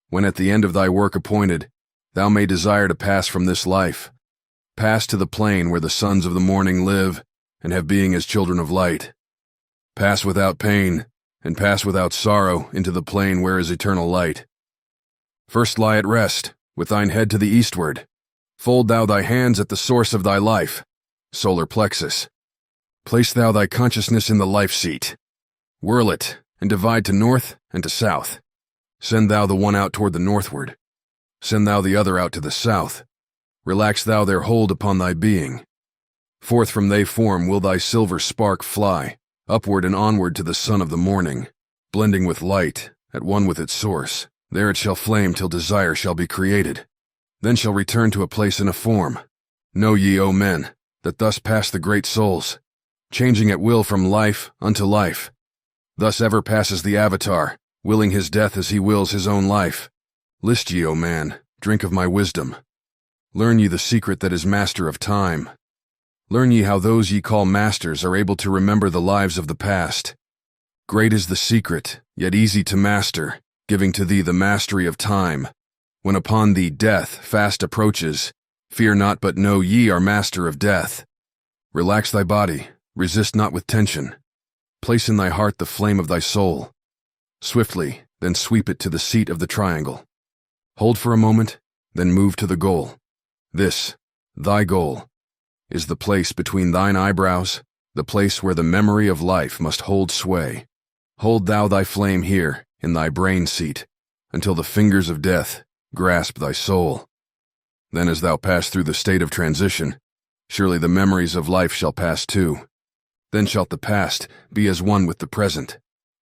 When at the end of thy work appointed, thou may desire to pass from this life, pass to the plane where the sons of the morning live, and have being as children of light. Pass without pain, and pass without sorrow into the plane where is eternal light. First lie at rest, with thine head to the eastward. Fold thou thy hands at the source of thy life, solar plexus. Place thou thy consciousness in the life seat. Whirl it, and divide to north and to south. Send thou the one out toward the northward. Send thou the other out to the south. Relax thou their hold upon thy being. Forth from they form will thy silver spark fly, upward and onward to the sun of the morning, blending with light, at one with its source. There it shall flame till desire shall be created. Then shall return to a place and a form. Know ye, O men, that thus pass the great souls, changing at will from life unto life. Thus ever passes the Avatar, willing his death as he wills his own life. List ye, O man, drink of my wisdom. Learn ye the secret that is master of time. Learn ye how those ye call masters are able to remember the lives of the past. Great is the secret, yet easy to master, giving to thee the mastery of time. When upon thee death fast approaches, fear not but know ye are master of death. Relax thy body, resist not with tension. Place in thy heart the flame of thy soul. Swiftly, then sweep it to the seat of the triangle. Hold for a moment, then move to the goal. This, thy goal, is the place between thine eyebrows, the place where the memory of life must hold sway. Hold thou thy flame here, in thy brain seat, until the fingers of death grasp thy soul. Then as thou pass through the state of transition, surely the memories of life shall pass too. Then shalt the past be as one with the present.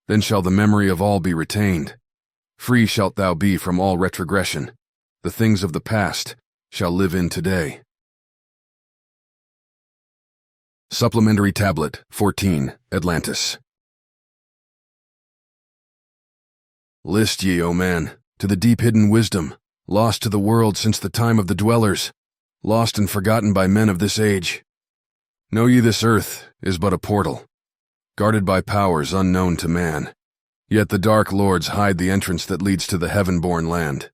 Then shall the memory of all be retained. Free shalt thou be from all retrogression. The things of the past shall live in today. Supplementary Tablet 14, Atlantis. List ye, O man, to the deep-hidden wisdom, lost to the world since the time of the dwellers, lost and forgotten by men of this age. Know ye this earth is but a portal, guarded by powers unknown to man. Yet the dark lords hide the entrance that leads to the heaven-born land.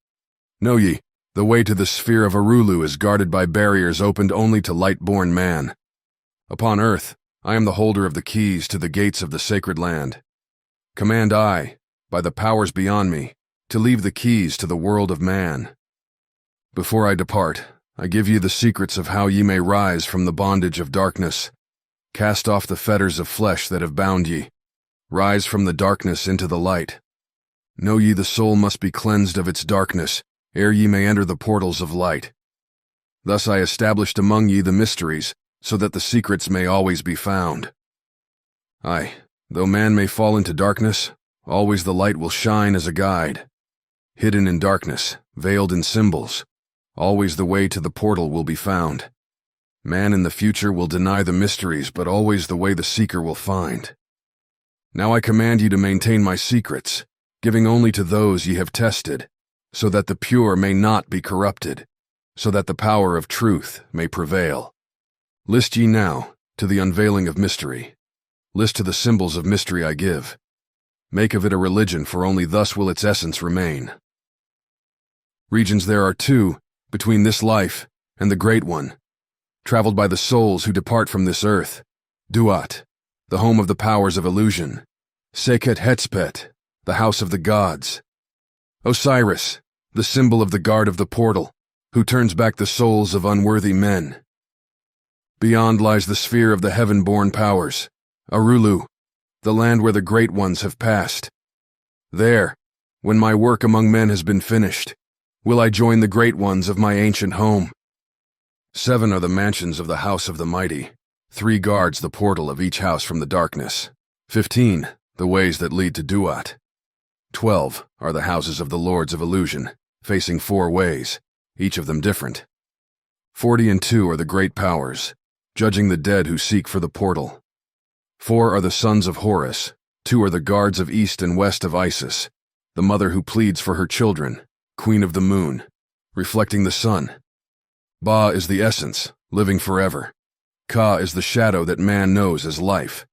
Know ye, the way to the sphere of Arulu is guarded by barriers opened only to light-born man. Upon earth, I am the holder of the keys to the gates of the sacred land. Command I, by the powers beyond me, to leave the keys to the world of man. Before I depart, I give ye the secrets of how ye may rise from the bondage of darkness. Cast off the fetters of flesh that have bound ye. Rise from the darkness into the light. Know ye the soul must be cleansed of its darkness, ere ye may enter the portals of light. Thus I established among ye the mysteries, so that the secrets may always be found. Aye, though man may fall into darkness, always the light will shine as a guide. Hidden in darkness, veiled in symbols, always the way to the portal will be found. Man in the future will deny the mysteries, but always the way the seeker will find. Now I command you to maintain my secrets, giving only to those ye have tested, so that the pure may not be corrupted, so that the power of truth may prevail. List ye now to the unveiling of mystery. List to the symbols of mystery I give. Make of it a religion, for only thus will its essence remain. Regions there are two, between this life and the great one, traveled by the souls who depart from this earth. Duat, the home of the powers of illusion. Sekhet Hetspet, the house of the gods. Osiris, the symbol of the guard of the portal, who turns back the souls of unworthy men. Beyond lies the sphere of the heaven-born powers, Arulu, the land where the great ones have passed. There, when my work among men has been finished, will I join the great ones of my ancient home. 7 are the mansions of the house of the mighty. 3 guards the portal of each house from the darkness. 15, the ways that lead to Duat. 12 are the houses of the lords of illusion, facing 4 ways, each of them different. 40 are the great powers, judging the dead who seek for the portal. 4 are the sons of Horus, 2 are the guards of east and west of Isis, the mother who pleads for her children, queen of the moon, reflecting the sun. Ba is the essence, living forever. Ka is the shadow that man knows as life.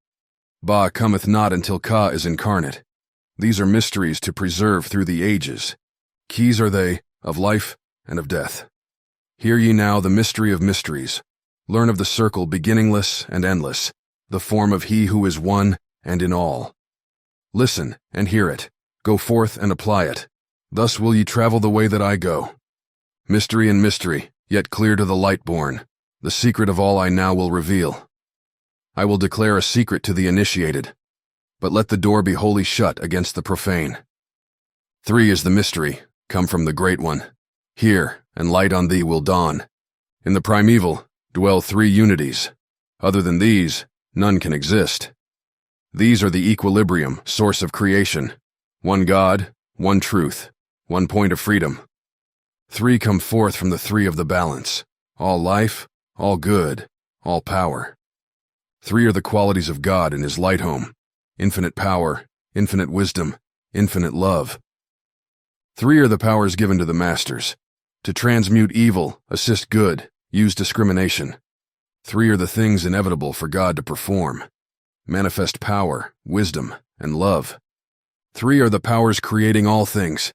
Ba cometh not until Ka is incarnate. These are mysteries to preserve through the ages. Keys are they, of life and of death. Hear ye now the mystery of mysteries. Learn of the circle beginningless and endless, the form of he who is one and in all. Listen and hear it. Go forth and apply it. Thus will ye travel the way that I go. Mystery and mystery, yet clear to the light born. The secret of all I now will reveal. I will declare a secret to the initiated, but let the door be wholly shut against the profane. 3 is the mystery, come from the Great One. Hear, and light on thee will dawn. In the primeval dwell 3 unities. Other than these, none can exist. These are the equilibrium, source of creation. One God, one truth, one point of freedom. 3 come forth from the 3 of the balance. All life, all good, all power. 3 are the qualities of God in his light home. Infinite power, infinite wisdom, infinite love. 3 are the powers given to the masters. To transmute evil, assist good, use discrimination. 3 are the things inevitable for God to perform. Manifest power, wisdom, and love. 3 are the powers creating all things.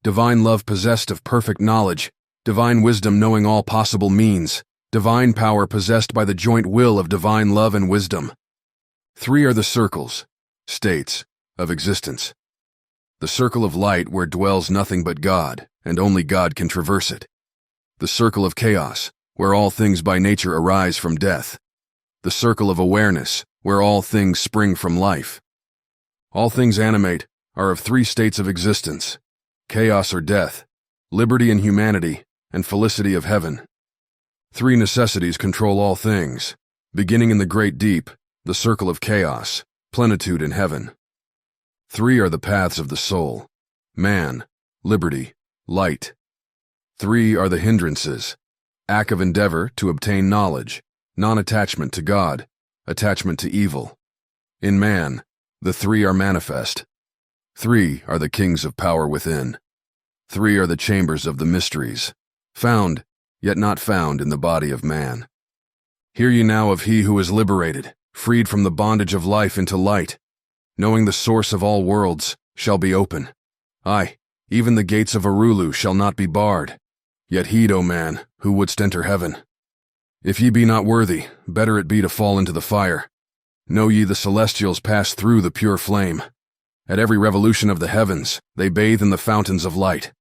Divine love possessed of perfect knowledge, divine wisdom knowing all possible means, divine power possessed by the joint will of divine love and wisdom. 3 are the circles, states, of existence. The circle of light where dwells nothing but God, and only God can traverse it. The circle of chaos, where all things by nature arise from death. The circle of awareness, where all things spring from life. All things animate are of 3 states of existence: chaos or death, liberty and humanity, and felicity of heaven. 3 necessities control all things, beginning in the great deep, the circle of chaos, plenitude in heaven. 3 are the paths of the soul: man, liberty, light. 3 are the hindrances: act of endeavor to obtain knowledge, non-attachment to God, attachment to evil. In man, the 3 are manifest. 3 are the kings of power within. 3 are the chambers of the mysteries, found, yet not found in the body of man. Hear ye now of he who is liberated, freed from the bondage of life into light, knowing the source of all worlds, shall be open. Aye, even the gates of Arulu shall not be barred. Yet heed, O man, who wouldst enter heaven. If ye be not worthy, better it be to fall into the fire. Know ye the celestials pass through the pure flame. At every revolution of the heavens, they bathe in the fountains of light.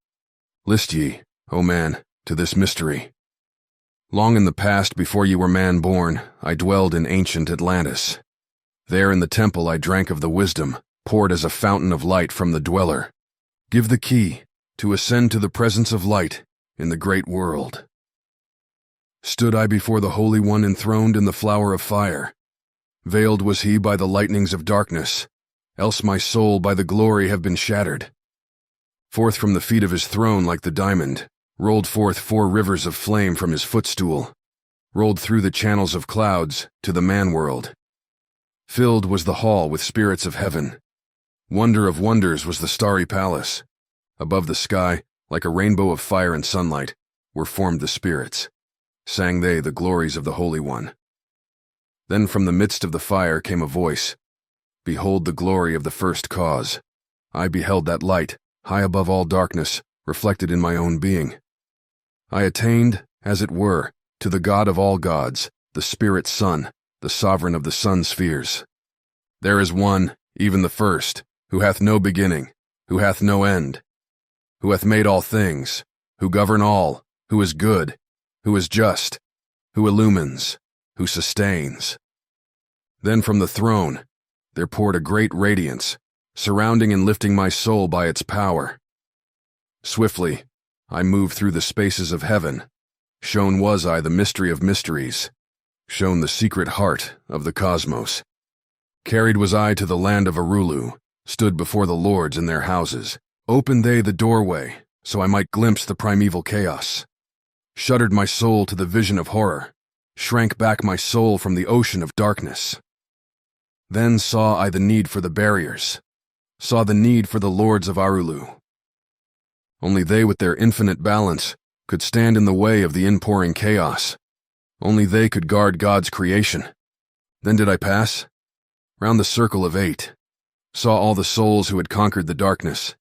List ye, O man, to this mystery. Long in the past, before ye were man born, I dwelled in ancient Atlantis. There in the temple I drank of the wisdom, poured as a fountain of light from the dweller. Give the key, to ascend to the presence of light in the great world. Stood I before the Holy One enthroned in the flower of fire. Veiled was he by the lightnings of darkness, else my soul by the glory have been shattered. Forth from the feet of his throne like the diamond, rolled forth 4 rivers of flame from his footstool, rolled through the channels of clouds to the man-world. Filled was the hall with spirits of heaven. Wonder of wonders was the starry palace. Above the sky, like a rainbow of fire and sunlight, were formed the spirits. Sang they the glories of the Holy One. Then from the midst of the fire came a voice. Behold the glory of the first cause. I beheld that light, high above all darkness, reflected in my own being. I attained, as it were, to the God of all gods, the Spirit Son, the sovereign of the sun spheres. There is one, even the first, who hath no beginning, who hath no end, who hath made all things, who govern all, who is good, who is just, who illumines, who sustains. Then from the throne there poured a great radiance, surrounding and lifting my soul by its power. Swiftly I moved through the spaces of heaven. Shown was I the mystery of mysteries, shown the secret heart of the cosmos. Carried was I to the land of Arulu, stood before the lords in their houses. Opened they the doorway, so I might glimpse the primeval chaos. Shuddered my soul to the vision of horror, shrank back my soul from the ocean of darkness. Then saw I the need for the barriers. saw the need for the lords of Arulu. Only they with their infinite balance could stand in the way of the inpouring chaos. Only they could guard God's creation. Then did I pass? Round the circle of 8. Saw all the souls who had conquered the darkness.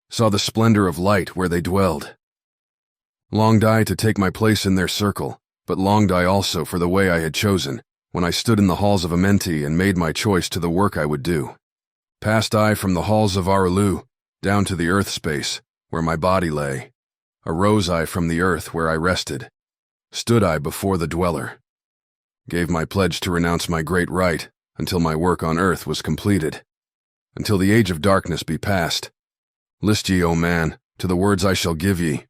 Saw the splendor of light where they dwelled. Longed I to take my place in their circle, but longed I also for the way I had chosen, when I stood in the halls of Amenti and made my choice to the work I would do. Passed I from the halls of Arulu, down to the earth space, where my body lay. Arose I from the earth where I rested. Stood I before the dweller. Gave my pledge to renounce my great right, until my work on earth was completed. Until the age of darkness be past. List ye, O man, to the words I shall give ye.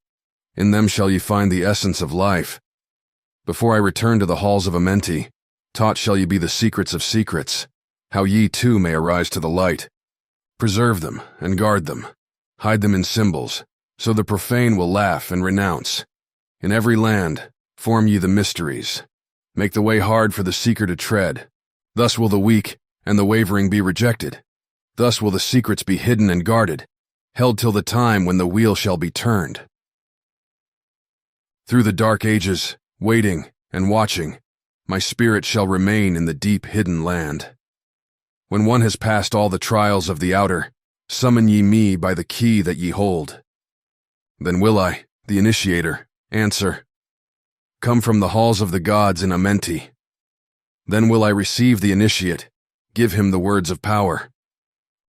In them shall ye find the essence of life. Before I return to the halls of Amenti, taught shall ye be the secrets of secrets, how ye too may arise to the light. Preserve them and guard them. Hide them in symbols, so the profane will laugh and renounce. In every land, form ye the mysteries. Make the way hard for the seeker to tread. Thus will the weak and the wavering be rejected. Thus will the secrets be hidden and guarded, held till the time when the wheel shall be turned. Through the dark ages, waiting and watching, my spirit shall remain in the deep hidden land. When one has passed all the trials of the outer, summon ye me by the key that ye hold. Then will I, the initiator, answer, come from the halls of the gods in Amenti. Then will I receive the initiate, give him the words of power.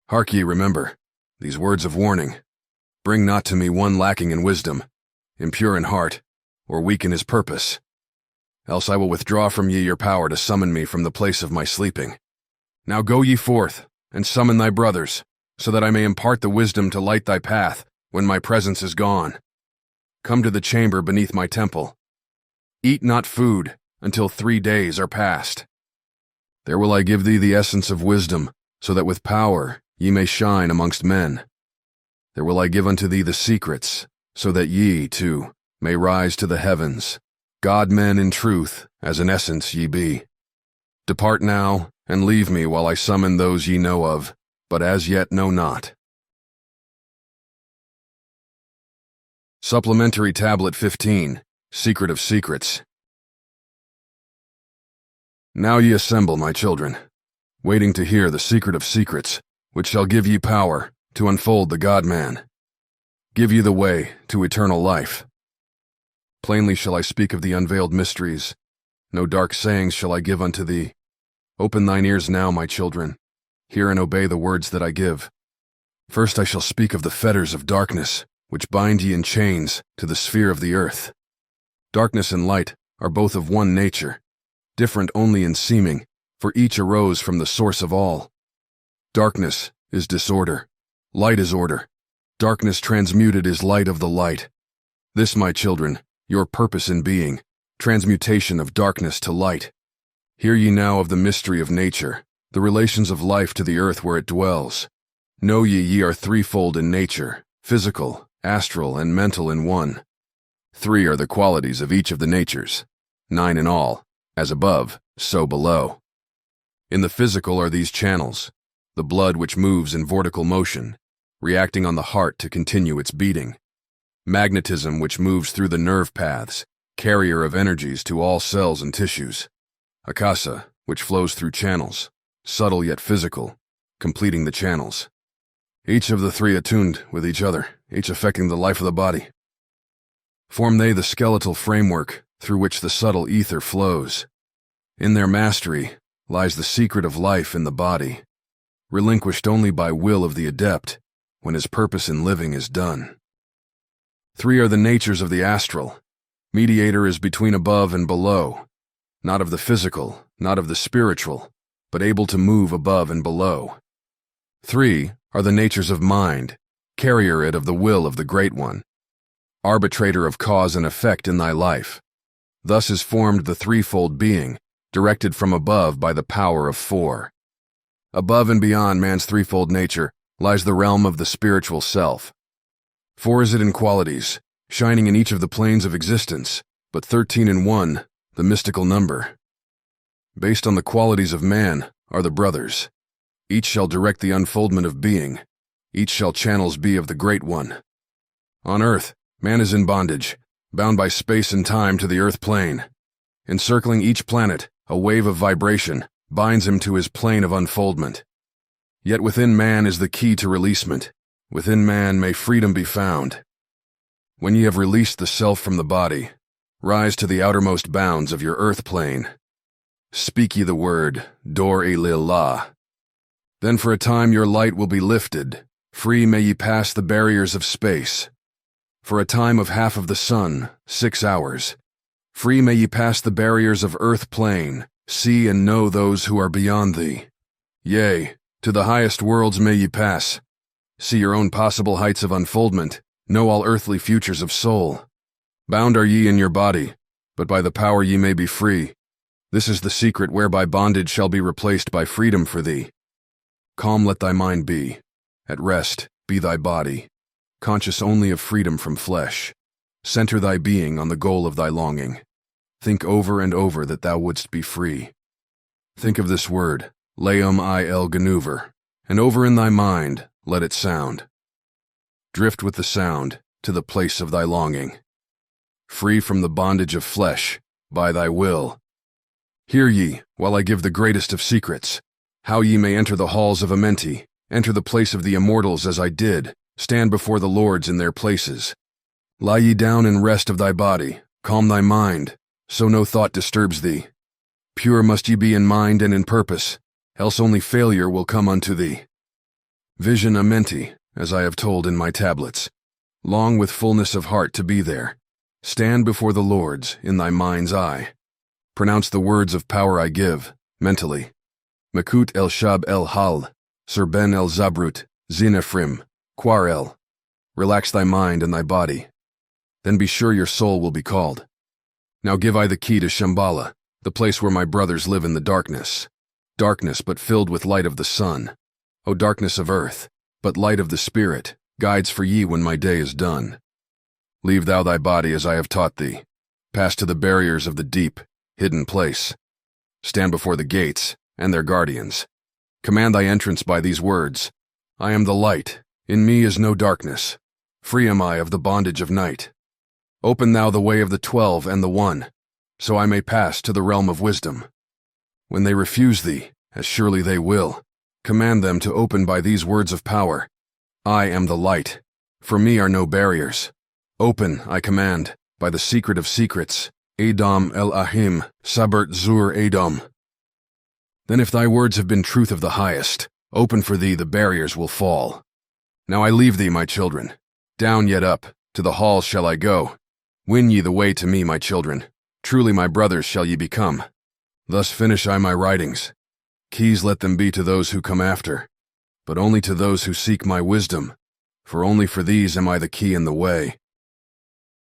Hark ye, remember, these words of warning. Bring not to me one lacking in wisdom, impure in heart, or weak in his purpose. Else I will withdraw from ye your power to summon me from the place of my sleeping. Now go ye forth, and summon thy brothers, so that I may impart the wisdom to light thy path when my presence is gone. Come to the chamber beneath my temple. Eat not food until 3 days are past. There will I give thee the essence of wisdom, so that with power ye may shine amongst men. There will I give unto thee the secrets, so that ye, too, may rise to the heavens, God-men in truth, as in essence ye be. Depart now, and leave me while I summon those ye know of, but as yet know not. Supplementary Tablet 15, Secret of Secrets. Now ye assemble, my children, waiting to hear the secret of secrets, which shall give ye power to unfold the God-man. Give ye the way to eternal life. Plainly shall I speak of the unveiled mysteries. No dark sayings shall I give unto thee. Open thine ears now, my children. Hear and obey the words that I give. First I shall speak of the fetters of darkness, which bind ye in chains to the sphere of the earth. Darkness and light are both of one nature, different only in seeming, for each arose from the source of all. Darkness is disorder. Light is order. Darkness transmuted is light of the light. This, my children, your purpose in being, transmutation of darkness to light. Hear ye now of the mystery of nature, the relations of life to the earth where it dwells. Know ye are threefold in nature, physical, astral, and mental in one. 3 are the qualities of each of the natures, 9 in all, as above, so below. In the physical are these channels, the blood which moves in vortical motion, reacting on the heart to continue its beating. Magnetism which moves through the nerve paths, carrier of energies to all cells and tissues. Akasa, which flows through channels, subtle yet physical, completing the channels. Each of the 3 attuned with each other, each affecting the life of the body. Form they the skeletal framework through which the subtle ether flows. In their mastery lies the secret of life in the body, relinquished only by will of the adept when his purpose in living is done. 3 are the natures of the astral. Mediator is between above and below, not of the physical, not of the spiritual, but able to move above and below. 3 are the natures of mind, carrier it of the will of the Great One, arbitrator of cause and effect in thy life. Thus is formed the threefold being, directed from above by the power of 4. Above and beyond man's threefold nature lies the realm of the spiritual self. 4 is it in qualities, shining in each of the planes of existence, but 13 in one, the mystical number. Based on the qualities of man are the brothers. Each shall direct the unfoldment of being, each shall channels be of the Great One. On earth, man is in bondage, bound by space and time to the earth plane. Encircling each planet, a wave of vibration binds him to his plane of unfoldment. Yet within man is the key to releasement. Within man may freedom be found. When ye have released the self from the body, rise to the outermost bounds of your earth plane. Speak ye the word, Dor Elil La. Then for a time your light will be lifted. Free may ye pass the barriers of space. For a time of half of the sun, 6 hours. Free may ye pass the barriers of earth plane, see and know those who are beyond thee. Yea, to the highest worlds may ye pass. See your own possible heights of unfoldment, know all earthly futures of soul. Bound are ye in your body, but by the power ye may be free. This is the secret whereby bondage shall be replaced by freedom for thee. Calm let thy mind be. At rest be thy body, conscious only of freedom from flesh. Center thy being on the goal of thy longing. Think over and over that thou wouldst be free. Think of this word, Leum il Ganuver, and over in thy mind let it sound. Drift with the sound to the place of thy longing. Free from the bondage of flesh, by thy will. Hear ye, while I give the greatest of secrets, how ye may enter the halls of Amenti, enter the place of the immortals as I did, stand before the lords in their places. Lie ye down in rest of thy body, calm thy mind, so no thought disturbs thee. Pure must ye be in mind and in purpose, else only failure will come unto thee. Vision Amenti, as I have told in my tablets. Long with fullness of heart to be there. Stand before the lords in thy mind's eye. Pronounce the words of power I give, mentally. Makut el Shab el Hal, Serben el Zabrut, Zinefrim, Quarel. Relax thy mind and thy body. Then be sure your soul will be called. Now give I the key to Shambhala, the place where my brothers live in the darkness. Darkness but filled with light of the sun. O darkness of earth, but light of the spirit, guides for ye when my day is done. Leave thou thy body as I have taught thee. Pass to the barriers of the deep, hidden place. Stand before the gates, and their guardians. Command thy entrance by these words. I am the light, in me is no darkness. Free am I of the bondage of night. Open thou the way of the 12 and the 1, so I may pass to the realm of wisdom. When they refuse thee, as surely they will, command them to open by these words of power. I am the light. For me are no barriers. Open, I command, by the secret of secrets. Edom el Ahim, Sabert Zur Edom. Then if thy words have been truth of the highest, open for thee the barriers will fall. Now I leave thee, my children. Down yet up, to the halls shall I go. Win ye the way to me, my children. Truly my brothers shall ye become. Thus finish I my writings. Keys let them be to those who come after, but only to those who seek my wisdom, for only for these am I the key and the way.